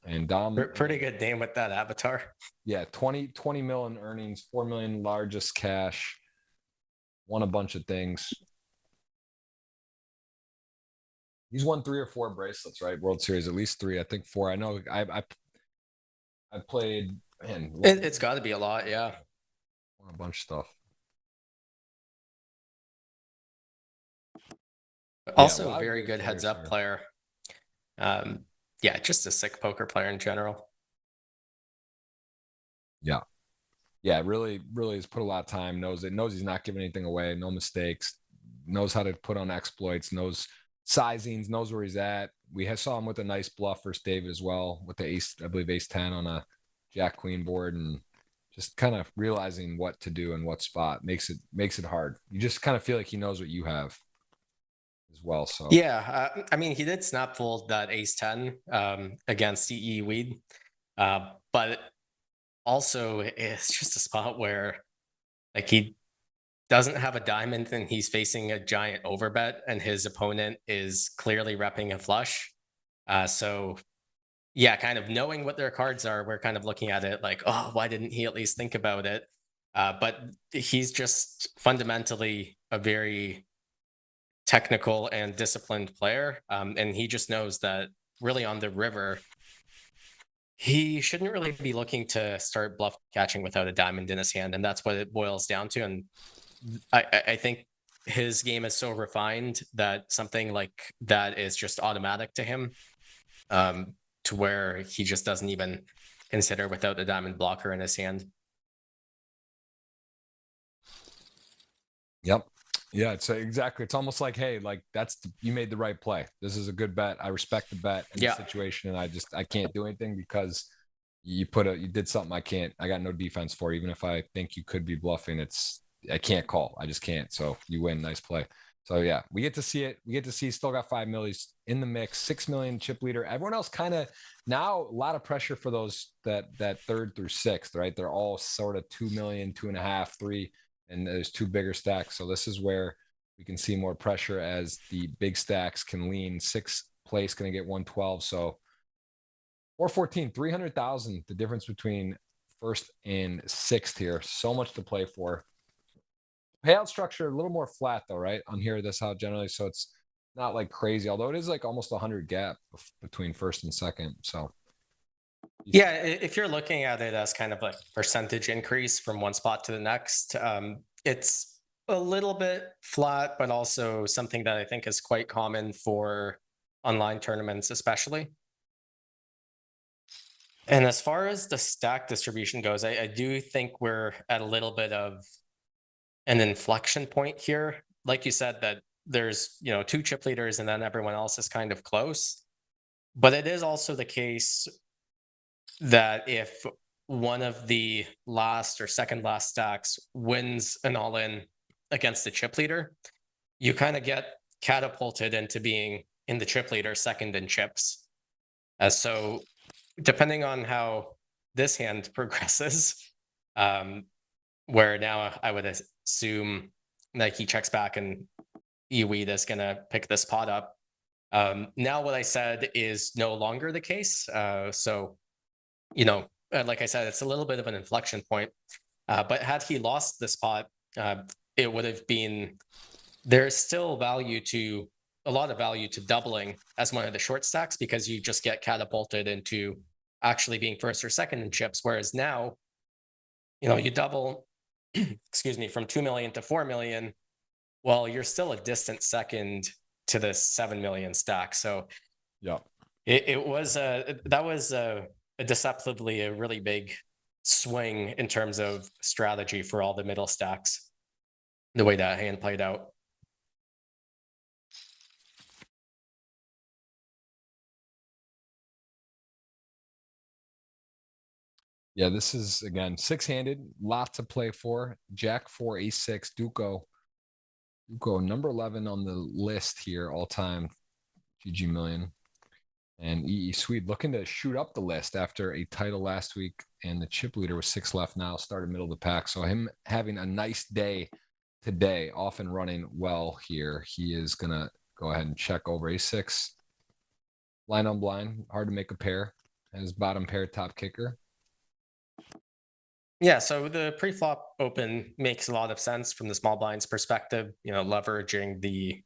And Dom, pretty good name with that avatar. Yeah, 20 million earnings, 4 million largest cash, won a bunch of things. He's won 3 or 4 bracelets, right? World Series, at least 3, I think 4. I know I played, man. It's got to be a lot, yeah. Won a bunch of stuff. Also, yeah, very good heads up player. Yeah, just a sick poker player in general. Yeah. Yeah, really has put a lot of time, knows he's not giving anything away, no mistakes, knows how to put on exploits, knows sizings, knows where he's at. We saw him with a nice bluff versus David as well, with the ace, I believe ace 10 on a jack queen board, and just kind of realizing what to do and what spot makes it hard. You just kind of feel like he knows what you have as well. So yeah, I mean, he did snap fold that ace 10 against CE Weed, but also it's just a spot where like he doesn't have a diamond and he's facing a giant overbet and his opponent is clearly repping a flush. So yeah, kind of knowing what their cards are, we're kind of looking at it like, oh, why didn't he at least think about it? But he's just fundamentally a very technical and disciplined player. And he just knows that really on the river, he shouldn't really be looking to start bluff catching without a diamond in his hand. And that's what it boils down to. And I think his game is so refined that something like that is just automatic to him, to where he just doesn't even consider without the diamond blocker in his hand. Yep. Yeah, it's exactly. It's almost like, hey, like you made the right play. This is a good bet. I respect the bet in the situation, and I can't do anything because you did something I got no defense for. Even if I think you could be bluffing, I can't call. I just can't. So you win. Nice play. So yeah, we get to see it. We get to see still got 5 million in the mix, 6 million chip leader. Everyone else kind of now a lot of pressure for those that 3rd through 6th, right? They're all sort of 2 million, 2.5, 3. And there's 2 bigger stacks. So this is where we can see more pressure as the big stacks can lean. 6th place going to get 112. So 414, 300,000, the difference between 1st and 6th here. So much to play for. Payout structure, a little more flat though, right? On here, that's how generally, so it's not like crazy, although it is like almost 100 gap between 1st and 2nd. So yeah, if you're looking at it as kind of like percentage increase from one spot to the next, it's a little bit flat, but also something that I think is quite common for online tournaments, especially. And as far as the stack distribution goes, I do think we're at a little bit of an inflection point here. Like you said, that there's, 2 chip leaders and then everyone else is kind of close. But it is also the case that if one of the last or second last stacks wins an all-in against the chip leader, you kind of get catapulted into being in the chip leader second in chips. So depending on how this hand progresses, where now I would assume like he checks back and eWeed is gonna pick this pot up. Now what I said is no longer the case. So, you know, like I said, it's a little bit of an inflection point. But had he lost this pot, it would have been, there's still value to, a lot of value to doubling as one of the short stacks, because you just get catapulted into actually being first or second in chips. Whereas now, you know, you double, excuse me, from 2 million to 4 million. Well, you're still a distant second to the 7 million stack. So yeah, it was that was a deceptively a really big swing in terms of strategy for all the middle stacks, the way that hand played out. Yeah, this is, again, six-handed, lot to play for. Jack 4, ace 6, Duco. Duco, number 11 on the list here, all-time GGMillion. And EE Swede looking to shoot up the list after a title last week, and the chip leader with 6 left now, started middle of the pack. So him having a nice day today, off and running well here. He is going to go ahead and check over ace 6. Line on blind, hard to make a pair. His bottom pair, top kicker. Yeah, so the pre-flop open makes a lot of sense from the small blind's perspective, you know, leveraging the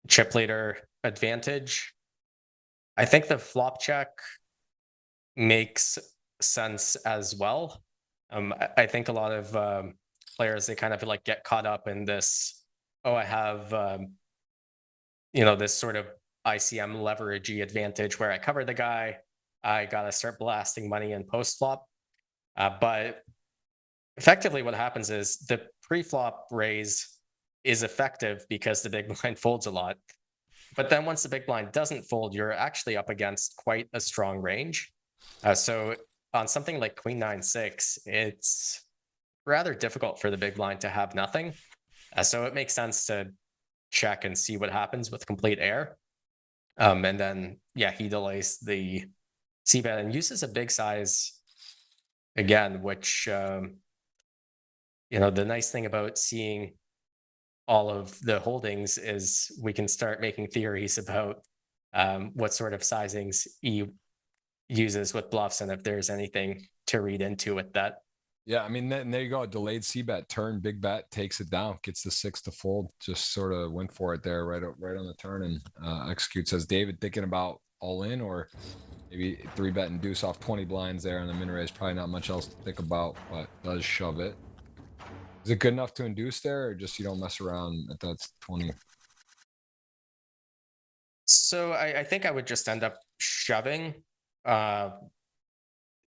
chip leader advantage. I think the flop check makes sense as well. I think a lot of players, they kind of like get caught up in this, oh, I have, you know, this sort of ICM leveragey advantage where I cover the guy, I gotta start blasting money in post-flop. But effectively what happens is the pre-flop raise is effective because the big blind folds a lot. But then once the big blind doesn't fold, you're actually up against quite a strong range. So on something like Queen 9-6, it's rather difficult for the big blind to have nothing. So it makes sense to check and see what happens with complete air. And then, yeah, he delays the c-bet and uses a big size again, which, you know, the nice thing about seeing all of the holdings is we can start making theories about what sort of sizings he uses with bluffs, and if there's anything to read into with that. Yeah, I mean, there you go. Delayed c-bet, turn, big bet, takes it down, gets the 6 to fold. Just sort of went for it there, right on the turn, and executes. Says David, thinking about all in, or maybe 3-bet and deuce off 20 blinds there on the min raise. Probably not much else to think about, but does shove it. Is it good enough to induce there, or just you don't mess around at that's 20? So I think I would just end up shoving.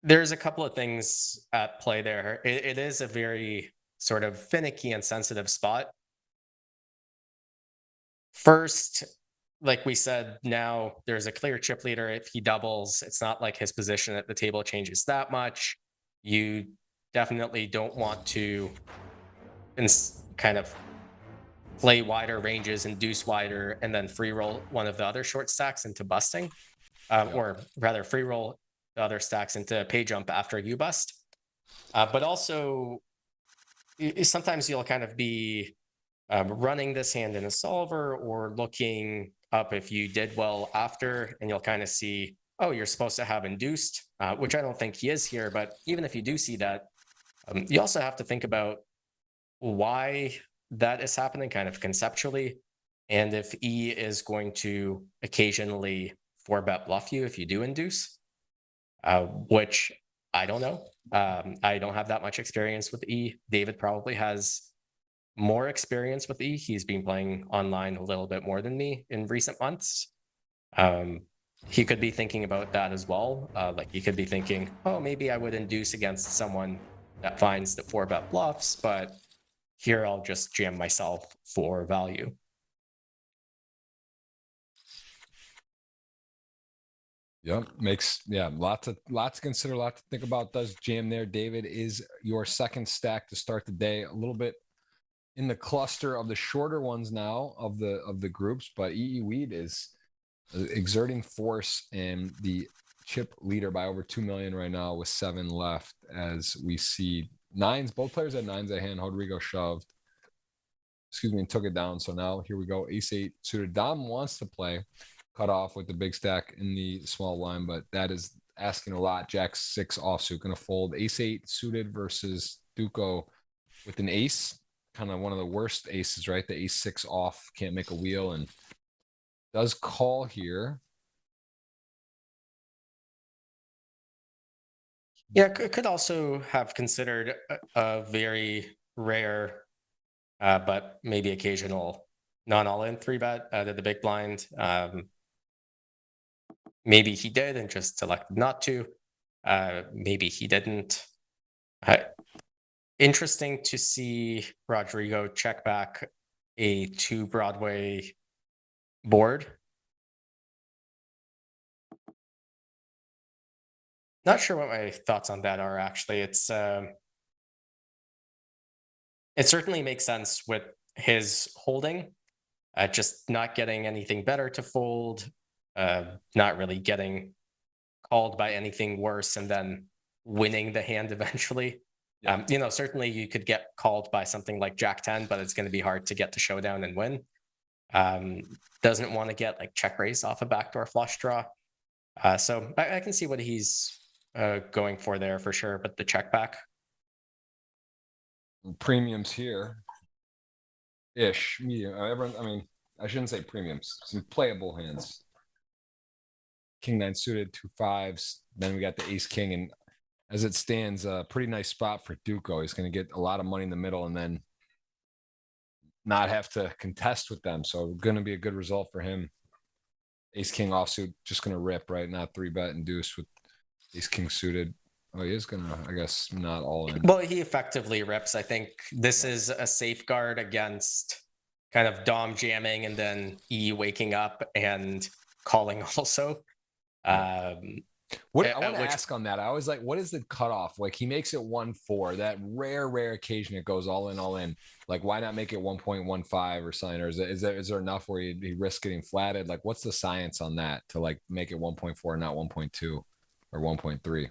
There's a couple of things at play there. It is a very sort of finicky and sensitive spot. First, like we said, now there's a clear chip leader. If he doubles, it's not like his position at the table changes that much. You definitely don't want to kind of play wider ranges, induce wider, and then free roll one of the other short stacks into busting, or rather free roll the other stacks into pay jump after you bust. But also, sometimes you'll kind of be running this hand in a solver or looking up if you did well after, and you'll kind of see, oh, you're supposed to have induced, which I don't think he is here. But even if you do see that, you also have to think about why that is happening kind of conceptually, and if E is going to occasionally 4-bet bluff you if you do induce, which I don't know. I don't have that much experience with E. David probably has more experience with E. He's been playing online a little bit more than me in recent months. He could be thinking about that as well. Like he could be thinking, oh, maybe I would induce against someone that finds the 4-bet bluffs, but here I'll just jam myself for value. Yep, makes lots to consider, a lot to think about. Does jam there. David is your second stack to start the day. A little bit in the cluster of the shorter ones now of the groups, but Weed is exerting force and the chip leader by over 2 million right now with 7 left. As we see nines, both players had nines at hand. Rodrigo shoved, and took it down. So now here we go. Ace-8 suited. Dom wants to play cut off with the big stack in the small line, but that is asking a lot. Jack-6 offsuit gonna fold. Ace-8 suited versus Duco with an ace, kind of one of the worst aces, right? The ace-6 off, can't make a wheel, and does call here. Yeah, could also have considered a very rare, but maybe occasional non-all-in 3-bet to the big blind. Maybe he did and just selected not to. Maybe he didn't. Interesting to see Rodrigo check back a 2 Broadway board. Not sure what my thoughts on that are, actually. It certainly makes sense with his holding, just not getting anything better to fold, not really getting called by anything worse, and then winning the hand eventually. Yeah. You know, certainly you could get called by something like Jack-10, but it's going to be hard to get to showdown and win. Doesn't want to get like check raise off a backdoor flush draw. So I can see what he's going for there for sure, but the check back. Premiums here. Ish. Medium. Everyone, I mean, I shouldn't say premiums. Some playable hands. King-9 suited, 2 5s. Then we got the ace-king, and as it stands, a pretty nice spot for Duco. He's going to get a lot of money in the middle and then not have to contest with them. So going to be a good result for him. Ace-king offsuit, just going to rip, right? Not 3-bet and deuce with ace-king suited. Oh, he is going to, I guess, not all in. Well, he effectively rips. I think this is a safeguard against kind of Dom jamming and then waking up and calling also. What I want to ask on that, I was like, what is the cutoff? Like, he makes it 1-4. That rare occasion it goes all in. Like, why not make it 1.15 or something? Or is there enough where he risks getting flatted? Like, what's the science on that to like make it 1.4, not 1.2 or 1.3?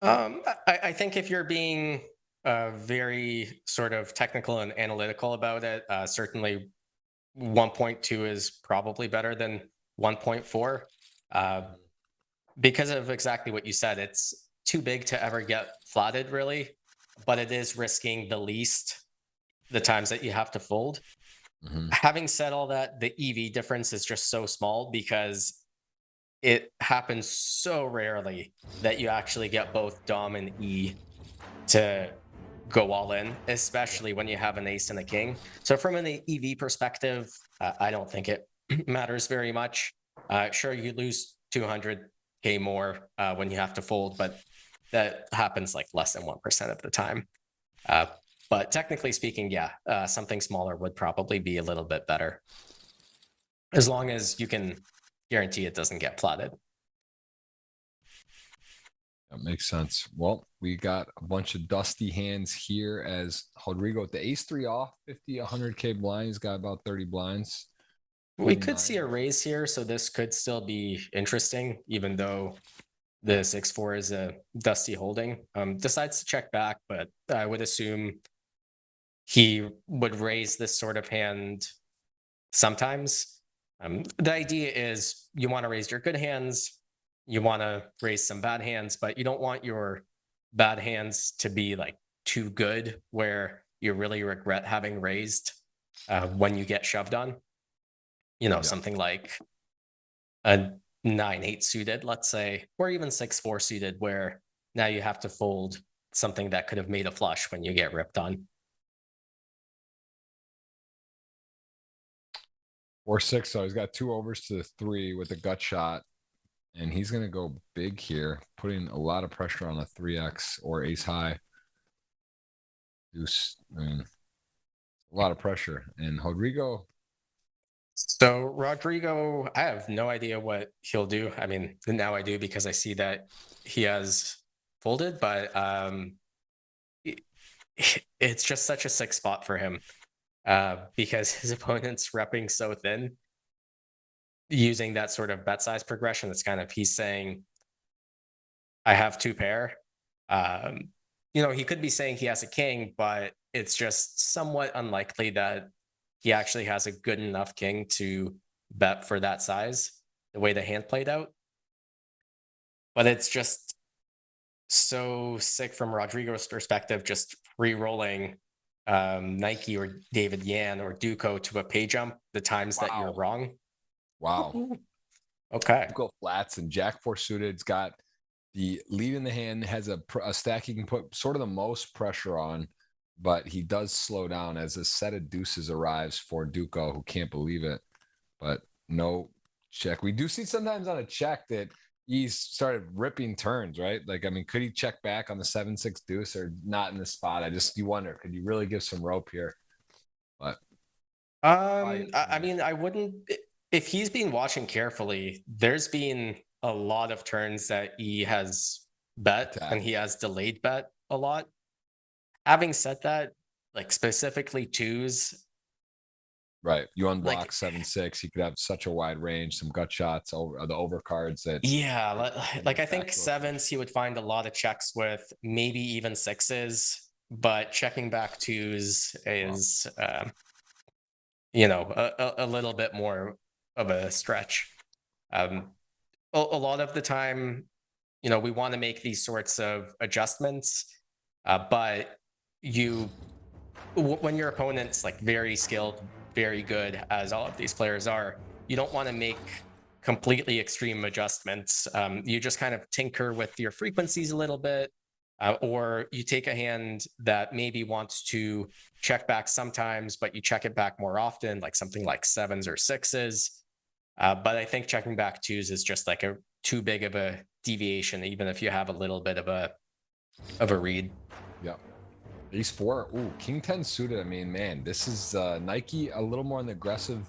I think if you're being very sort of technical and analytical about it, certainly 1.2 is probably better than 1.4. Because of exactly what you said, it's too big to ever get flatted, really, but it is risking the least the times that you have to fold. Having said all that, the EV difference is just so small because it happens so rarely that you actually get both Dom and E to go all in, especially when you have an ace and a king. So from an EV perspective, I don't think it matters very much. Sure, you lose 200K more when you have to fold, but that happens like less than 1% of the time. But technically speaking, yeah, something smaller would probably be a little bit better, as long as you can guarantee it doesn't get flatted. That makes sense. Well, we got a bunch of dusty hands here as Rodrigo with the ace-3 off, 50, 100K blind. He's got about 30 blinds. We could see a raise here, so this could still be interesting, even though the 6-4 is a dusty holding. Decides to check back, but I would assume he would raise this sort of hand sometimes. The idea is you want to raise your good hands, you want to raise some bad hands, but you don't want your bad hands to be like too good where you really regret having raised when you get shoved on. You know, something like a 9-8 suited, let's say, or even 6-4 suited, where now you have to fold something that could have made a flush when you get ripped on. 4-6, so he's got 2 overs to the 3 with a gut shot, and he's going to go big here, putting a lot of pressure on a 3x or ace high. Deuce, I mean, a lot of pressure. And Rodrigo, So Rodrigo, I have no idea what he'll do. I mean, now I do because I see that he has folded, but it's just such a sick spot for him because his opponent's repping so thin. Using that sort of bet size progression, it's kind of he's saying, I have two pair. He could be saying he has a king, but it's just somewhat unlikely that he actually has a good enough king to bet for that size, the way the hand played out. But it's just so sick from Rodrigo's perspective, just re-rolling Nike or David Yan or Duco to a pay jump the times that you're wrong. Wow. Okay. Duco flats and Jack 4 suited's got the lead in the hand, has a stack he can put sort of the most pressure on, but he does slow down as a set of deuces arrives for Duco, who can't believe it. But no check. We do see sometimes on a check that he's started ripping turns, right? Like, I mean, could he check back on the 7-6 deuce or not in the spot? You wonder, could you really give some rope here? But I mean, I wouldn't. If he's been watching carefully, there's been a lot of turns that he has bet and he has delayed bet a lot. Having said that, like specifically twos, right, you unblock like 7-6, you could have such a wide range, some gut shots over the overcards that like I think sevens he would find a lot of checks with, maybe even sixes, but checking back twos is a little bit more of a stretch. A lot of the time, we want to make these sorts of adjustments, but when your opponent's like very skilled, very good, as all of these players are, you don't want to make completely extreme adjustments. You just kind of tinker with your frequencies a little bit, or you take a hand that maybe wants to check back sometimes, but you check it back more often, like something like sevens or sixes. But I think checking back twos is just like too big of a deviation, even if you have a little bit of a read. Yeah. Ace 4. Ooh, King 10 suited. I mean, man, this is Nike a little more on the aggressive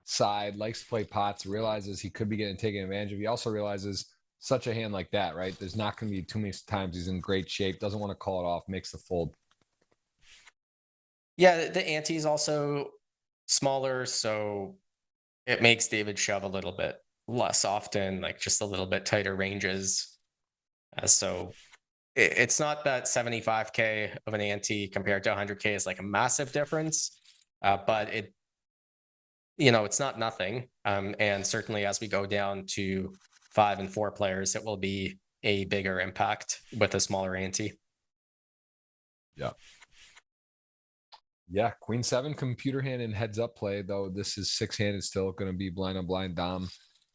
side, likes to play pots, realizes he could be getting taken advantage of. He also realizes such a hand like that, right? There's not going to be too many times he's in great shape, doesn't want to call it off, makes the fold. Yeah, the ante is also smaller, so it makes David shove a little bit less often, like just a little bit tighter ranges. So it's not that 75K of an ante compared to 100K is like a massive difference, but it's not nothing. And certainly as we go down to 5 and 4 players, it will be a bigger impact with a smaller ante. Yeah. Yeah, Queen 7 computer hand and heads up play, though this is 6-handed, still going to be blind on blind. Dom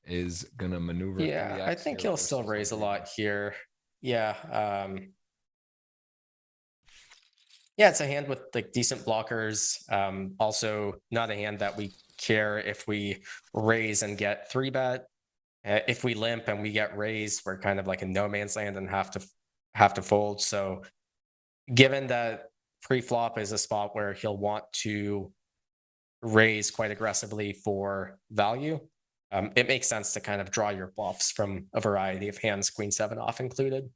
is going to maneuver. Yeah, I think he'll still raise a lot here. Yeah. Yeah, it's a hand with like decent blockers. Also, not a hand that we care if we raise and get 3-bet. If we limp and we get raised, we're kind of like in no man's land and have to fold. So, given that pre-flop is a spot where he'll want to raise quite aggressively for value, it makes sense to kind of draw your bluffs from a variety of hands, Queen 7 off included.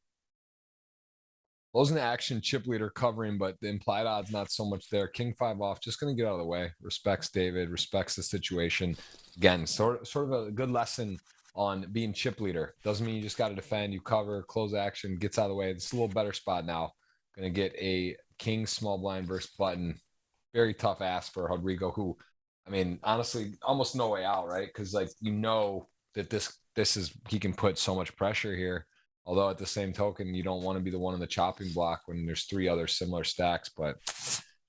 Closing the action, chip leader covering, but the implied odds not so much there. King 5 off, just going to get out of the way. Respects David, respects the situation. Again, sort of a good lesson on being chip leader. Doesn't mean you just got to defend. You cover, close action, gets out of the way. It's a little better spot now. Going to get a king small blind versus button. Very tough ask for Rodrigo, who, I mean, honestly, almost no way out, right? Because like that this is he can put so much pressure here. Although at the same token, you don't want to be the one on the chopping block when there's 3 other similar stacks. But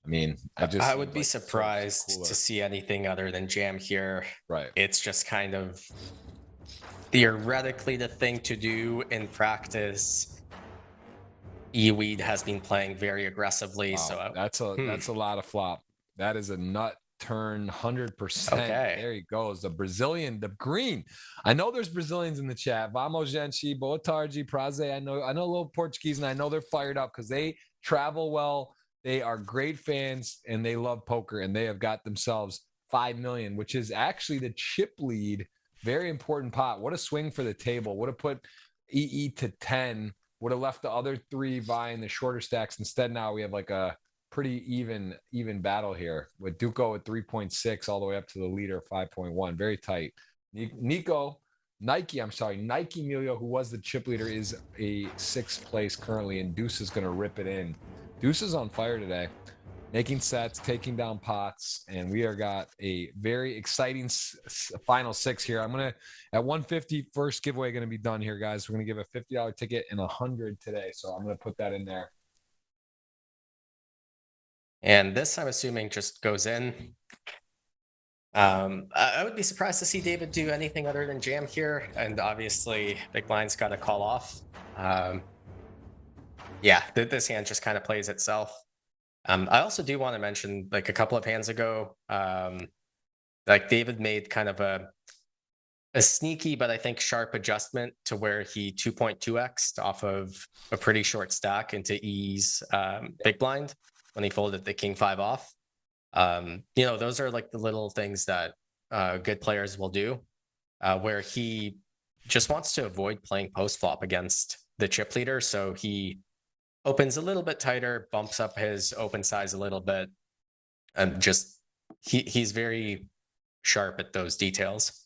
I mean, I would be surprised to see anything other than jam here. Right. It's just kind of theoretically the thing to do. In practice, Eweed has been playing very aggressively. Wow, So that's a lot of flop. That is a nut turn 100%. Okay. There he goes. The Brazilian, the green. I know there's Brazilians in the chat. Vamos, gente, boa tarde, praze. I know a little Portuguese, and I know they're fired up because they travel well. They are great fans and they love poker, and they have got themselves 5 million, which is actually the chip lead. Very important pot. What a swing for the table. Would have put EE to 10. Would have left the other three vying the shorter stacks. Instead, now we have like a pretty even battle here with Duco at 3.6 all the way up to the leader 5.1. Very tight. NikeMillion, who was the chip leader, is a 6th place currently, and Deuce is going to rip it in. Deuce is on fire today, making sets, taking down pots, and we are got a very exciting final 6 here. I'm going to, at 150, first giveaway going to be done here, guys. We're going to give a $50 ticket and 100 today, so I'm going to put that in there. And this, I'm assuming, just goes in. I would be surprised to see David do anything other than jam here, and obviously big blind's got to call off. Yeah, this hand just kind of plays itself. I also do want to mention, like a couple of hands ago, like David made kind of a sneaky but I think sharp adjustment to where he 2.2x'd off of a pretty short stack into E's big blind when he folded the king 5 off. You know, those are like the little things that good players will do, where he just wants to avoid playing post flop against the chip leader. So he opens a little bit tighter, bumps up his open size a little bit, and just he's very sharp at those details.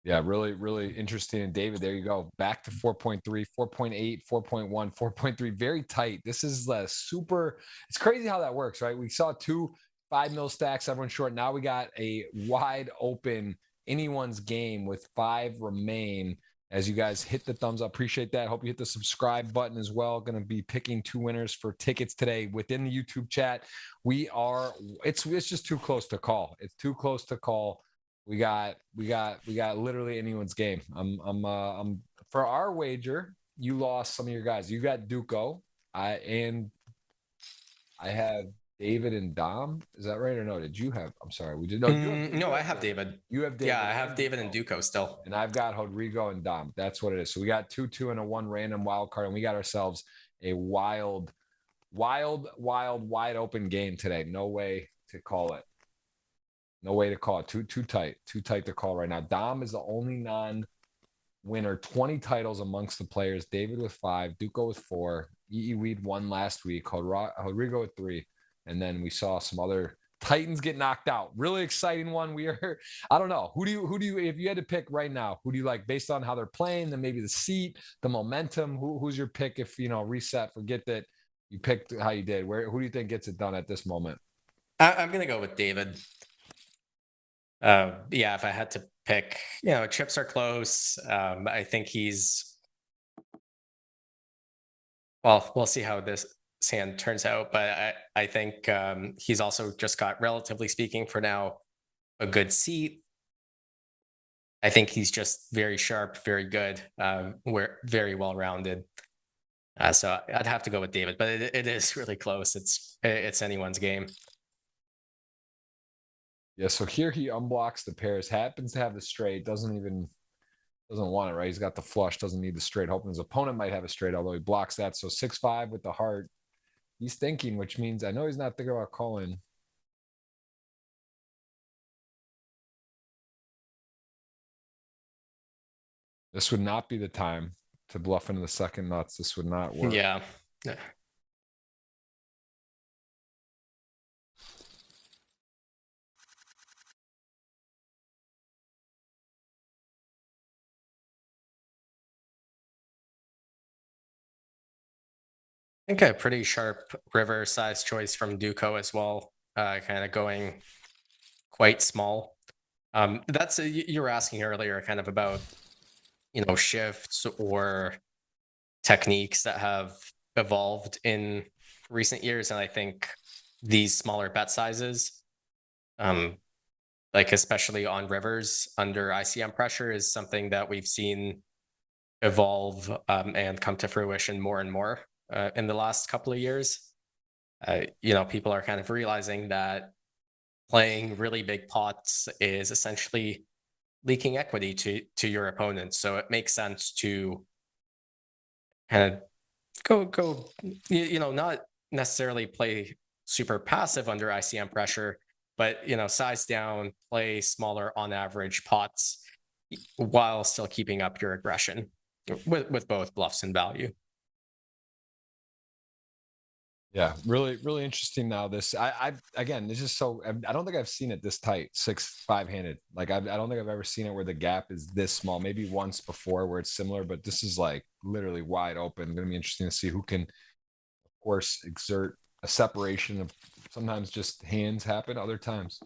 Yeah, really interesting. And David, there you go. Back to 4.3, 4.8, 4.1, 4.3. Very tight. This is super. It's crazy how that works, right? We saw 2 5 mil stacks, everyone short. Now we got a wide open anyone's game with 5 remain. As you guys hit the thumbs up, appreciate that. Hope you hit the subscribe button as well. Going to be picking 2 winners for tickets today within the YouTube chat. It's just too close to call. It's too close to call. We got literally anyone's game. I'm for our wager. You lost some of your guys. You got Duco. I have David and Dom. Is that right or no? Did you have? I'm sorry. We did no. No, I have David. You have David. Yeah, I have David and Duco still. And I've got Rodrigo and Dom. That's what it is. So we got 2-2 and a 1 random wild card, and we got ourselves a wide open game today. No way to call it. No way to call it. Too tight to call right now. Dom is the only non-winner. 20 titles amongst the players. David with 5, Duco with 4, Weed 1 last week, Rodrigo with 3, and then we saw some other Titans get knocked out. Really exciting one. I don't know. Who do you if you had to pick right now, who do you like based on how they're playing, then maybe the seat, the momentum? Who's your pick if reset, forget that you picked how you did. Who do you think gets it done at this moment? I'm gonna go with David. Yeah, if I had to pick, chips are close. I think we'll see how this hand turns out, but I think he's also just got, relatively speaking for now, a good seat. I think he's just very sharp, very good. We're very well-rounded. So I'd have to go with David, but it is really close. It's anyone's game. Yeah, so here he unblocks the pairs, happens to have the straight, doesn't want it, right? He's got the flush, doesn't need the straight, hoping his opponent might have a straight, although he blocks that. So 6-5 with the heart. He's thinking, which means I know he's not thinking about calling. This would not be the time to bluff into the second nuts. This would not work. Yeah. I think a pretty sharp river size choice from Duco as well, kind of going quite small. That's you were asking earlier kind of about, shifts or techniques that have evolved in recent years. And I think these smaller bet sizes, like especially on rivers under ICM pressure, is something that we've seen evolve and come to fruition more and more in the last couple of years. People are kind of realizing that playing really big pots is essentially leaking equity to your opponent. So it makes sense to kind of go, not necessarily play super passive under ICM pressure, but size down, play smaller on average pots while still keeping up your aggression with both bluffs and value. Yeah, really, really interesting. Now this, again, this is so. I don't think I've seen it this tight, 6-5 handed. Like I don't think I've ever seen it where the gap is this small. Maybe once before where it's similar, but this is like literally wide open. Going to be interesting to see who can, of course, exert a separation of. Sometimes just hands happen, other times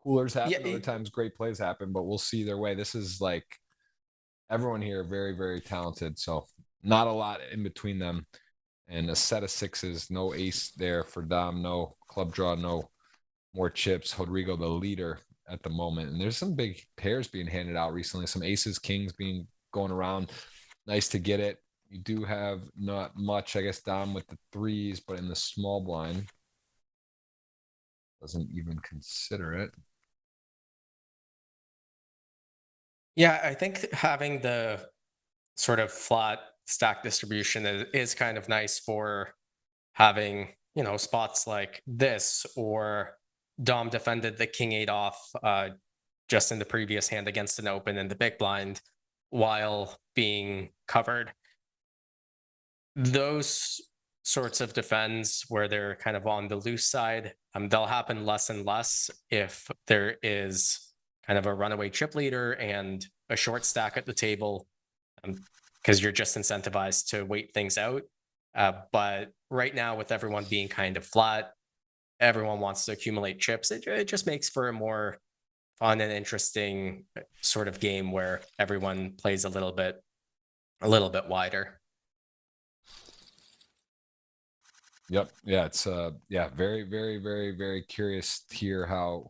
coolers happen, other times great plays happen. But we'll see their way. This is like everyone here very, very talented. So not a lot in between them. And a set of sixes, no ace there for Dom, no club draw, no more chips. Rodrigo, the leader at the moment. And there's some big pairs being handed out recently. Some aces, kings being going around. Nice to get it. You do have not much, I guess, Dom with the threes, but in the small blind. Doesn't even consider it. Yeah, I think having the sort of flat stack distribution is kind of nice for having spots like this, or Dom defended the king 8 off just in the previous hand against an open in the big blind while being covered. Those sorts of defends where they're kind of on the loose side, they'll happen less and less if there is kind of a runaway chip leader and a short stack at the table, because you're just incentivized to wait things out. But right now, with everyone being kind of flat, everyone wants to accumulate chips. It just makes for a more fun and interesting sort of game where everyone plays a little bit wider. Yep. Yeah. It's very, very, very, very curious to hear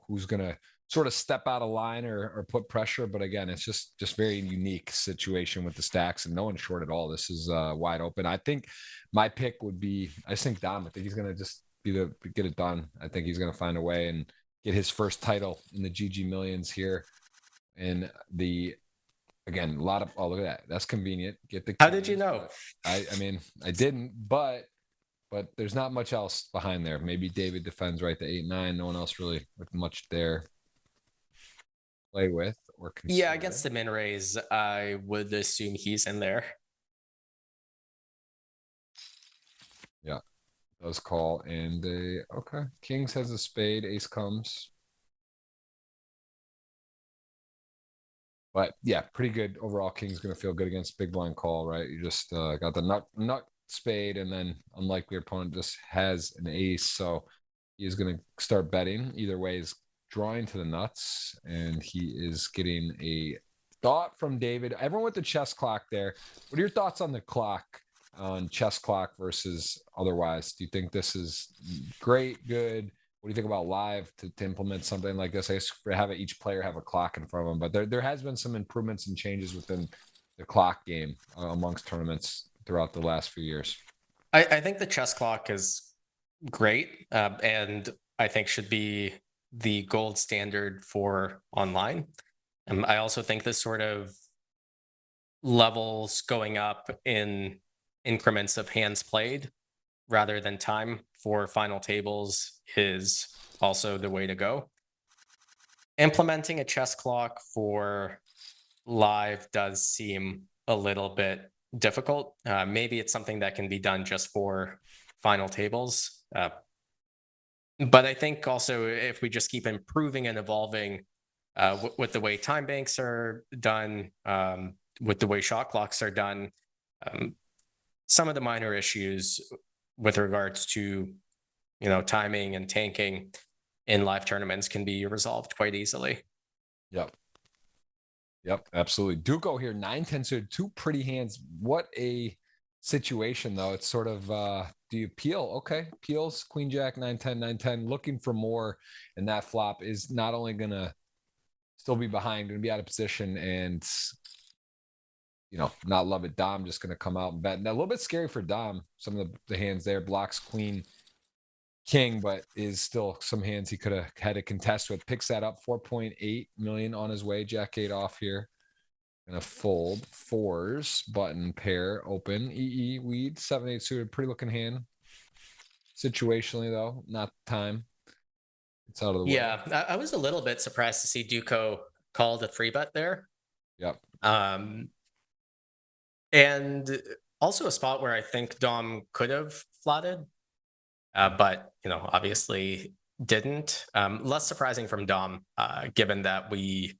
who's gonna sort of step out of line or put pressure. But again, it's just very unique situation with the stacks, and no one's short at all. This is wide open. I think my pick would be, I just think Dom. I think he's gonna just get it done. I think he's gonna find a way and get his first title in the GGMillions here. And again, a lot of, oh, look at that. That's convenient. Get the. How did you know? I mean, I didn't, but there's not much else behind there. Maybe David defends right to 8-9. No one else really with much there play with or consider. Yeah, against the min raise, I would assume he's in there. Yeah, does call, and okay. Kings has a spade, ace comes. But yeah, pretty good overall. King's gonna feel good against big blind call, right? You just got the nut spade, and then unlikely opponent just has an ace, so he's going to start betting. Either way, is drawing to the nuts, and he is getting a thought from David. Everyone with the chess clock there. What are your thoughts on the clock, on chess clock versus otherwise? Do you think this is great, good? What do you think about live to implement something like this? I guess have each player have a clock in front of them, but there has been some improvements and changes within the clock game amongst tournaments throughout the last few years. I think the chess clock is great, and I think should be the gold standard for online. I also think this sort of levels going up in increments of hands played rather than time for final tables is also the way to go. Implementing a chess clock for live does seem a little bit difficult. Maybe it's something that can be done just for final tables. But I think also if we just keep improving and evolving with the way time banks are done, with the way shot clocks are done, some of the minor issues with regards to, timing and tanking in live tournaments can be resolved quite easily. Yep, absolutely. Duco here, 9-10 suited, two pretty hands. What a situation, though. It's sort of, do you peel? Okay, peels, queen, jack, 9-10, 9-10. Looking for more, and that flop is not only going to still be behind, going to be out of position, and, not love it. Dom just going to come out and bet. Now, a little bit scary for Dom. Some of the hands there, blocks queen, king, but is still some hands he could have had to contest with. Picks that up, 4.8 million on his way. Jack 8 off here. Gonna fold fours, button, pair, open, weed, 7-8 suited, pretty looking hand. Situationally though, not the time. It's out of the way. Yeah, I was a little bit surprised to see Duco call the 3-bet there. Yep. And also a spot where I think Dom could have flatted, but obviously didn't. Less surprising from Dom, given that we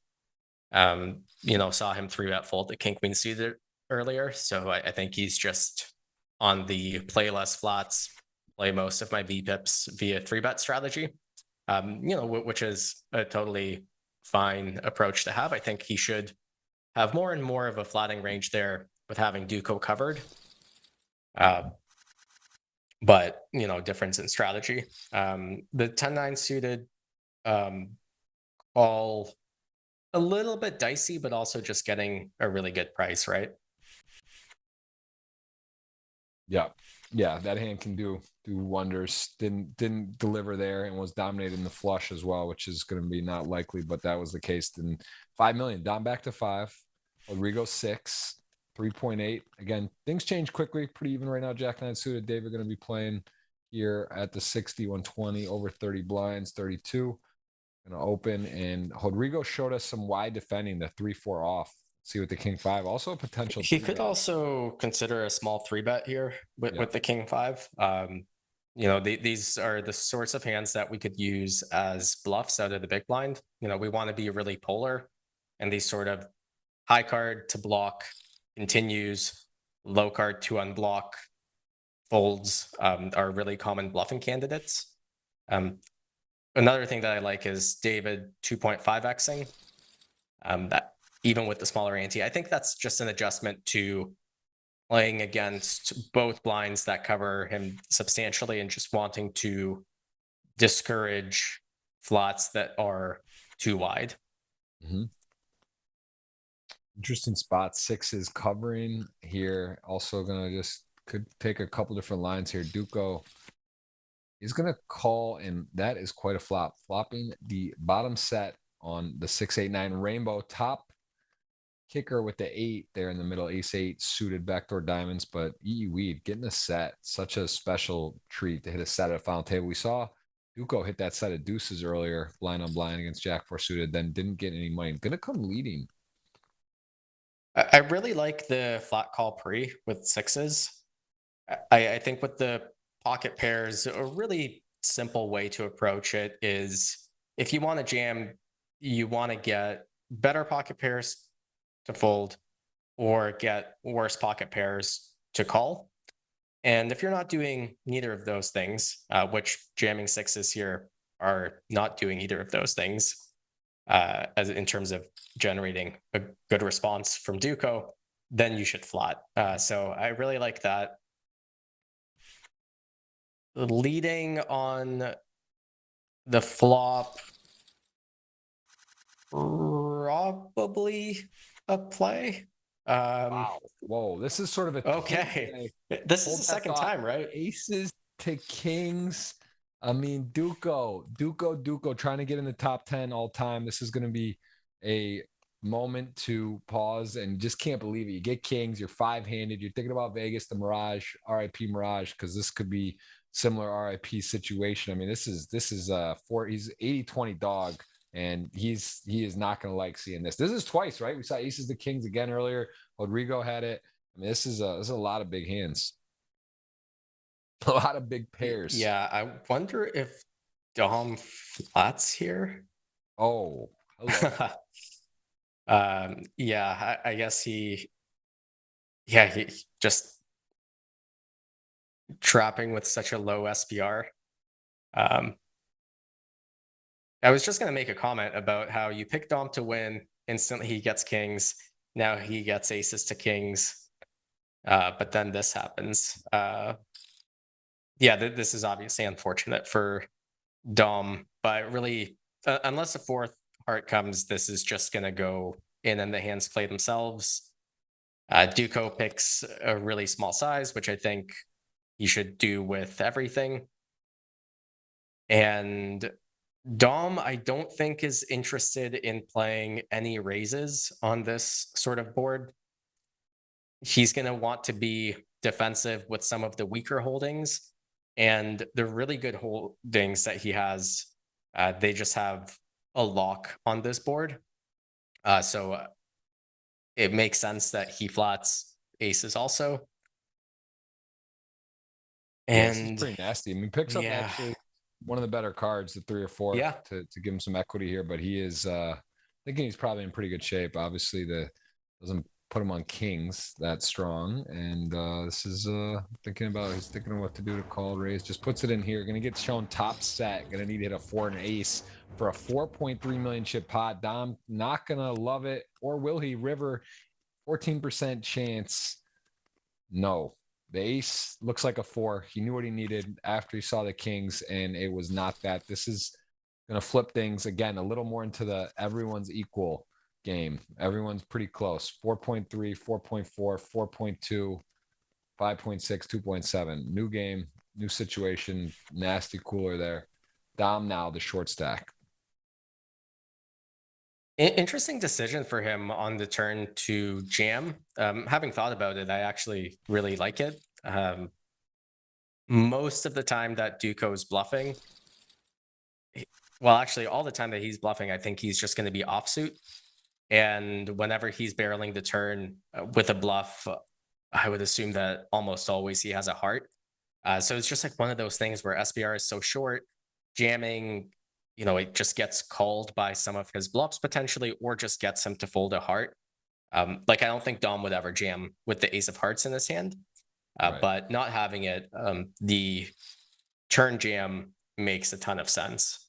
saw him 3-bet fold the king queen suited earlier. So I think he's just on the play less flats, play most of my VPIPs via 3-bet strategy. Which is a totally fine approach to have. I think he should have more and more of a flatting range there with having Duco covered. But difference in strategy. The 10-9 suited all a little bit dicey, but also just getting a really good price, right? Yeah, that hand can do wonders. Didn't deliver there and was dominating the flush as well, which is going to be not likely, but that was the case. Then 5 million, Dom back to 5, Rodrigo 6, 3.8. Again, things change quickly, pretty even right now. Jack 9 suited, David going to be playing here at the 60, 120, over 30 blinds, 32. Going to open, and Rodrigo showed us some wide defending, the 3-4 off. See with the king 5, also a potential. He could also consider a small 3-bet here with the king 5. These are the sorts of hands that we could use as bluffs out of the big blind. We want to be really polar, and these sort of high card to block continues, low card to unblock folds are really common bluffing candidates. Another thing that I like is David 2.5xing. That even with the smaller ante, I think that's just an adjustment to playing against both blinds that cover him substantially and just wanting to discourage flats that are too wide. Interesting spot. 6 is covering here. Also gonna just could take a couple different lines here. Duco is gonna call, and that is quite a flop. Flopping the bottom set on the 6-8-9 rainbow, top kicker with the 8 there in the middle, ace-8 suited backdoor diamonds, but weed getting a set, such a special treat to hit a set at a final table. We saw Duco hit that set of deuces earlier, blind on blind against Jack 4 suited, then didn't get any money. Gonna come leading. I really like the flat call pre with 6s. I think with the pocket pairs, a really simple way to approach it is if you want to jam, you want to get better pocket pairs to fold or get worse pocket pairs to call. And if you're not doing neither of those things, which jamming 6s here are not doing either of those things, as in terms of generating a good response from Duco, then you should flat. So I really like that. Leading on the flop, probably a play. Wow. Whoa, this is sort of a okay. This is the second time, right? Aces to kings. I mean, Duco trying to get in the top 10 all time. This is going to be a moment to pause and just can't believe it. You get kings, you're 5-handed, you're thinking about Vegas, the Mirage, RIP Mirage, because this could be similar RIP situation. I mean, this is he's 80-20 dog, and he is not going to like seeing this. This is twice, right? We saw aces to kings again earlier. Rodrigo had it. I mean, this is a lot of big hands. A lot of big pairs. Yeah, I wonder if Dom flats here. Oh, hello. Yeah, I guess he just trapping with such a low SPR. I was just going to make a comment about how you pick Dom to win, instantly he gets kings, now he gets aces to kings, but then this happens. Yeah, this is obviously unfortunate for Dom, but really, unless the fourth heart comes, this is just going to go in and the hands play themselves. Duco picks a really small size, which I think he should do with everything. And Dom, I don't think is interested in playing any raises on this sort of board. He's going to want to be defensive with some of the weaker holdings, and the really good holdings that he has They just have a lock on this board. So it makes sense that he flats aces also. And And pretty nasty. I mean, picks up yeah, actually one of the better cards, the 3 or 4, Yeah. to give him some equity here. But he is thinking he's probably in pretty good shape. Obviously, doesn't put him on kings that strong. And this is thinking about, he's thinking of what to do to call, raise. Just puts it in here. Going to get shown top set. Going to need to hit a 4 and an ace for a 4.3 million chip pot. Dom not going to love it. Or will he? River, 14% chance. No. The ace looks like a 4. He knew what he needed after he saw the kings, and it was not that. This is going to flip things again a little more into the everyone's equal game. Everyone's pretty close. 4.3, 4.4, 4.2, 5.6, 2.7. New game, new situation, nasty cooler there. Dom now the short stack. Interesting decision for him on the turn to jam. Having thought about it, I actually really like it. Most of the time that Duco's bluffing, well, actually, all the time that he's bluffing, I think he's just going to be offsuit. And whenever he's barreling the turn with a bluff, I would assume that almost always he has a heart. So it's just like one of those things where SBR is so short, jamming, it just gets called by some of his bluffs potentially, or just gets him to fold a heart. Like I don't think Dom would ever jam with the ace of hearts in his hand, Right. but not having it, the turn jam makes a ton of sense.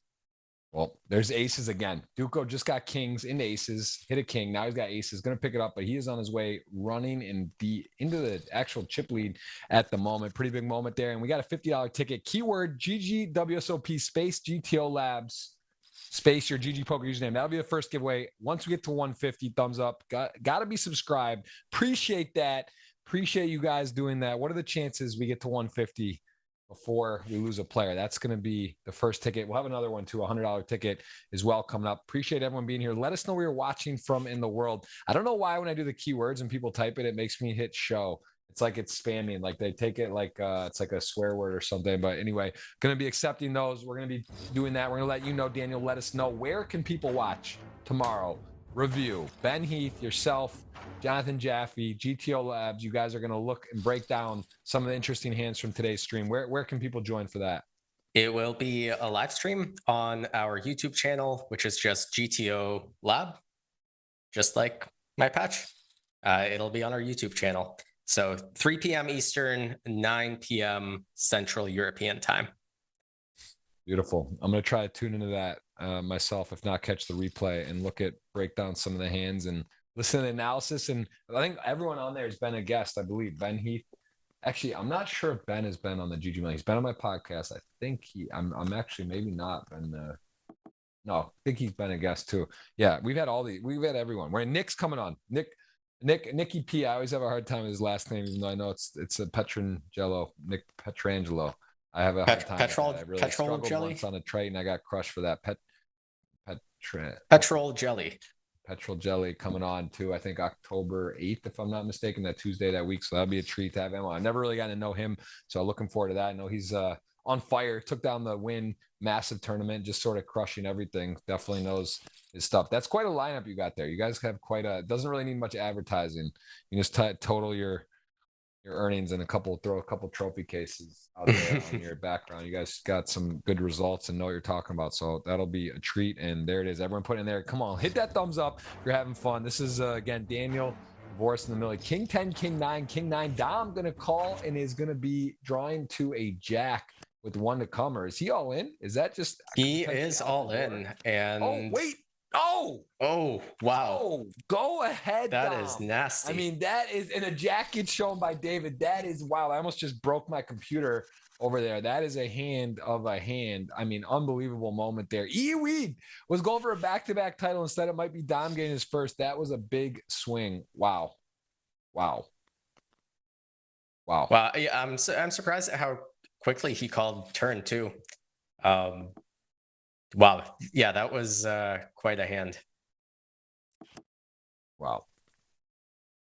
Well, there's aces again. Duco just got kings into aces, hit a king. Now he's got aces, going to pick it up, but he is on his way running into the actual chip lead at the moment. Pretty big moment there. And we got a $50 ticket. Keyword GGWSOP space GTO Labs space your GGPoker username. That'll be the first giveaway. Once we get to 150, thumbs up. Got to be subscribed. Appreciate that. Appreciate you guys doing that. What are the chances we get to 150? Before we lose a player? That's going to be the first ticket. We'll have another one too, a $100 ticket as well coming up. Appreciate everyone being here. Let us know where you're watching from in the world. I don't know why when I do the keywords and people type it, it makes me hit show. It's like it's spamming, like they take it like it's like a swear word or something. But anyway, going to be accepting those. We're going to be doing that. We're going to let you know, Daniel, let us know where can people watch tomorrow. Review Ben Heath, yourself, Jonathan Jaffe, GTO Labs. You guys are going to look and break down some of the interesting hands from today's stream. Where can people join for that? It will be a live stream on our YouTube channel, which is just GTO Lab, just like my patch. It'll be on our YouTube channel. So 3 p.m. Eastern, 9 p.m. Central European time. Beautiful. I'm going to try to tune into that myself, if not catch the replay and break down some of the hands and listen to the analysis. And I think everyone on there has been a guest. I believe Ben Heath. Actually, I'm not sure if Ben has been on the GGMillion. He's been on my podcast. I think I'm actually maybe not been. No, I think he's been a guest too. Yeah, we've had everyone. Nick's coming on. Nicky P. I always have a hard time with his last name, even though I know it's a Petrangelo, Nick Petrangelo. I have a hard time. I really struggled jelly? Once on a trade, and I got crushed for that. Petrol jelly. Petrol jelly coming on too. I think October 8th, if I'm not mistaken, that Tuesday that week. So that'll be a treat to have him on. I've never really gotten to know him, so looking forward to that. I know he's on fire. Took down the win, massive tournament, just sort of crushing everything. Definitely knows his stuff. That's quite a lineup you got there. You guys have doesn't really need much advertising. You just total your earnings and throw a couple trophy cases out there on your background. You guys got some good results and know what you're talking about. So that'll be a treat. And there it is. Everyone put in there. Come on, hit that thumbs up. You're having fun. This is again, Daniel, Dvoress in the middle. King 10, King 9, King 9. Dom going to call and is going to be drawing to a jack with one to come. Or is he all in? Is that just? He is all in. And oh, wait. Oh, wow. Oh, go ahead. That Dom. is nasty. I mean, that is in a jacket shown by David. That is wow. I almost just broke my computer over there. That is a hand of a hand. I mean, unbelievable moment there. Weed was going for a back-to-back title. Instead, it might be Dom getting his first. That was a big swing. Wow. Yeah, I'm surprised at how quickly he called turn too. Wow. Yeah, that was quite a hand. Wow.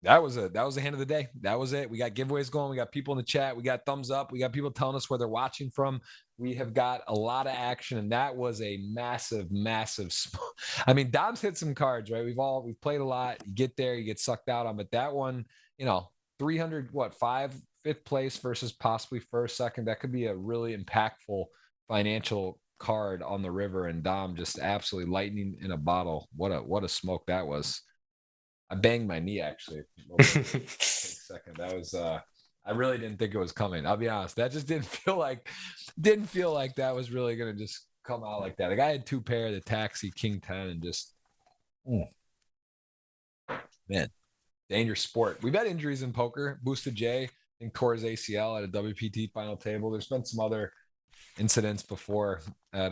That was the hand of the day. That was it. We got giveaways going. We got people in the chat. We got thumbs up. We got people telling us where they're watching from. We have got a lot of action, and that was a massive, massive. I mean, Dom's hit some cards, right? We've played a lot. You get there, you get sucked out on, but that one, 300, fifth place versus possibly first, second. That could be a really impactful financial card on the river, and Dom just absolutely lightning in a bottle. What a smoke that was. I banged my knee actually. Take a second. That was I really didn't think it was coming. I'll be honest. That just didn't feel like that was really gonna just come out like that. Like I had 2 pair, the taxi, King 10, and just man, dangerous sport. We've had injuries in poker. Boosted J, I think tore his ACL at a WPT final table. There's been some other incidents before at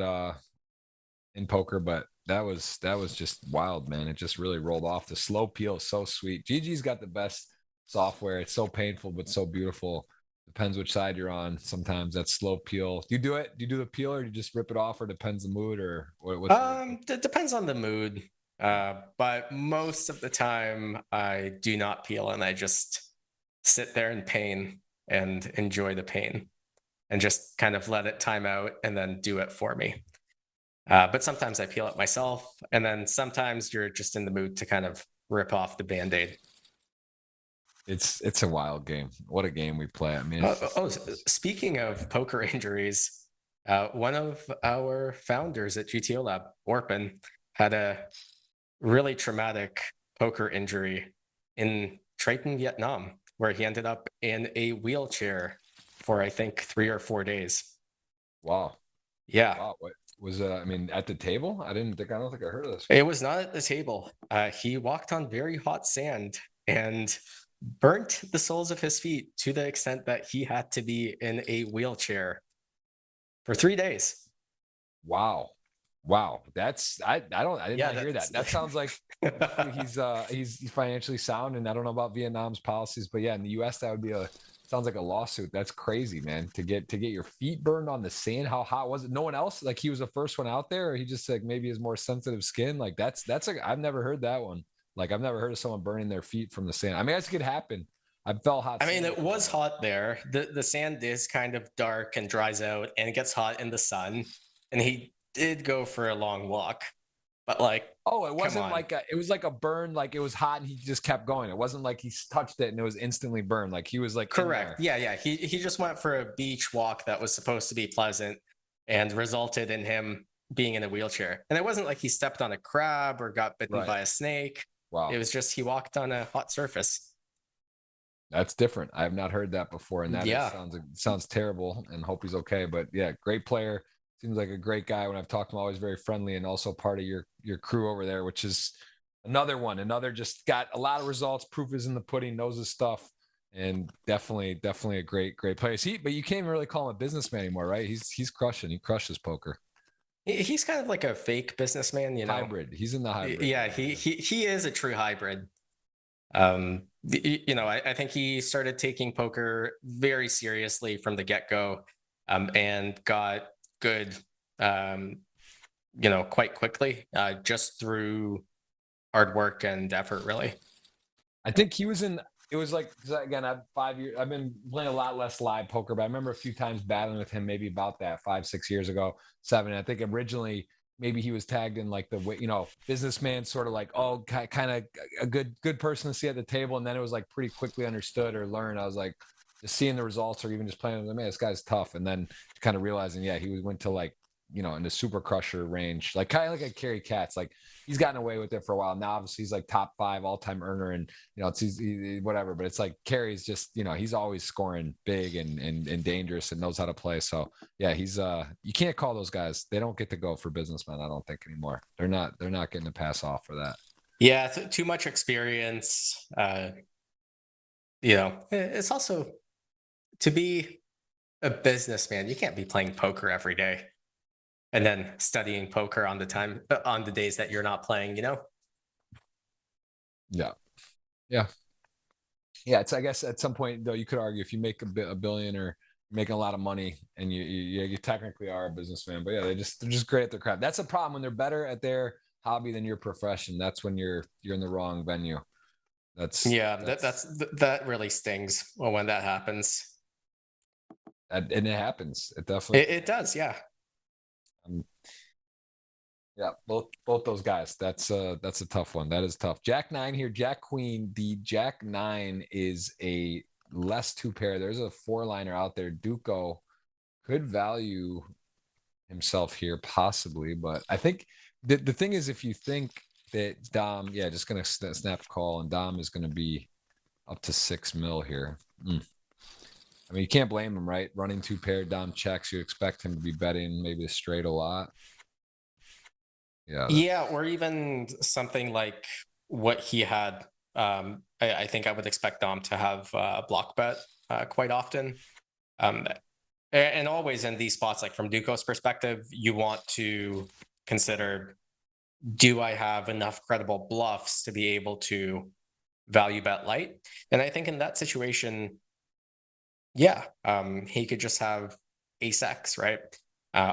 in poker, but that was just wild, man. It just really rolled off. The slow peel is so sweet. GG's got the best software. It's so painful but so beautiful. Depends which side you're on. Sometimes that slow peel. Do you do it? Do you do the peel, or do you just rip it off, or depends the mood, or what? It depends on the mood. But most of the time I do not peel, and I just sit there in pain and enjoy the pain and just kind of let it time out and then do it for me. But sometimes I peel it myself, and then sometimes you're just in the mood to kind of rip off the Band-Aid. It's a wild game. What a game we play. I mean, Speaking of poker injuries, one of our founders at GTO Lab, Orpin, had a really traumatic poker injury in Triton, Vietnam, where he ended up in a wheelchair for I think 3 or 4 days. Wow. Yeah. Wow. What was I mean, at the table? I don't think I heard of this. It was not at the table. He walked on very hot sand and burnt the soles of his feet to the extent that he had to be in a wheelchair for 3 days. Wow. That's I did not hear that. That sounds like he's financially sound, and I don't know about Vietnam's policies, but yeah, in the US that would be sounds like a lawsuit. That's crazy, man. To get your feet burned on the sand. How hot was it? No one else? Like he was the first one out there, or he just like maybe has more sensitive skin? Like that's like I've never heard that one. Like I've never heard of someone burning their feet from the sand. I mean, that's could happen. I felt hot. I mean, it was hot there. The sand is kind of dark and dries out, and it gets hot in the sun. And he did go for a long walk, but like, it wasn't like it was like a burn. Like it was hot, and he just kept going. It wasn't like he touched it and it was instantly burned. Like he was like correct. Yeah. He just went for a beach walk that was supposed to be pleasant, and resulted in him being in a wheelchair. And it wasn't like he stepped on a crab or got bitten by a snake. Wow. It was just he walked on a hot surface. That's different. I have not heard that before, and that sounds terrible. And hope he's okay. But yeah, great player. Seems like a great guy. When I've talked to him, always very friendly, and also part of your crew over there, which is another just got a lot of results. Proof is in the pudding, knows his stuff, and definitely a great player. But you can't even really call him a businessman anymore, right? He's crushing. He crushes poker. He's kind of like a fake businessman, hybrid. He's in the hybrid. Yeah, he is a true hybrid. I think he started taking poker very seriously from the get-go, and got good, quite quickly, just through hard work and effort, really. I think it was like, again, I've 5 years, I've been playing a lot less live poker, but I remember a few times battling with him, maybe about that 5-6 years ago, 7. I think originally maybe he was tagged in like the, businessman, sort of like, kind of a good person to see at the table. And then it was like pretty quickly understood or learned. I was like, just seeing the results or even just playing with him, man, this guy's tough. And then kind of realizing, he went to like, in the super crusher range, like kind of like a Kerry Katz. Like he's gotten away with it for a while. Now, obviously he's like top 5 all-time earner, and, it's whatever, but it's like Kerry's just, he's always scoring big and dangerous and knows how to play. So yeah, he's you can't call those guys. They don't get to go for businessmen, I don't think, anymore. They're not getting a pass off for that. Yeah. Too much experience. It's also, to be a businessman, you can't be playing poker every day and then studying poker on the days that you're not playing, Yeah. It's, I guess at some point though, you could argue if you make a billion or making a lot of money, and you technically are a businessman, but yeah, they're just great at their craft. That's a problem when they're better at their hobby than your profession. That's when you're in the wrong venue. That really stings when that happens. And it happens. It definitely it does. Yeah. Yeah, both those guys. That's a tough one. That is tough. Jack 9 here, Jack Queen. The Jack 9 is a less 2-pair. There's a 4-liner out there. Duco could value himself here possibly, but I think the thing is, if you think that Dom, yeah, just gonna snap call, and Dom is gonna be up to 6 mil here. I mean, you can't blame him, right? Running 2-pair, Dom checks. You expect him to be betting maybe straight a lot. Yeah, or even something like what he had. I think I would expect Dom to have block bet quite often. And always in these spots, like from Duco's perspective, you want to consider, do I have enough credible bluffs to be able to value bet light? And I think in that situation, yeah, he could just have ace X, right?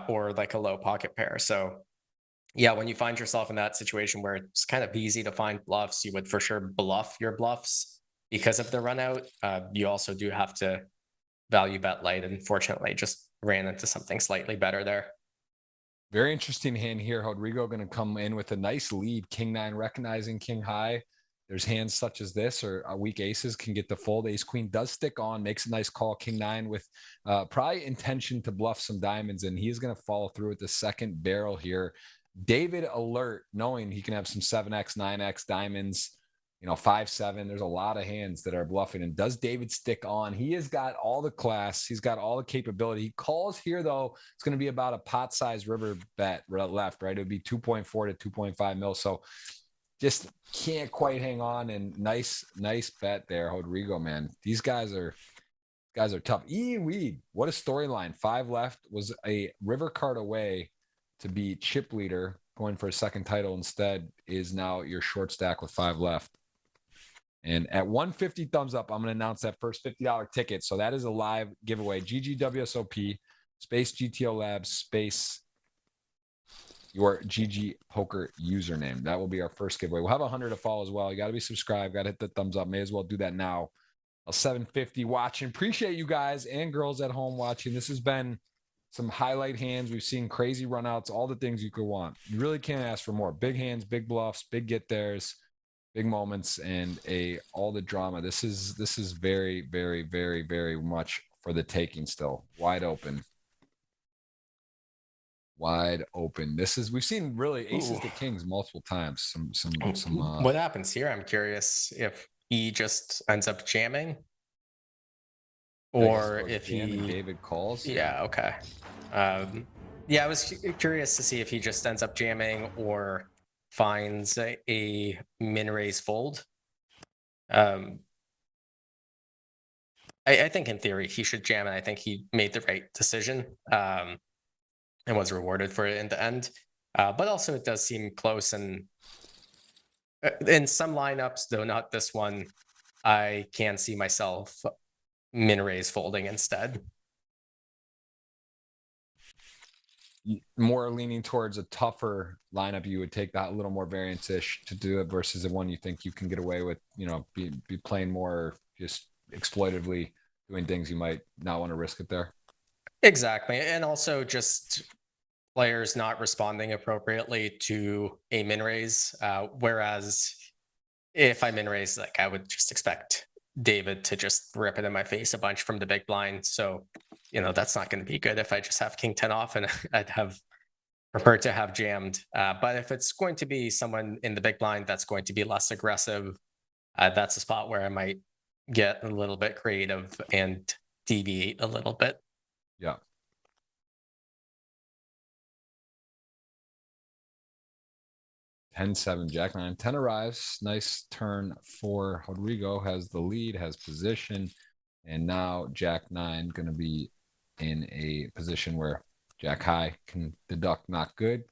Or like a low pocket pair. So yeah, when you find yourself in that situation where it's kind of easy to find bluffs, you would for sure bluff your bluffs because of the run out. You also do have to value bet light, and fortunately just ran into something slightly better there. Very interesting hand here. Rodrigo going to come in with a nice lead. King 9 recognizing king high. There's hands such as this, or weak aces can get the fold. Ace queen does stick on, makes a nice call. King 9 with probably intention to bluff some diamonds, and he's going to follow through with the second barrel here. David alert, knowing he can have some 7x, 9x diamonds, 5-7. There's a lot of hands that are bluffing. And does David stick on? He has got all the class. He's got all the capability. He calls here, though. It's going to be about a pot-sized river bet left, right? It would be 2.4 to 2.5 mil. So just can't quite hang on. And nice bet there, Rodrigo, man. These guys are tough. Weed, what a storyline. 5 left, was a river card away to be chip leader, going for a second title instead, is now your short stack with 5 left. And at 150 thumbs up, I'm going to announce that first $50 ticket. So that is a live giveaway. GGWSOP, space GTO Labs, space your GGPoker username. That will be our first giveaway. We'll have 100 to follow as well. You got to be subscribed. Got to hit the thumbs up. May as well do that now. A 750 watching. Appreciate you guys and girls at home watching. This has been some highlight hands. We've seen crazy runouts, all the things you could want. You really can't ask for more. Big hands, big bluffs, big get theirs, big moments, and all the drama. This is very, very, very, very much for the taking still. Wide open. We've seen really aces to kings multiple times. What happens here? I'm curious if he just ends up jamming. Or if David calls. Yeah, okay. Yeah, I was curious to see if he just ends up jamming or finds a min raise fold. I think in theory he should jam, and I think he made the right decision and was rewarded for it in the end. But also it does seem close, and in some lineups, though not this one, I can see myself min raise folding instead. More leaning towards a tougher lineup, you would take that a little more variance-ish to do it versus the one you think you can get away with, be playing more just exploitatively, doing things you might not want to risk it there. Exactly. And also just players not responding appropriately to a min raise. Whereas if I min raise, like, I would just expect David to just rip it in my face a bunch from the big blind. So, that's not going to be good if I just have king 10 off, and I'd have preferred to have jammed. But if it's going to be someone in the big blind that's going to be less aggressive, that's a spot where I might get a little bit creative and deviate a little bit. Yeah. $10-7, Jack 9, 10 arrives. Nice turn for Rodrigo. Has the lead, has position, and now Jack 9 going to be in a position where Jack high can deduct not good,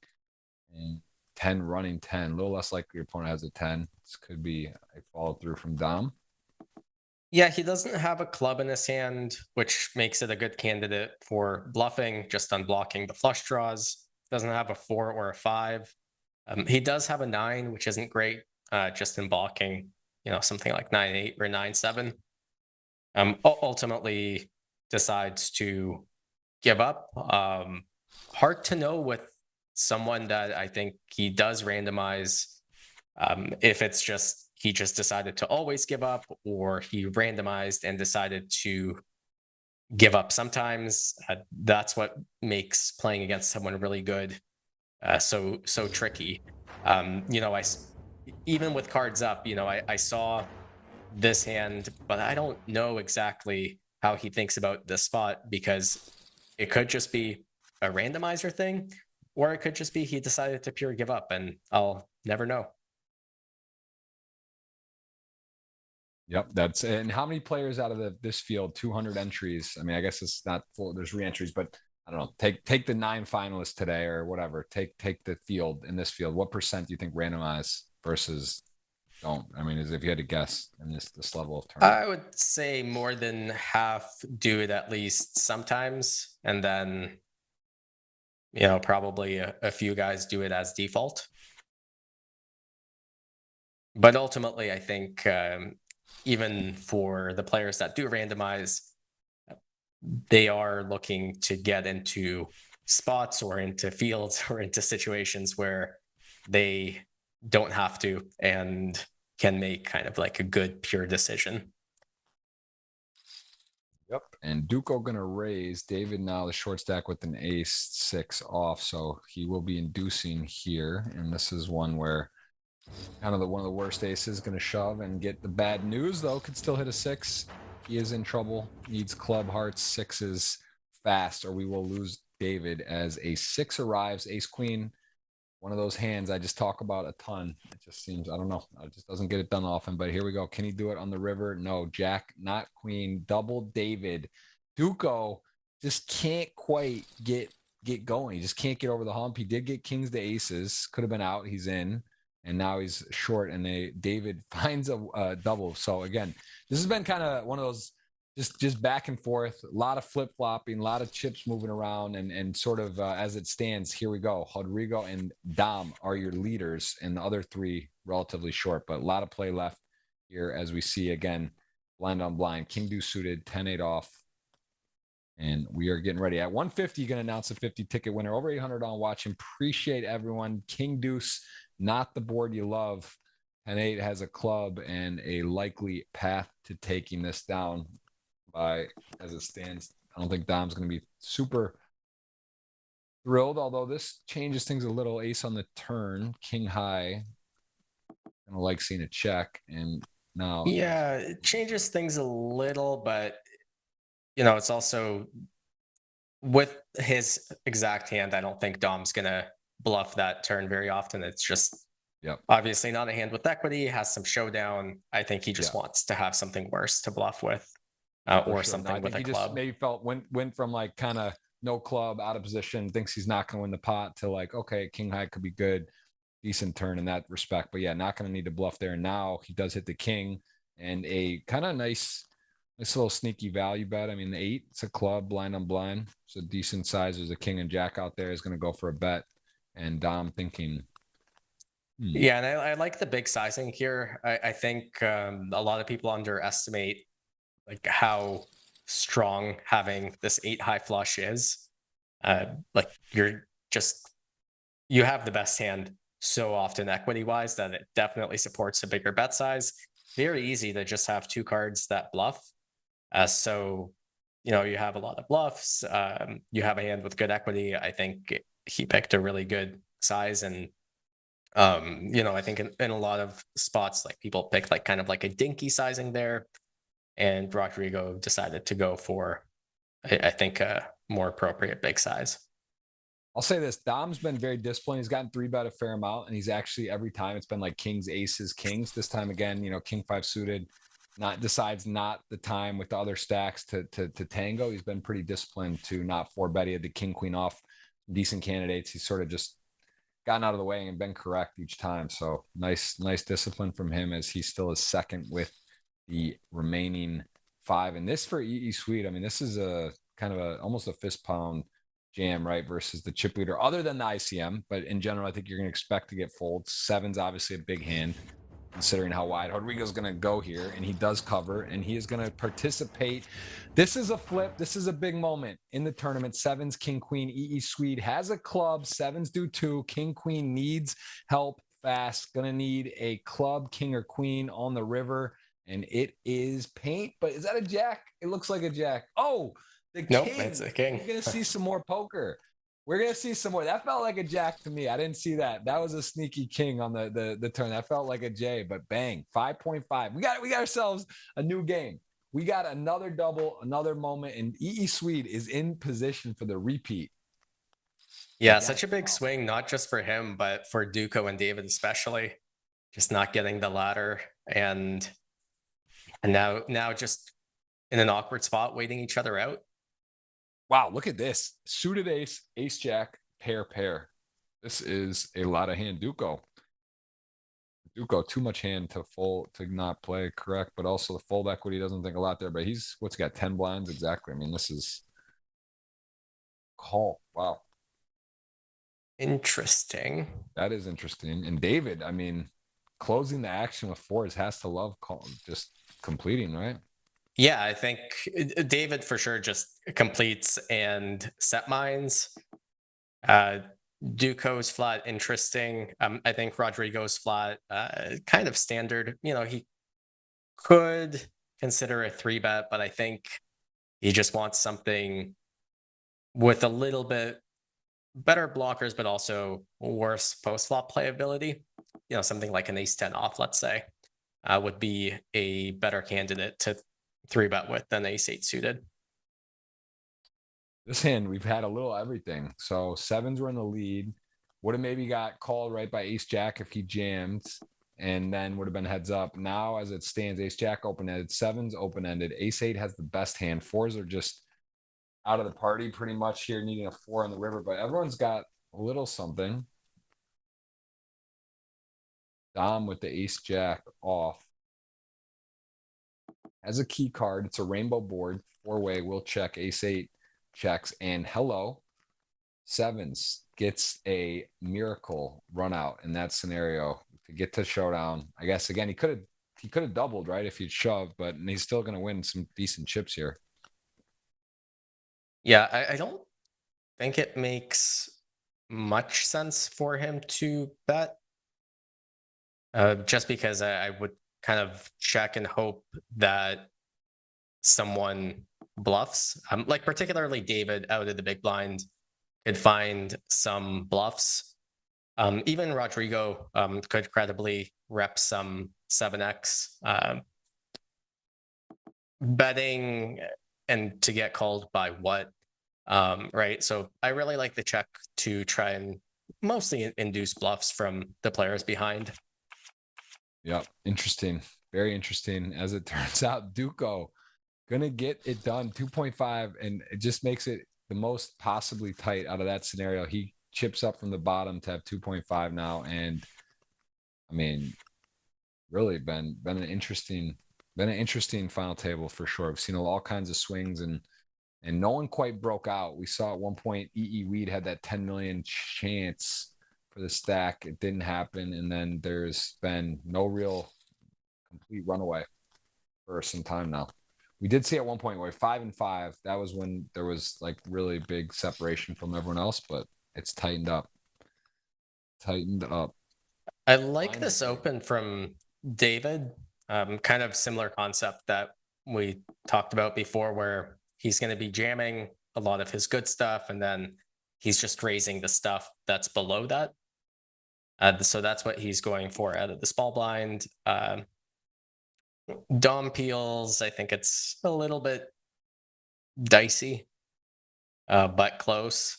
and 10 running 10. A little less likely your opponent has a 10. This could be a follow through from Dom. Yeah, he doesn't have a club in his hand, which makes it a good candidate for bluffing, just unblocking the flush draws. Doesn't have a 4 or a 5. He does have a 9, which isn't great, just in blocking, something like 9-8 or 9-7. Ultimately decides to give up. Hard to know with someone that I think he does randomize, if it's just he just decided to always give up, or he randomized and decided to give up sometimes. That's what makes playing against someone really good so tricky. Even with cards up, I saw this hand, but I don't know exactly how he thinks about the spot, because it could just be a randomizer thing, or it could just be he decided to pure give up, and I'll never know. Yep, and how many players out of this field? 200 entries. I mean, I guess it's not full. There's re-entries, but I don't know. Take the 9 finalists today or whatever. Take the field in this field. What percent do you think randomize versus don't? I mean, as if you had to guess in this level of tournament. I would say more than half do it at least sometimes, and then probably a few guys do it as default. But ultimately, I think even for the players that do randomize, they are looking to get into spots or into fields or into situations where they don't have to and can make kind of like a good pure decision. Yep. And Duco gonna raise. David now the short stack with an ace-6 off, so he will be inducing here. And this is one where kind of one of the worst aces gonna shove and get the bad news, though. Could still hit a 6. He is in trouble. Needs club, hearts, 6s fast, or we will lose David as a 6 arrives. Ace queen. One of those hands I just talk about a ton. It just seems, I don't know, it just doesn't get it done often. But here we go. Can he do it on the river? No. Jack, not queen. Double David. Duco just can't quite get going. He just can't get over the hump. He did get kings to aces. Could have been out. He's in. And now he's short. And David finds a double. So again, this has been kind of one of those just back and forth, a lot of flip-flopping, a lot of chips moving around, and sort of as it stands, here we go. Rodrigo and Dom are your leaders, and the other 3 relatively short, but a lot of play left here as we see again, blind on blind, king deuce suited, 10-8 off, and we are getting ready. At 150, you're going to announce a 50 ticket winner. Over 800 on watching. Appreciate everyone. King deuce, not the board you love. 10-8 has a club and a likely path to taking this down. As it stands, I don't think Dom's going to be super thrilled, although this changes things a little. Ace on the turn, king high. Kind of like seeing a check, and now it changes things a little, but it's also with his exact hand. I don't think Dom's going to bluff that turn very often. It's just obviously not a hand with equity. Has some showdown. I think he just wants to have something worse to bluff with. Or something with a club. Just maybe went from like kind of no club, out of position, thinks he's not going to win the pot, to like, okay, king high could be good, decent turn in that respect. But yeah, not going to need to bluff there. Now he does hit the king, and a kind of nice little sneaky value bet. I mean, the 8, it's a club, blind on blind. It's a decent size. There's a king and jack out there. Is going to go for a bet, and Dom thinking. Yeah, and I like the big sizing here. I think a lot of people underestimate like how strong having this 8 high flush is. Like you have the best hand so often equity wise that it definitely supports a bigger bet size. Very easy to just have 2 cards that bluff. So you have a lot of bluffs. You have a hand with good equity. I think he picked a really good size, and I think in a lot of spots, like people pick like kind of like a dinky sizing there. And Rodrigo decided to go for, I think, a more appropriate big size. I'll say this. Dom's been very disciplined. He's gotten 3-bet a fair amount, and he's actually, every time it's been like kings, aces, kings. This time again, king 5 suited, decides not the time with the other stacks to tango. He's been pretty disciplined to not 4-bet. He had the king, queen off, decent candidates. He's sort of just gotten out of the way and been correct each time. So nice discipline from him, as he still is second with the remaining 5. And this for EE Sweet, I mean, this is a kind of almost a fist pound jam, right? Versus the chip leader, other than the ICM. But in general, I think you're going to expect to get folds. 7's obviously a big hand. considering how wide Rodrigo's going to go here, and he does cover, and he is going to participate. This is a flip. This is a big moment in the tournament. Sevens, king, queen. EE Swede has a club. Sevens do too. King, queen needs help fast. Going to need a club, king or queen on the river, and it is paint. But is that a jack? It looks like a jack. Oh, the king. Nope, it's a king. You're going to see some more poker. We're gonna see some more. That felt like a jack to me. I didn't see that. That was a sneaky king on the turn. That felt like a J, but bang, 5.5. We got ourselves a new game. We got another double, another moment, and EE Swede is in position for the repeat. Yeah, such a big swing, not just for him, but for Duco and David especially. Just not getting the ladder, and now just in an awkward spot, waiting each other out. Wow, look at this. Suited ace, ace jack, pair. This is a lot of hand. Duco, too much hand to not play correct, but also the fold equity doesn't think a lot there. But he's what's he got 10 blinds exactly. I mean, this is call. Wow. Interesting. That is interesting. And David, I mean, closing the action with fours has to love just completing, right? Yeah, I think David for sure just completes and set mines. Duco's flat, interesting. I think Rodrigo's flat, kind of standard. You know, he could consider a 3-bet, but I think he just wants something with a little bit better blockers, but also worse post-flop playability. You know, something like an ace-10 off, let's say, would be a better candidate to 3-bet with than ace-8 suited. This hand, we've had a little everything. So sevens were in the lead. Would have maybe got called right by ace-jack if he jammed, and then would have been heads up. Now, as it stands, ace-jack open-ended, sevens open-ended. Ace-8 has the best hand. Fours are just out of the party pretty much here, needing a 4 on the river. But everyone's got a little something. Dom with the ace-jack off. As a key card, it's a rainbow board, 4-way, we'll check, ace-8 checks, and hello, sevens gets a miracle run out in that scenario to get to showdown. I guess, again, he could have doubled, right, if he'd shoved, but he's still going to win some decent chips here. Yeah, I don't think it makes much sense for him to bet, just because I would kind of check and hope that someone bluffs. Like particularly David out of the big blind could find some bluffs. Even Rodrigo could credibly rep some 7x betting and to get called by what, right? So I really like the check to try and mostly induce bluffs from the players behind. Yeah, interesting. Very interesting. As it turns out, Duco gonna get it done 2.5, and it just makes it the most possibly tight out of that scenario. He chips up from the bottom to have 2.5 now, and I mean, really been an interesting final table for sure. We've seen all kinds of swings, and no one quite broke out. We saw at one point EE Weed had that 10 million chance for the stack. It didn't happen, and then there's been no real complete runaway for some time now. We did see at one point where 5 and 5, that was when there was like really big separation from everyone else, but it's tightened up. I like this open from David. Kind of similar concept that we talked about before, where he's going to be jamming a lot of his good stuff, and then he's just raising the stuff that's below that. So that's what he's going for out of the small blind. Dom peels, I think it's a little bit dicey, but close.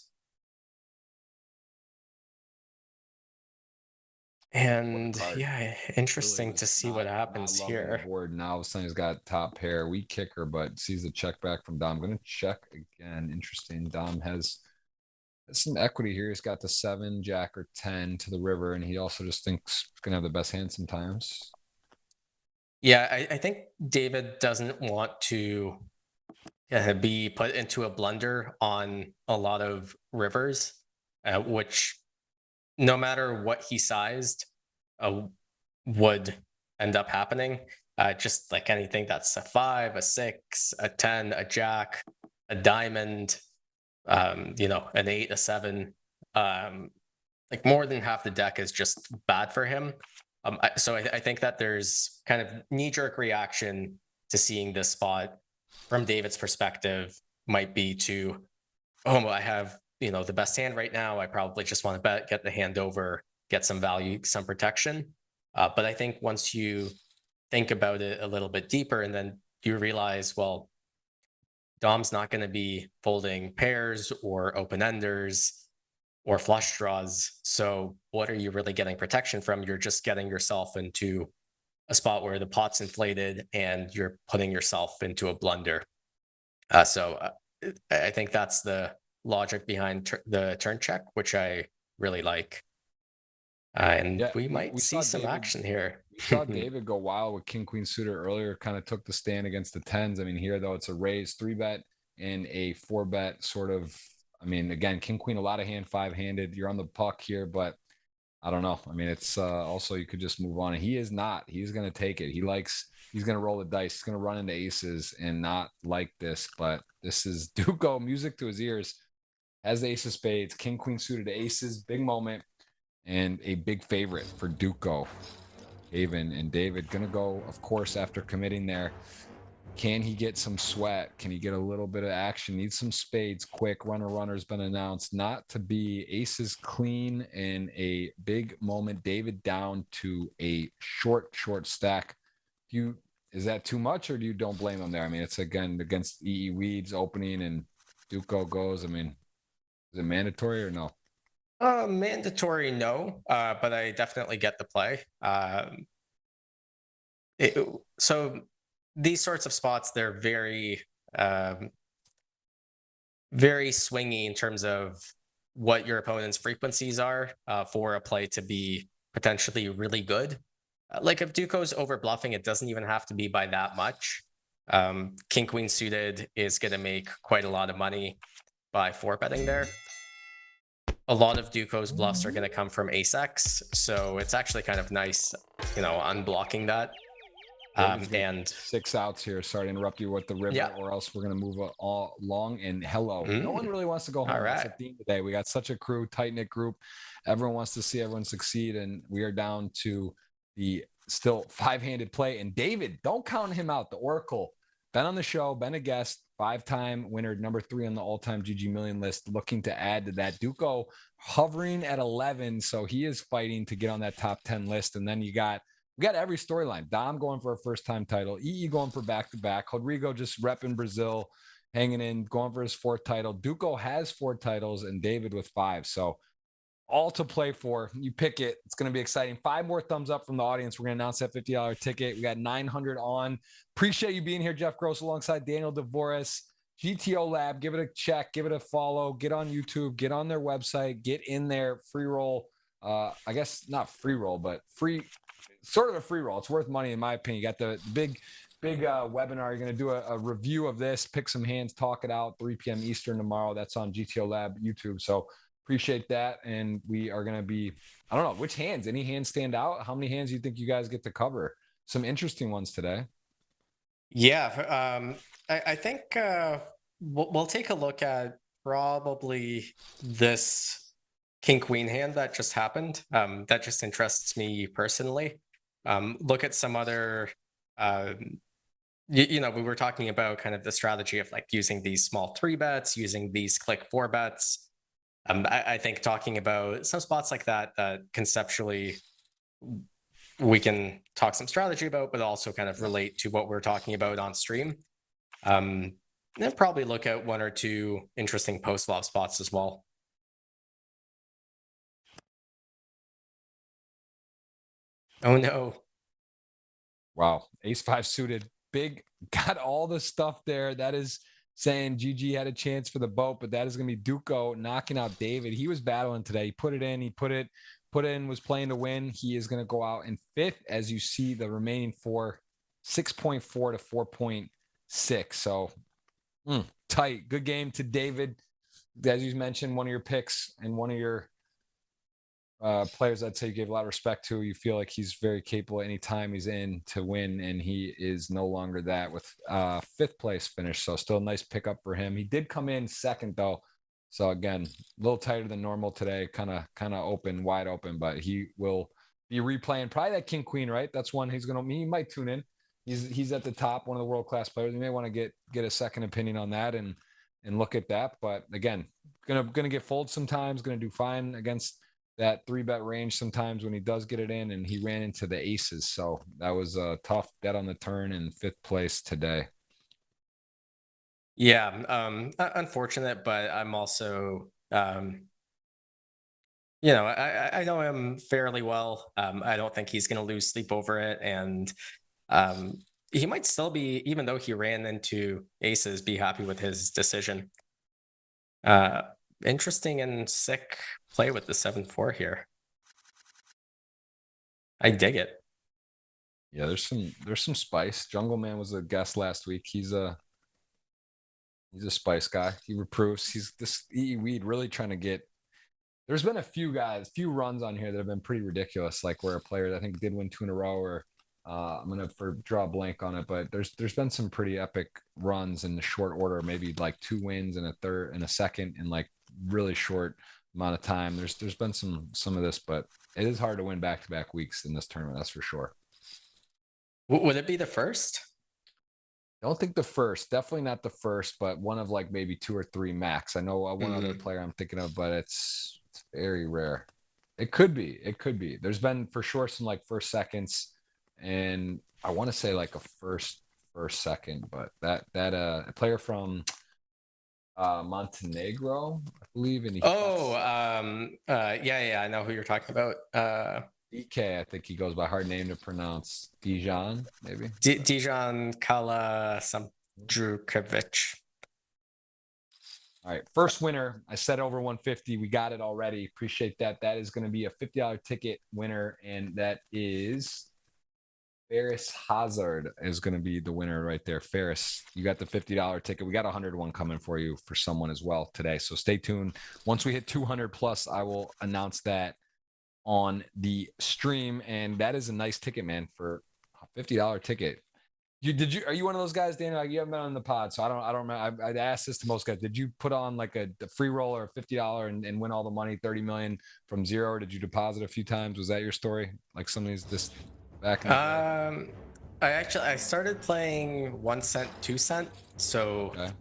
And yeah, interesting to see what happens here. Board now, Sonny's got top pair, weak kicker, but sees the check back from Dom. I'm going to check again. Interesting. Dom has some equity here. He's got the 7, jack, or 10 to the river, and he also just thinks he's going to have the best hand sometimes. Yeah, I think David doesn't want to be put into a blunder on a lot of rivers, which no matter what he sized, would end up happening. Just like anything that's a 5, a 6, a 10, a jack, a diamond, you know, an 8, a 7. Like more than half the deck is just bad for him. So I think that there's kind of knee-jerk reaction to seeing this spot from David's perspective might be to, oh, well, I have, you know, the best hand right now. I probably just want to bet, get the hand over, get some value, some protection. But I think once you think about it a little bit deeper, and then you realize, well, Dom's not going to be folding pairs or open-enders or flush draws. So what are you really getting protection from? You're just getting yourself into a spot where the pot's inflated and you're putting yourself into a blunder. So I think that's the logic behind the turn check, which I really like. And Yeah, we might see some David, action here. we saw David go wild with King Queen suited earlier, kind of took the stand against the tens. I mean, here though, it's a raise 3-bet and a 4-bet sort of. I mean, again, King Queen, a lot of hand 5-handed. You're on the puck here, but I don't know. I mean, it's also you could just move on. And he is not. He's going to take it. He's going to roll the dice. He's going to run into aces and not like this. But this is Duco, music to his ears. Has the ace of spades, King Queen suited aces, big moment, and a big favorite for Duco. Haven and David going to go, of course, after committing there. Can he get some sweat? Can he get a little bit of action? Needs some spades quick. Runner's been announced not to be. Aces clean and a big moment. David down to a short stack. Is that too much, or do you don't blame him there? I mean, it's again against EE Weeds opening and Duco goes. I mean, is it mandatory or no? Mandatory, no, but I definitely get the play. So these sorts of spots, they're very, very swingy in terms of what your opponent's frequencies are for a play to be potentially really good. Like if Duco's over bluffing, it doesn't even have to be by that much. King Queen suited is going to make quite a lot of money by 4-betting there. A lot of Duco's bluffs are going to come from ace-x, so it's actually kind of nice, you know, unblocking that. And 6 outs here. Sorry to interrupt you with the river, or else we're going to move all along. And hello, no one really wants to go home. All right. That's the theme today. We got such a crew, tight-knit group. Everyone wants to see everyone succeed, and we are down to the still 5-handed play. And David, don't count him out. The Oracle, been on the show, been a guest, 5-time winner, number 3 on the all-time GGMillion list, looking to add to that. Duco hovering at 11, so he is fighting to get on that top 10 list. And then we got every storyline. Dom going for a first-time title, EE going for back-to-back, Rodrigo just repping Brazil, hanging in, going for his 4th title. Duco has 4 titles, and David with 5. So all to play for. You pick it. It's going to be exciting. 5 more thumbs up from the audience. We're going to announce that $50 ticket. We got 900 on. Appreciate you being here, Jeff Gross, alongside Daniel Dvoress. GTO Lab, give it a check, give it a follow, get on YouTube, get on their website, get in there, free roll. I guess not free roll, but free, sort of a free roll. It's worth money in my opinion. You got the big webinar. You're going to do a review of this, pick some hands, talk it out, 3 p.m. Eastern tomorrow. That's on GTO Lab YouTube. So appreciate that. And we are going to be, I don't know, which hands, any hands stand out? How many hands do you think you guys get to cover? Some interesting ones today. Yeah, I think we'll take a look at probably this King Queen hand that just happened. That just interests me personally. Look at some other, you know, we were talking about kind of the strategy of like using these small 3-bets, using these click 4-bets. I think talking about some spots like that conceptually we can talk some strategy about, but also kind of relate to what we're talking about on stream. And probably look at 1 or 2 interesting post-flop spots as well. Oh no. Wow. Ace-5 suited. Big, got all the stuff there. That is saying GG had a chance for the boat, but that is going to be Duco knocking out David. He was battling today. He put it in. He put in, was playing to win. He is going to go out in 5th as you see the remaining 4, 6.4 to 4.6. So tight. Good game to David. As you mentioned, one of your picks and one of your players I'd say you gave a lot of respect to. You feel like he's very capable anytime he's in to win, and he is no longer that with 5th place finish. So still a nice pickup for him. He did come in 2nd though. So again, a little tighter than normal today, kind of open, wide open, but he will be replaying probably that king queen, right? That's one he might tune in. He's at the top, one of the world-class players. You may want to get a second opinion on that and look at that. But again, gonna get folded sometimes, gonna do fine against that 3-bet range sometimes when he does get it in, and he ran into the aces. So that was a tough bet on the turn in 5th place today. Yeah, unfortunate, but I'm also, you know, I know him fairly well. I don't think he's going to lose sleep over it, and he might still be, even though he ran into aces, be happy with his decision. Interesting and sick play with the 7-4 here. I dig it. Yeah, there's some spice. Jungle Man was a guest last week. He's a spice guy. He reproves. He's this weed really trying to get. There's been a few runs on here that have been pretty ridiculous. Like where a player I think did win 2 in a row, or I'm gonna draw a blank on it, but there's been some pretty epic runs in the short order. Maybe like 2 wins and a third and a second in like really short amount of time. There's been some of this, but it is hard to win back-to-back weeks in this tournament. That's for sure. Would it be the first? I don't think the first, definitely not the first, but one of like maybe 2 or 3 max. I know one other player I'm thinking of, but it's very rare. It could be. There's been for sure some like first seconds, and I want to say like a first second, but that a player from Montenegro, I believe, and yeah, I know who you're talking about. DK, I think he goes by hard name to pronounce. Dijon, maybe. Dijon Kala Samdrukovic. All right, first winner. I said over 150. We got it already. Appreciate that. That is going to be a $50 ticket winner, and that is Ferris Hazard is going to be the winner right there. Ferris, you got the $50 ticket. We got 101 coming for you for someone as well today. So stay tuned. Once we hit 200 plus, I will announce that on the stream, and that is a nice ticket, man, for a $50 ticket. Are you one of those guys, Daniel? Like, you haven't been on the pod, so I don't remember. I'd asked this to most guys. Did you put on like a free roll or a $50 and win all the money, 30 million from zero? Or did you deposit a few times? Was that your story? Like some of these this back in the day? I started playing 1 cent, 2 cent. So okay.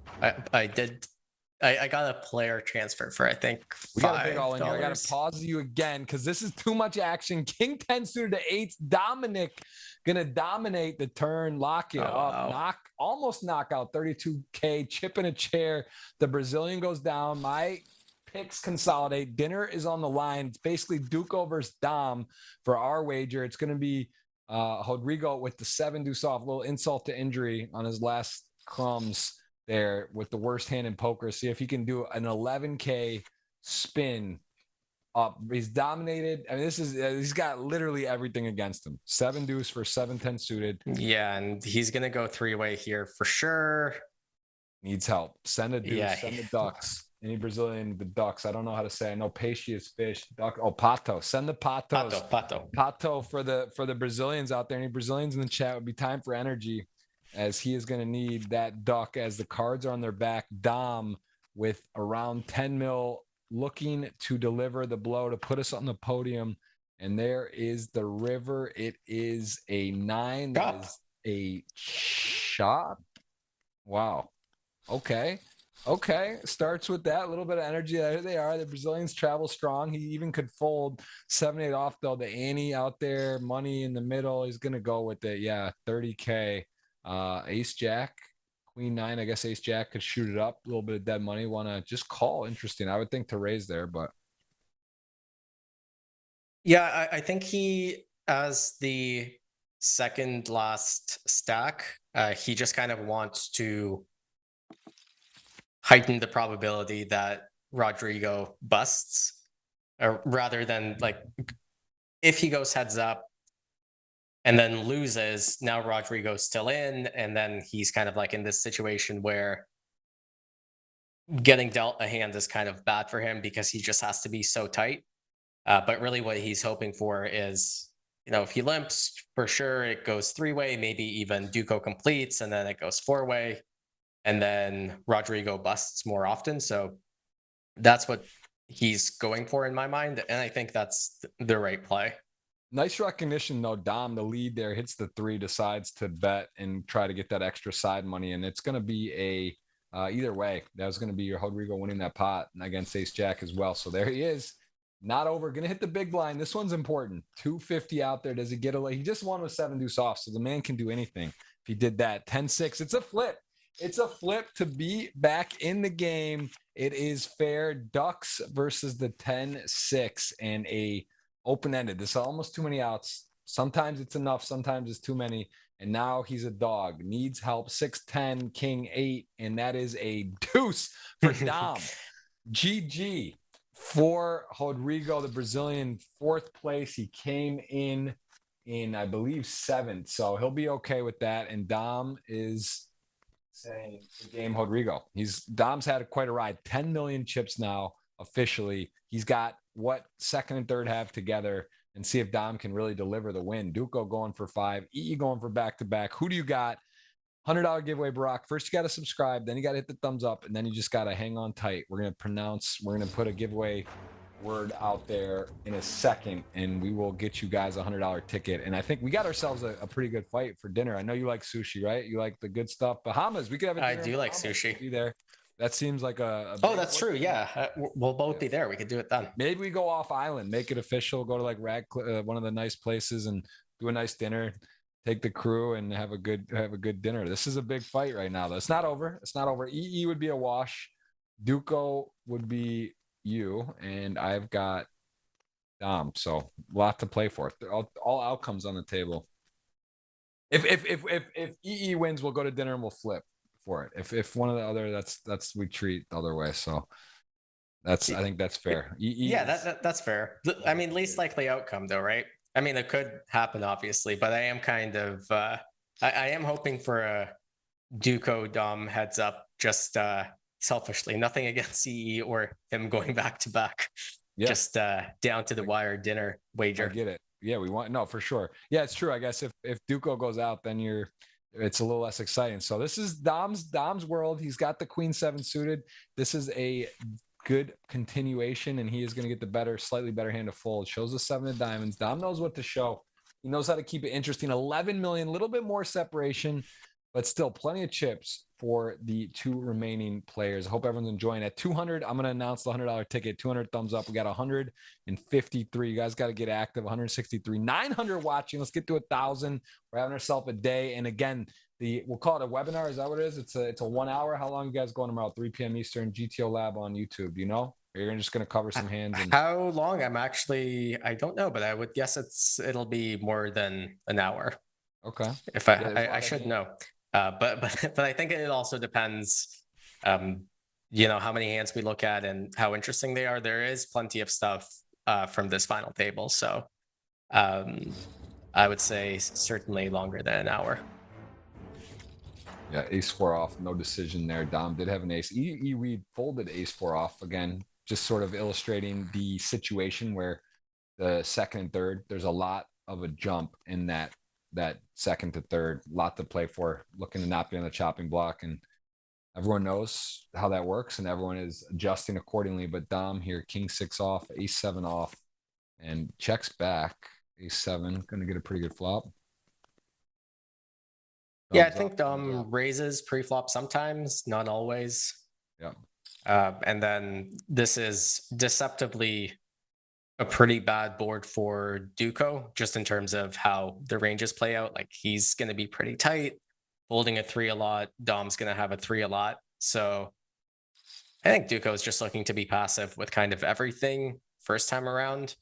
I got a player transfer for I think we got a big all in here. I got to pause you again because this is too much action. King 10 suited to 8s. Dominic gonna dominate the turn, lock it up, almost knock out 32K, chip in a chair. The Brazilian goes down. My picks consolidate. Dinner is on the line. It's basically Duke versus Dom for our wager. It's gonna be Rodrigo with the 7 deuce off, little insult to injury on his last crumbs there with the worst hand in poker. See if he can do an 11K spin up. He's dominated. I mean, he's got literally everything against him. 7 deuce for 7-10 suited. Yeah, and he's gonna go 3-way here for sure. Needs help. Send a deuce. Send the ducks. Any Brazilian, the ducks. I don't know how to say. I know peixe is fish. Duck. Oh, pato. Send the patos. Pato for the Brazilians out there. Any Brazilians in the chat, would be time for energy, as he is going to need that duck as the cards are on their back. Dom with around 10 mil looking to deliver the blow to put us on the podium. And there is the river. It is a 9. That is a shot. Wow. Okay. Starts with that little bit of energy. There they are. The Brazilians travel strong. He even could fold 7-8 off though. The ante out there, money in the middle. He's going to go with it. Yeah. 30K. Ace Jack, Queen 9. I guess Ace Jack could shoot it up. A little bit of dead money. Want to just call? Interesting. I would think to raise there, but yeah, I think he, as the second last stack, he just kind of wants to heighten the probability that Rodrigo busts, rather than like if he goes heads up and then loses, now Rodrigo's still in, and then he's kind of like in this situation where getting dealt a hand is kind of bad for him because he just has to be so tight. But really what he's hoping for is, if he limps, for sure it goes 3-way, maybe even Duco completes, and then it goes 4-way, and then Rodrigo busts more often. So that's what he's going for in my mind, and I think that's the right play. Nice recognition though, Dom. The lead there hits the 3, decides to bet and try to get that extra side money, and it's going to be a either way. That was going to be your Rodrigo winning that pot against Ace Jack as well. So there he is, not over. Going to hit the big blind. This one's important. 250 out there. Does he get a? He just won with 7 deuce off, so the man can do anything. If he did that 10-6, it's a flip. It's a flip to be back in the game. It is fair. Ducks versus the 10-6 and a open-ended. This is almost too many outs. Sometimes it's enough. Sometimes it's too many. And now he's a dog. Needs help. 6-10, king 8. And that is a deuce for Dom. GG for Rodrigo, the Brazilian, 4th place. He came in, I believe, 7th. So he'll be okay with that. And Dom is saying the game Rodrigo. Dom's had quite a ride. 10 million chips now officially. He's got what second and third have together, and see if Dom can really deliver the win. Duco going for 5, EE going for back-to-back. Who do you got? $100 giveaway, Barack. First, you got to subscribe. Then you got to hit the thumbs up. And then you just got to hang on tight. We're going to put a giveaway word out there in a second, and we will get you guys a $100 ticket. And I think we got ourselves a pretty good fight for dinner. I know you like sushi, right? You like the good stuff. Bahamas, we could have a dinner. I do like sushi. Be there. That seems like a oh, that's true. Yeah. We'll both be there. We could do it then. Maybe we go off island, make it official, go to like one of the nice places and do a nice dinner, take the crew and have a good dinner. This is a big fight right now, though. It's not over. It's not over. EE would be a wash. Duco would be you, and I've got Dom. So a lot to play for. All outcomes on the table. If EE wins, we'll go to dinner and we'll flip for it. If one of the other, that's we treat the other way. So I think that's fair. Yeah, that's fair. I mean, least likely outcome though, right? I mean, it could happen obviously, but I am kind of I am hoping for a Duco Dom heads up, just selfishly. Nothing against CE or him going back to back. Yeah. Just down to the wire dinner wager. I get it. Yeah, we want for sure. Yeah, it's true. I guess if Duco goes out, then it's a little less exciting. So this is Dom's world. He's got the Queen 7 suited. This is a good continuation, and he is going to get the slightly better hand to fold. Shows the 7 of diamonds. Dom knows what to show. He knows how to keep it interesting. 11 million, a little bit more separation, but still plenty of chips for the 2 remaining players. I hope everyone's enjoying. At 200, I'm going to announce the $100 ticket. 200 thumbs up. We got 153. You guys got to get active. 163, 900 watching. Let's get to 1,000. We're having ourselves a day. And again, we'll call it a webinar. Is that what it is? It's a 1 hour. How long you guys going tomorrow? 3 p.m. Eastern, GTO Lab on YouTube. Do you know? Or you're just going to cover some hands? How long? I don't know, but I would guess it'll be more than an hour. Okay. If I should know. But I think it also depends, how many hands we look at and how interesting they are. There is plenty of stuff from this final table. So I would say certainly longer than an hour. Yeah, ace 4 off, no decision there. Dom did have an ace. E Reed folded ace 4 off again, just sort of illustrating the situation where the second and third, there's a lot of a jump in that second to third, lot to play for, looking to not be on the chopping block, and everyone knows how that works and everyone is adjusting accordingly. But Dom here, king 6 off, ace 7 off, and checks back. Ace 7 gonna get a pretty good flop. Yeah, I think Dom raises pre-flop sometimes, not always. Yeah. And then this is deceptively a pretty bad board for Duco, just in terms of how the ranges play out. Like, he's going to be pretty tight, holding a 3 a lot. Dom's going to have a 3 a lot. So I think Duco is just looking to be passive with kind of everything first time around.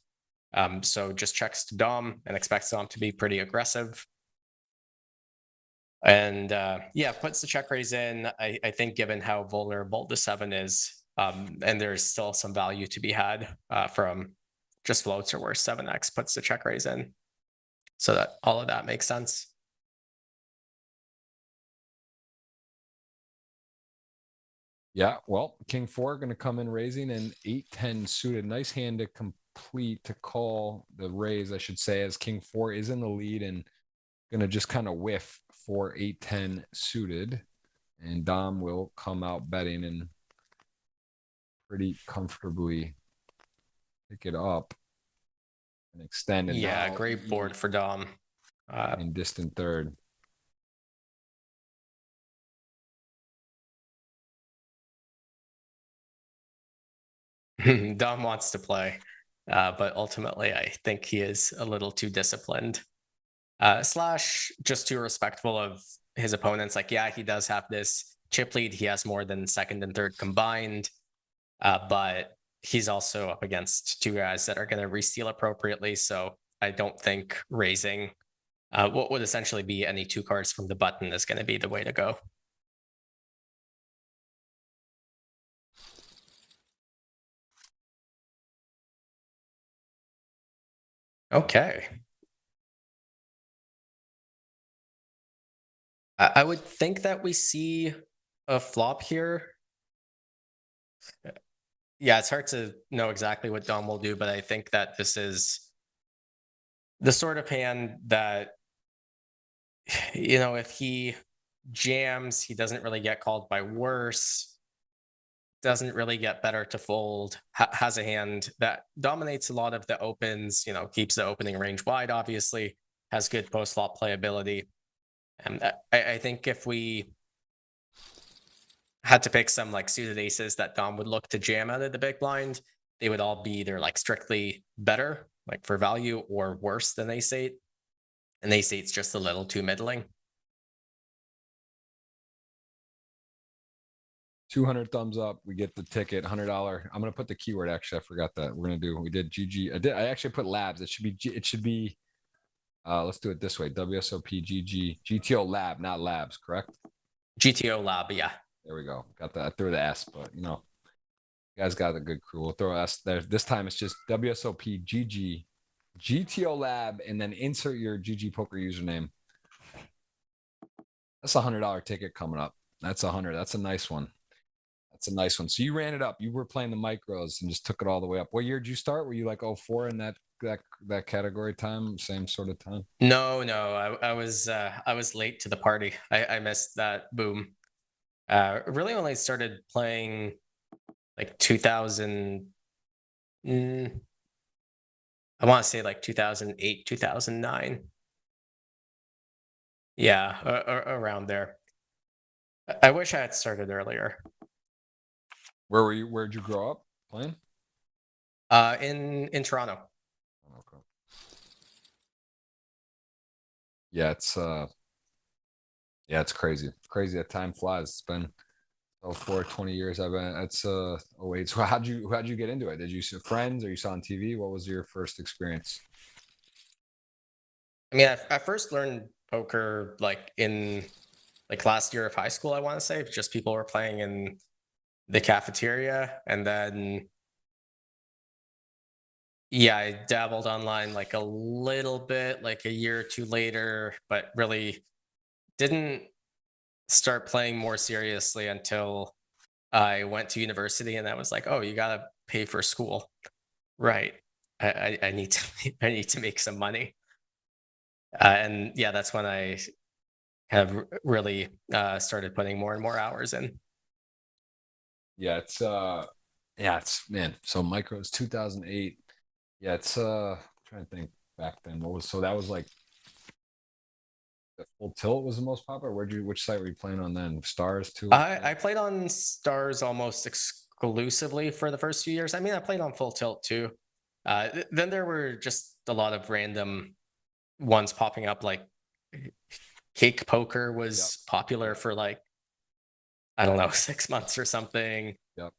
So just checks to Dom and expects Dom to be pretty aggressive. And puts the check raise in. I think given how vulnerable the 7 is, and there's still some value to be had from just floats or worse, 7x puts the check raise in. So that all of that makes sense. Yeah, well, king 4 going to come in raising, and 8-10 suited. Nice hand to complete to call the raise, I should say, as king 4 is in the lead and gonna just kind of whiff for 8-10 suited, and Dom will come out betting and pretty comfortably pick it up and extend. And yeah, now great board for Dom. In distant third. Dom wants to play, but ultimately I think he is a little too disciplined. Slash just too respectful of his opponents. Like, yeah, he does have this chip lead. He has more than second and third combined, but he's also up against two guys that are going to re-steal appropriately. So I don't think raising what would essentially be any two cards from the button is going to be the way to go. Okay. I would think that we see a flop here. Yeah, it's hard to know exactly what Dom will do, but I think that this is the sort of hand that, you know, if he jams, he doesn't really get called by worse, doesn't really get better to fold, has a hand that dominates a lot of the opens, you know, keeps the opening range wide, obviously, has good post-flop playability. And I think if we had to pick some like suited aces that Dom would look to jam out of the big blind, they would all be either like strictly better, like for value, or worse than ace eight. And ace eight's just a little too middling. 200 thumbs up. We get the ticket. $100. I'm gonna put the keyword. Actually, I forgot that. We're gonna do. We did GG. I actually put labs. It should be. It should be. Let's do it this way. WSOP GG GTO lab, not labs. Correct. GTO lab. Yeah. There we go. Got that. I threw the S, but you know, you guys got a good crew. We'll throw S there. This time it's just WSOP GG GTO lab, and then insert your GGPoker username. That's $100 ticket coming up. That's 100. That's a nice one. That's a nice one. So you ran it up. You were playing the micros and just took it all the way up. What year did you start? Were you like 04 in that category time? Same sort of time? No. I was late to the party. I missed that boom. Really only started playing like 2000. I want to say like 2008, 2009. Yeah, around there. I wish I had started earlier. Where were you? Where'd you grow up playing? In Toronto. Okay. Yeah, it's crazy. It's crazy that time flies. It's been 20 years. I've been. It's oh wait. So how'd you get into it? Did you see friends or you saw on TV? What was your first experience? I mean, I first learned poker like in like last year of high school. I want to say just people were playing in the cafeteria, and then yeah, I dabbled online like a little bit, like a year or two later, but really didn't start playing more seriously until I went to university, and I was like, oh, you gotta pay for school, right? I need to I need to make some money, and yeah, that's when I have really started putting more and more hours in. Yeah, it's man. So micros 2008. Yeah, it's I'm trying to think back then. That was like the full tilt was the most popular. Which site were you playing on then? Stars too? I played on Stars almost exclusively for the first few years. I mean, I played on full tilt too. Then there were just a lot of random ones popping up, like GGPoker was popular for like, I don't know, 6 months or something. Yep.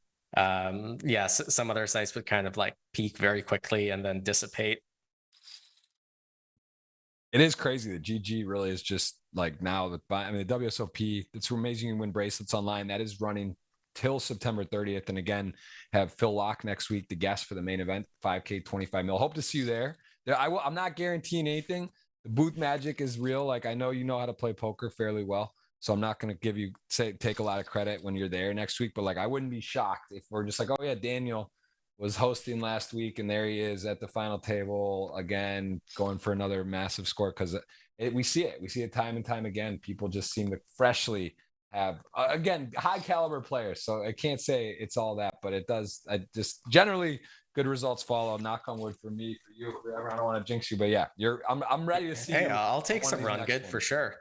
Yeah, some other sites would kind of like peak very quickly and then dissipate. It is crazy that GG really is just like now the WSOP. It's amazing you win bracelets online. That is running till September 30th. And again, have Phil Locke next week, the guest for the main event, 5K, 25 mil. Hope to see you there. I'm not guaranteeing anything. The booth magic is real. Like I know you know how to play poker fairly well. So I'm not going to take a lot of credit when you're there next week, but like I wouldn't be shocked if we're just like, oh yeah, Daniel was hosting last week, and there he is at the final table again, going for another massive score because we see it time and time again. People just seem to freshly have again high caliber players. So I can't say it's all that, but it does. I just generally good results follow. Knock on wood for me, for you, forever. I don't want to jinx you, but yeah, I'm ready to see. Hey, you I'll take some run good for sure.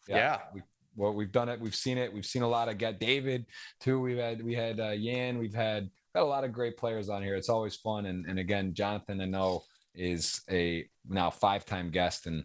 Yeah. We've done it. We've seen it. We've seen a lot of David too. We had Yan. We've got a lot of great players on here. It's always fun. And again, Jonathan, I know, is a now 5-time guest, and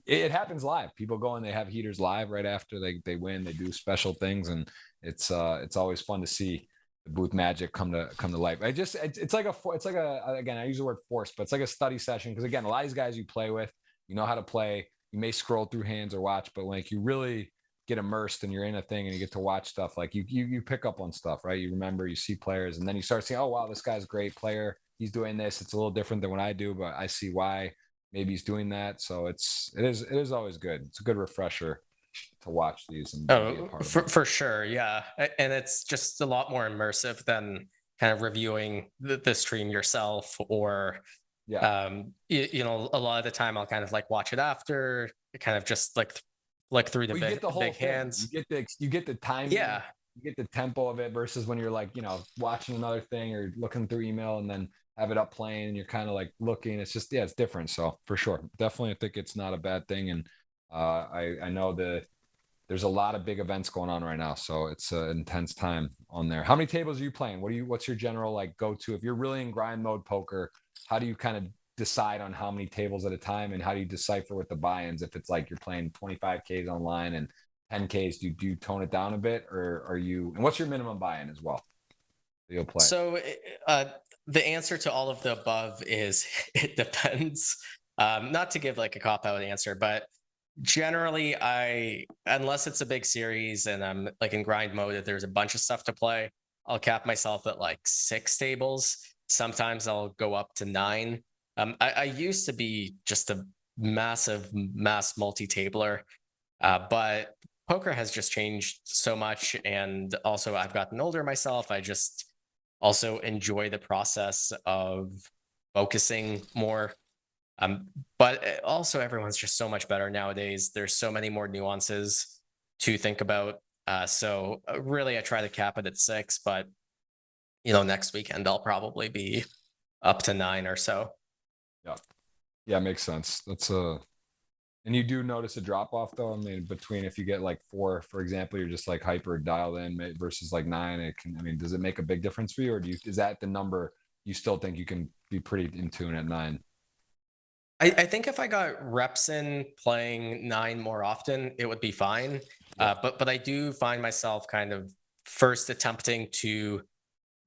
it happens live. People go and they have heaters live right after they win. They do special things, and it's always fun to see the booth magic come to life. It's like a again, I use the word force, but it's like a study session, because again, a lot of these guys you play with, you know how to play. You may scroll through hands or watch, but like you really get immersed and you're in a thing and you get to watch stuff, like you pick up on stuff, right? You remember, you see players, and then you start saying, oh wow, this guy's a great player, he's doing this, it's a little different than what I do, but I see why maybe he's doing that. So it is always good. It's a good refresher to watch these and be a part of for sure. Yeah. And it's just a lot more immersive than kind of reviewing the stream yourself, or you know, a lot of the time I'll kind of like watch it after, kind of just like through the big hands. You get the timing. Yeah. You get the tempo of it versus when you're like, you know, watching another thing or looking through email and then have it up playing and you're kind of like looking. It's just, it's different. So for sure, definitely, I think it's not a bad thing. And I know there's a lot of big events going on right now, so it's an intense time on there. How many tables are you playing? What's your general like go to if you're really in grind mode poker? How do you kind of decide on how many tables at a time, and how do you decipher with the buy-ins if it's like you're playing 25Ks online and 10Ks? Do you tone it down a bit, or are you? And what's your minimum buy-in as well? You'll play. So the answer to all of the above is it depends. Not to give like a cop-out answer, but generally unless it's a big series and I'm like in grind mode, if there's a bunch of stuff to play, I'll cap myself at like 6 tables. Sometimes I'll go up to 9. I used to be just a mass multi-tabler, but poker has just changed so much, and also I've gotten older myself. I just also enjoy the process of focusing more. But also everyone's just so much better nowadays. There's so many more nuances to think about. So really I try to cap it at 6, but you know, next weekend I'll probably be up to 9 or so. Yeah, makes sense. And you do notice a drop off though. I mean, between if you get like 4, for example, you're just like hyper dialed in versus like 9. Does it make a big difference for you, or is that the number you still think you can be pretty in tune at 9? I think if I got reps in playing 9 more often, it would be fine. Yeah. But I do find myself kind of first attempting to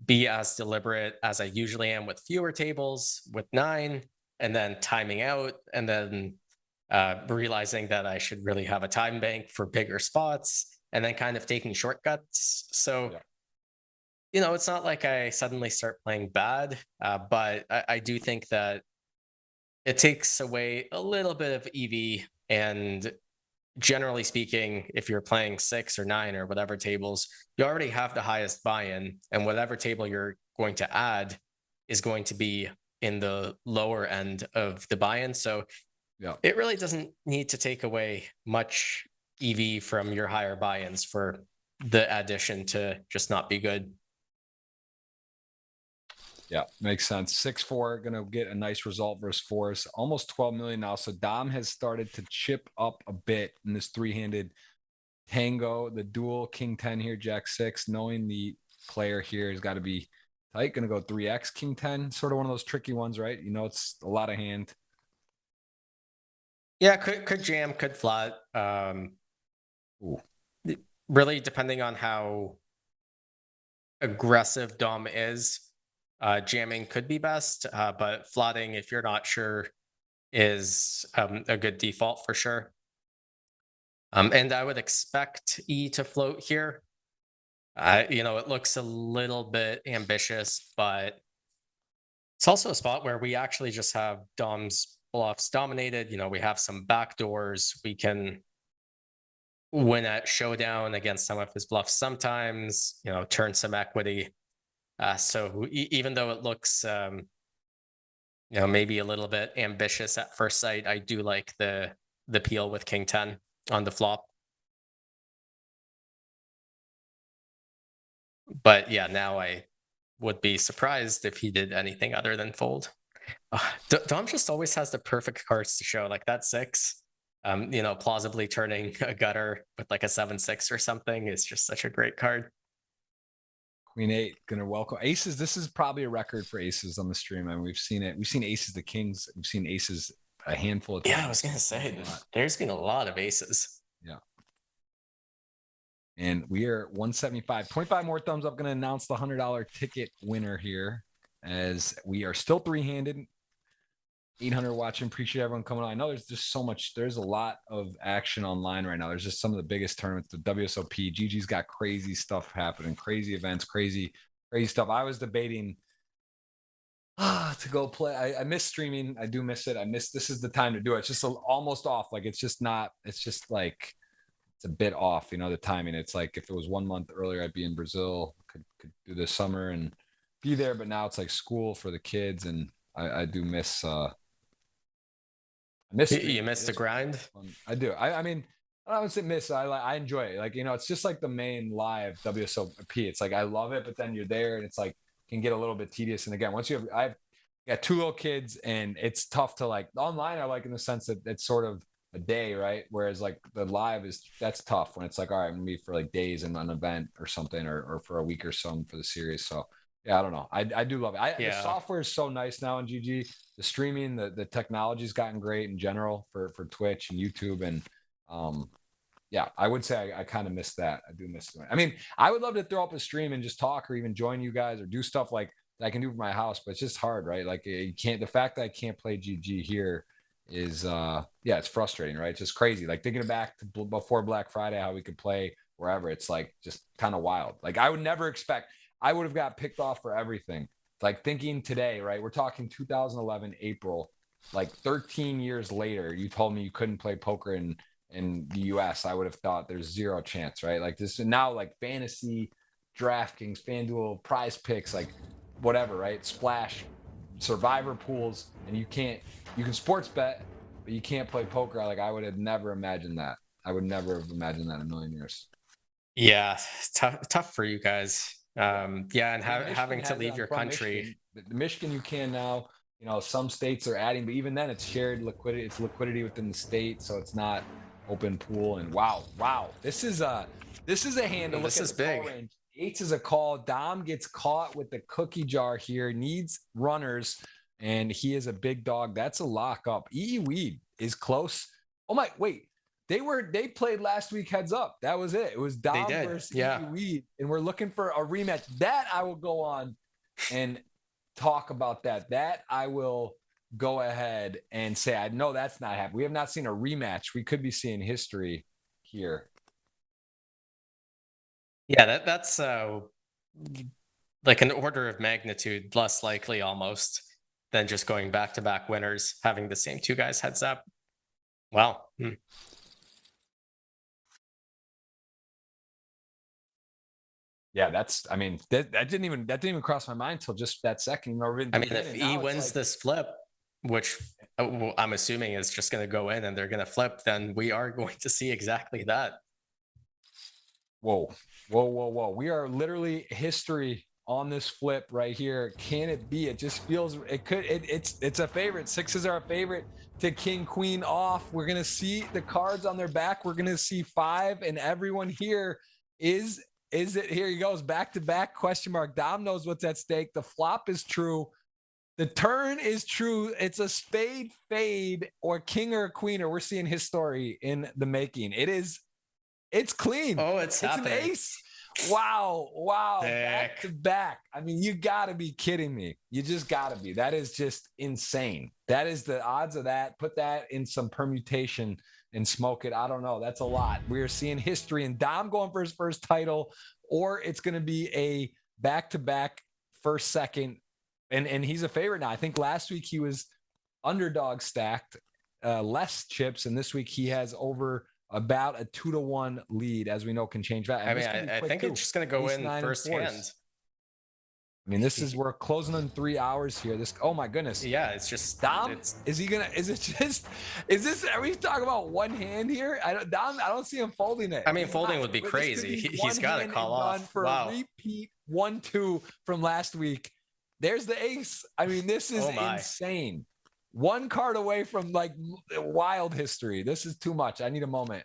be as deliberate as I usually am with fewer tables with 9, and then timing out, and then realizing that I should really have a time bank for bigger spots, and then kind of taking shortcuts. So, you know, it's not like I suddenly start playing bad, but I do think that it takes away a little bit of EV. And generally speaking, if you're playing 6 or 9 or whatever tables, you already have the highest buy-in, and whatever table you're going to add is going to be in the lower end of the buy-in. So it really doesn't need to take away much EV from your higher buy-ins for the addition to just not be good. Yeah, makes sense. 6-4, gonna get a nice result versus Forrest. Almost 12 million now. So Dom has started to chip up a bit in this 3-handed tango. The dual King 10 here, Jack 6. Knowing the player here has got to be tight. Gonna go 3x King 10. Sort of one of those tricky ones, right? You know, it's a lot of hand. Yeah, could jam, could flat. Really depending on how aggressive Dom is. Jamming could be best, but flatting, if you're not sure, is a good default for sure. And I would expect E to float here. You know, it looks a little bit ambitious, but it's also a spot where we actually just have Dom's bluffs dominated. You know, we have some backdoors. We can win at showdown against some of his bluffs sometimes, you know, turn some equity. So even though it looks, maybe a little bit ambitious at first sight, I do like the peel with King 10 on the flop. But yeah, now I would be surprised if he did anything other than fold. Dom just always has the perfect cards to show, like that 6. Plausibly turning a gutter with like a 7-6 or something is just such a great card. Queen 8 gonna welcome aces. This is probably a record for aces on the stream. I mean, we've seen it. We've seen aces to kings. We've seen aces a handful of times. Yeah, I was gonna say there's been a lot of aces. Yeah. And we are 175. 25 more thumbs up. Going to announce the $100 ticket winner here, as we are still three-handed. 800 watching. Appreciate everyone coming on. I know there's just so much. There's a lot of action online right now. There's just some of the biggest tournaments. The WSOP. GG's got crazy stuff happening. Crazy events. Crazy stuff. I was debating to go play. I miss streaming. I do miss it. This is the time to do it. It's just almost off. Like it's just like it's a bit off, the timing. It's like if it was 1 month earlier, I'd be in Brazil, could do this summer and be there. But now it's like school for the kids, and I do miss. I miss. You miss the grind. I do. I mean, I don't say miss. I enjoy it. Like it's just like the main live WSOP. It's like I love it, but then you're there, and it's like can get a little bit tedious. And again, once I've got 2 little kids, and it's tough to like online. I like in the sense that it's sort of a day, right? Whereas like the live that's tough when it's like, all right, I'm gonna meet for like days in an event or something, or for a week or something for the series. So yeah, I don't know. I do love it. The software is so nice now in GG. The streaming, the technology's gotten great in general for Twitch and YouTube. And yeah, I would say I kind of miss that. I do miss it. I mean, I would love to throw up a stream and just talk or even join you guys or do stuff like that I can do from my house, but it's just hard, right? Like you can't, the fact that I can't play GG here is it's frustrating, right? It's just crazy. Like thinking back to before Black Friday, how we could play wherever. It's like just kind of wild. Like I would never expect, I would have got picked off for everything. Like thinking today, right? We're talking 2011 April, like 13 years later, you told me you couldn't play poker in the US. I would have thought there's zero chance, right? Like this now, like fantasy, DraftKings, FanDuel, Prize Picks, like whatever, right? Splash, survivor pools, and you can sports bet, but you can't play poker. Like I would have never imagined that. I would never have imagined that in a million years. Yeah, tough for you guys. And having to leave your country. Michigan, you can now. Some states are adding, but even then, it's shared liquidity. It's liquidity within the state, so it's not open pool. And wow, this is a hand. This is big. 8s is a call. Dom gets caught with the cookie jar here. Needs runners. And he is a big dog. That's a lock up. Weed is close. Oh my, wait. They played last week heads up. That was it. It was Dom versus Weed. And we're looking for a rematch. That I will go on and talk about that. That I will go ahead and say, I know that's not happening. We have not seen a rematch. We could be seeing history here. Yeah, that's like an order of magnitude less likely almost than just going back-to-back winners, having the same 2 guys heads up. Wow. Yeah, that didn't even cross my mind until just that second. I mean, if he wins this flip, which I'm assuming is just going to go in and they're going to flip, then we are going to see exactly that. Whoa. We are literally history on this flip right here. Can it be? It just feels it's a favorite. 6s are a favorite to king queen off. We're gonna see the cards on their back. We're gonna see 5, and everyone here is it. Here he goes, back to back question mark. Dom knows what's at stake. The flop is true. The turn is true. It's a spade fade or king or a queen, or we're seeing his story in the making. It's clean. Oh, it's happening. An ace. Wow. Back to back. I mean, you got to be kidding me. You just got to be. That is just insane. That is the odds of that. Put that in some permutation and smoke it. I don't know. That's a lot. We're seeing history, and Dom going for his first title, or it's going to be a back-to-back first, second. And he's a favorite now. I think last week he was underdog stacked, less chips. And this week he has over about a 2-1 lead, as we know, can change that. I mean, I think it's just going to go in first hand. I mean, we're closing in 3 hours here. Oh my goodness. Yeah, it's just Dom. Is this? Are we talking about one hand here? Dom, I don't see him folding it. I mean, folding would be crazy. He's got to call off. For a repeat 1-2 from last week. There's the ace. I mean, this is insane. One card away from like wild history. This is too much. I need a moment.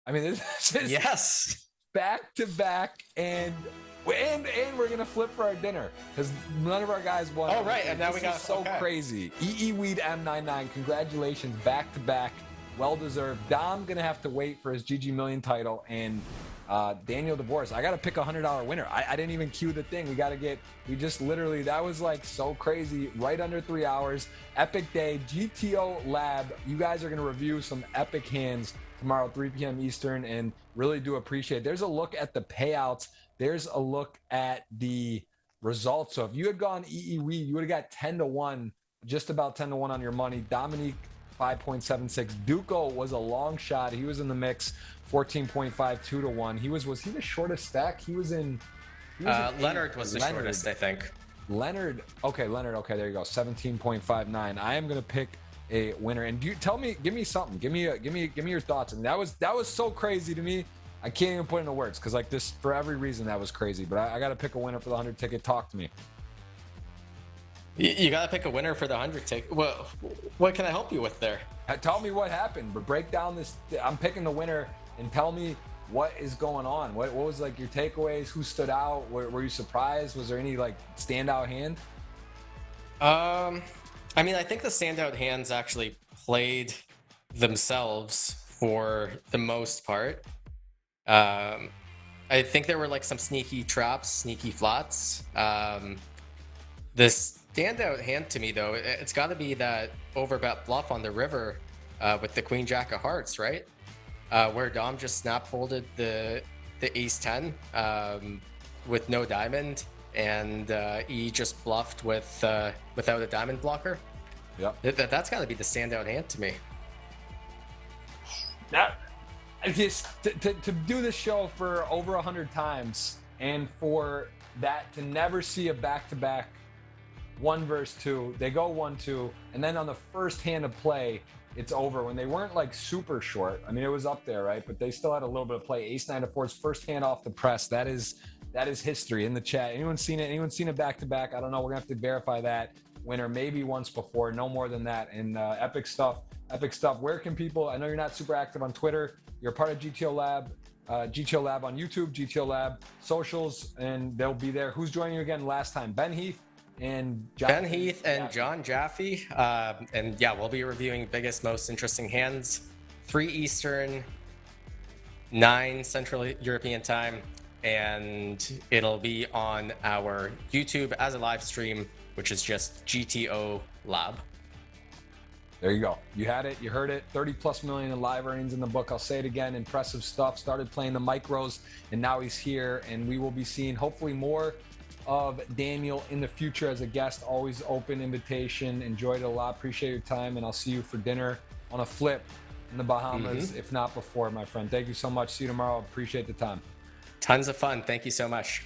I mean, this is back to back and we're gonna flip for our dinner because none of our guys won. Oh right, and now we got crazy. Weed M99, congratulations, back to back, well deserved. Dom gonna have to wait for his GGMillion title, and Daniel Dvoress, I gotta pick a $100 winner. I didn't even cue the thing. We just literally, that was like so crazy. Right under 3 hours. Epic day. GTO Lab. You guys are gonna review some epic hands tomorrow, 3 p.m. Eastern, and really do appreciate it. There's a look at the payouts. There's a look at the results. So if you had gone Weed, you would have got 10-1, just about 10-1 on your money. Dominique, 5.76. Duco was a long shot. He was in the mix, 14.5, 2-1. Was he the shortest stack? Leonard was the shortest, I think. Leonard, okay, there you go, 17.59. I am gonna pick a winner, and give me something. Give me your thoughts. And that was so crazy to me. I can't even put into words because like this, for every reason, that was crazy. But I got to pick a winner for the 100 ticket. Talk to me. You got to pick a winner for the 100 ticket. Well, what can I help you with there? Tell me what happened, but break down this. I'm picking the winner, and tell me what is going on. What was like your takeaways? Who stood out? Were you surprised? Was there any like standout hand? I mean, I think the standout hands actually played themselves for the most part. I think there were like some sneaky traps, sneaky flats. The standout hand to me, though, it's got to be that overbet bluff on the river with the Queen Jack of Hearts, right? Where Dom just snap folded the Ace 10 with no diamond, and he just bluffed without a diamond blocker. Yeah, that's got to be the standout hand to me. Just to do this show for over 100 times, and for that to never see a back-to-back 1 versus 2, they go 1-2, and then on the first hand of play, it's over. When they weren't like super short, I mean, it was up there, right? But they still had a little bit of play. Ace 9 of 4's first hand off the press. That is history in the chat. Anyone seen it? Anyone seen it back-to-back? I don't know. We're gonna have to verify that winner maybe once before, no more than that. And epic stuff. Where can people? I know you're not super active on Twitter. You're part of GTO Lab, GTO Lab on YouTube, GTO Lab socials, and they'll be there. Who's joining you again last time? Ben Heath and John Jaffe. And yeah, we'll be reviewing biggest, most interesting hands. 3 Eastern, 9 Central European time, and it'll be on our YouTube as a live stream, which is just GTO Lab. There you go. You had it. You heard it. 30+ million in live earnings in the book. I'll say it again. Impressive stuff. Started playing the micros, and now he's here. And we will be seeing hopefully more of Daniel in the future as a guest. Always open invitation. Enjoyed it a lot. Appreciate your time. And I'll see you for dinner on a flip in the Bahamas, if not before, my friend. Thank you so much. See you tomorrow. Appreciate the time. Tons of fun. Thank you so much.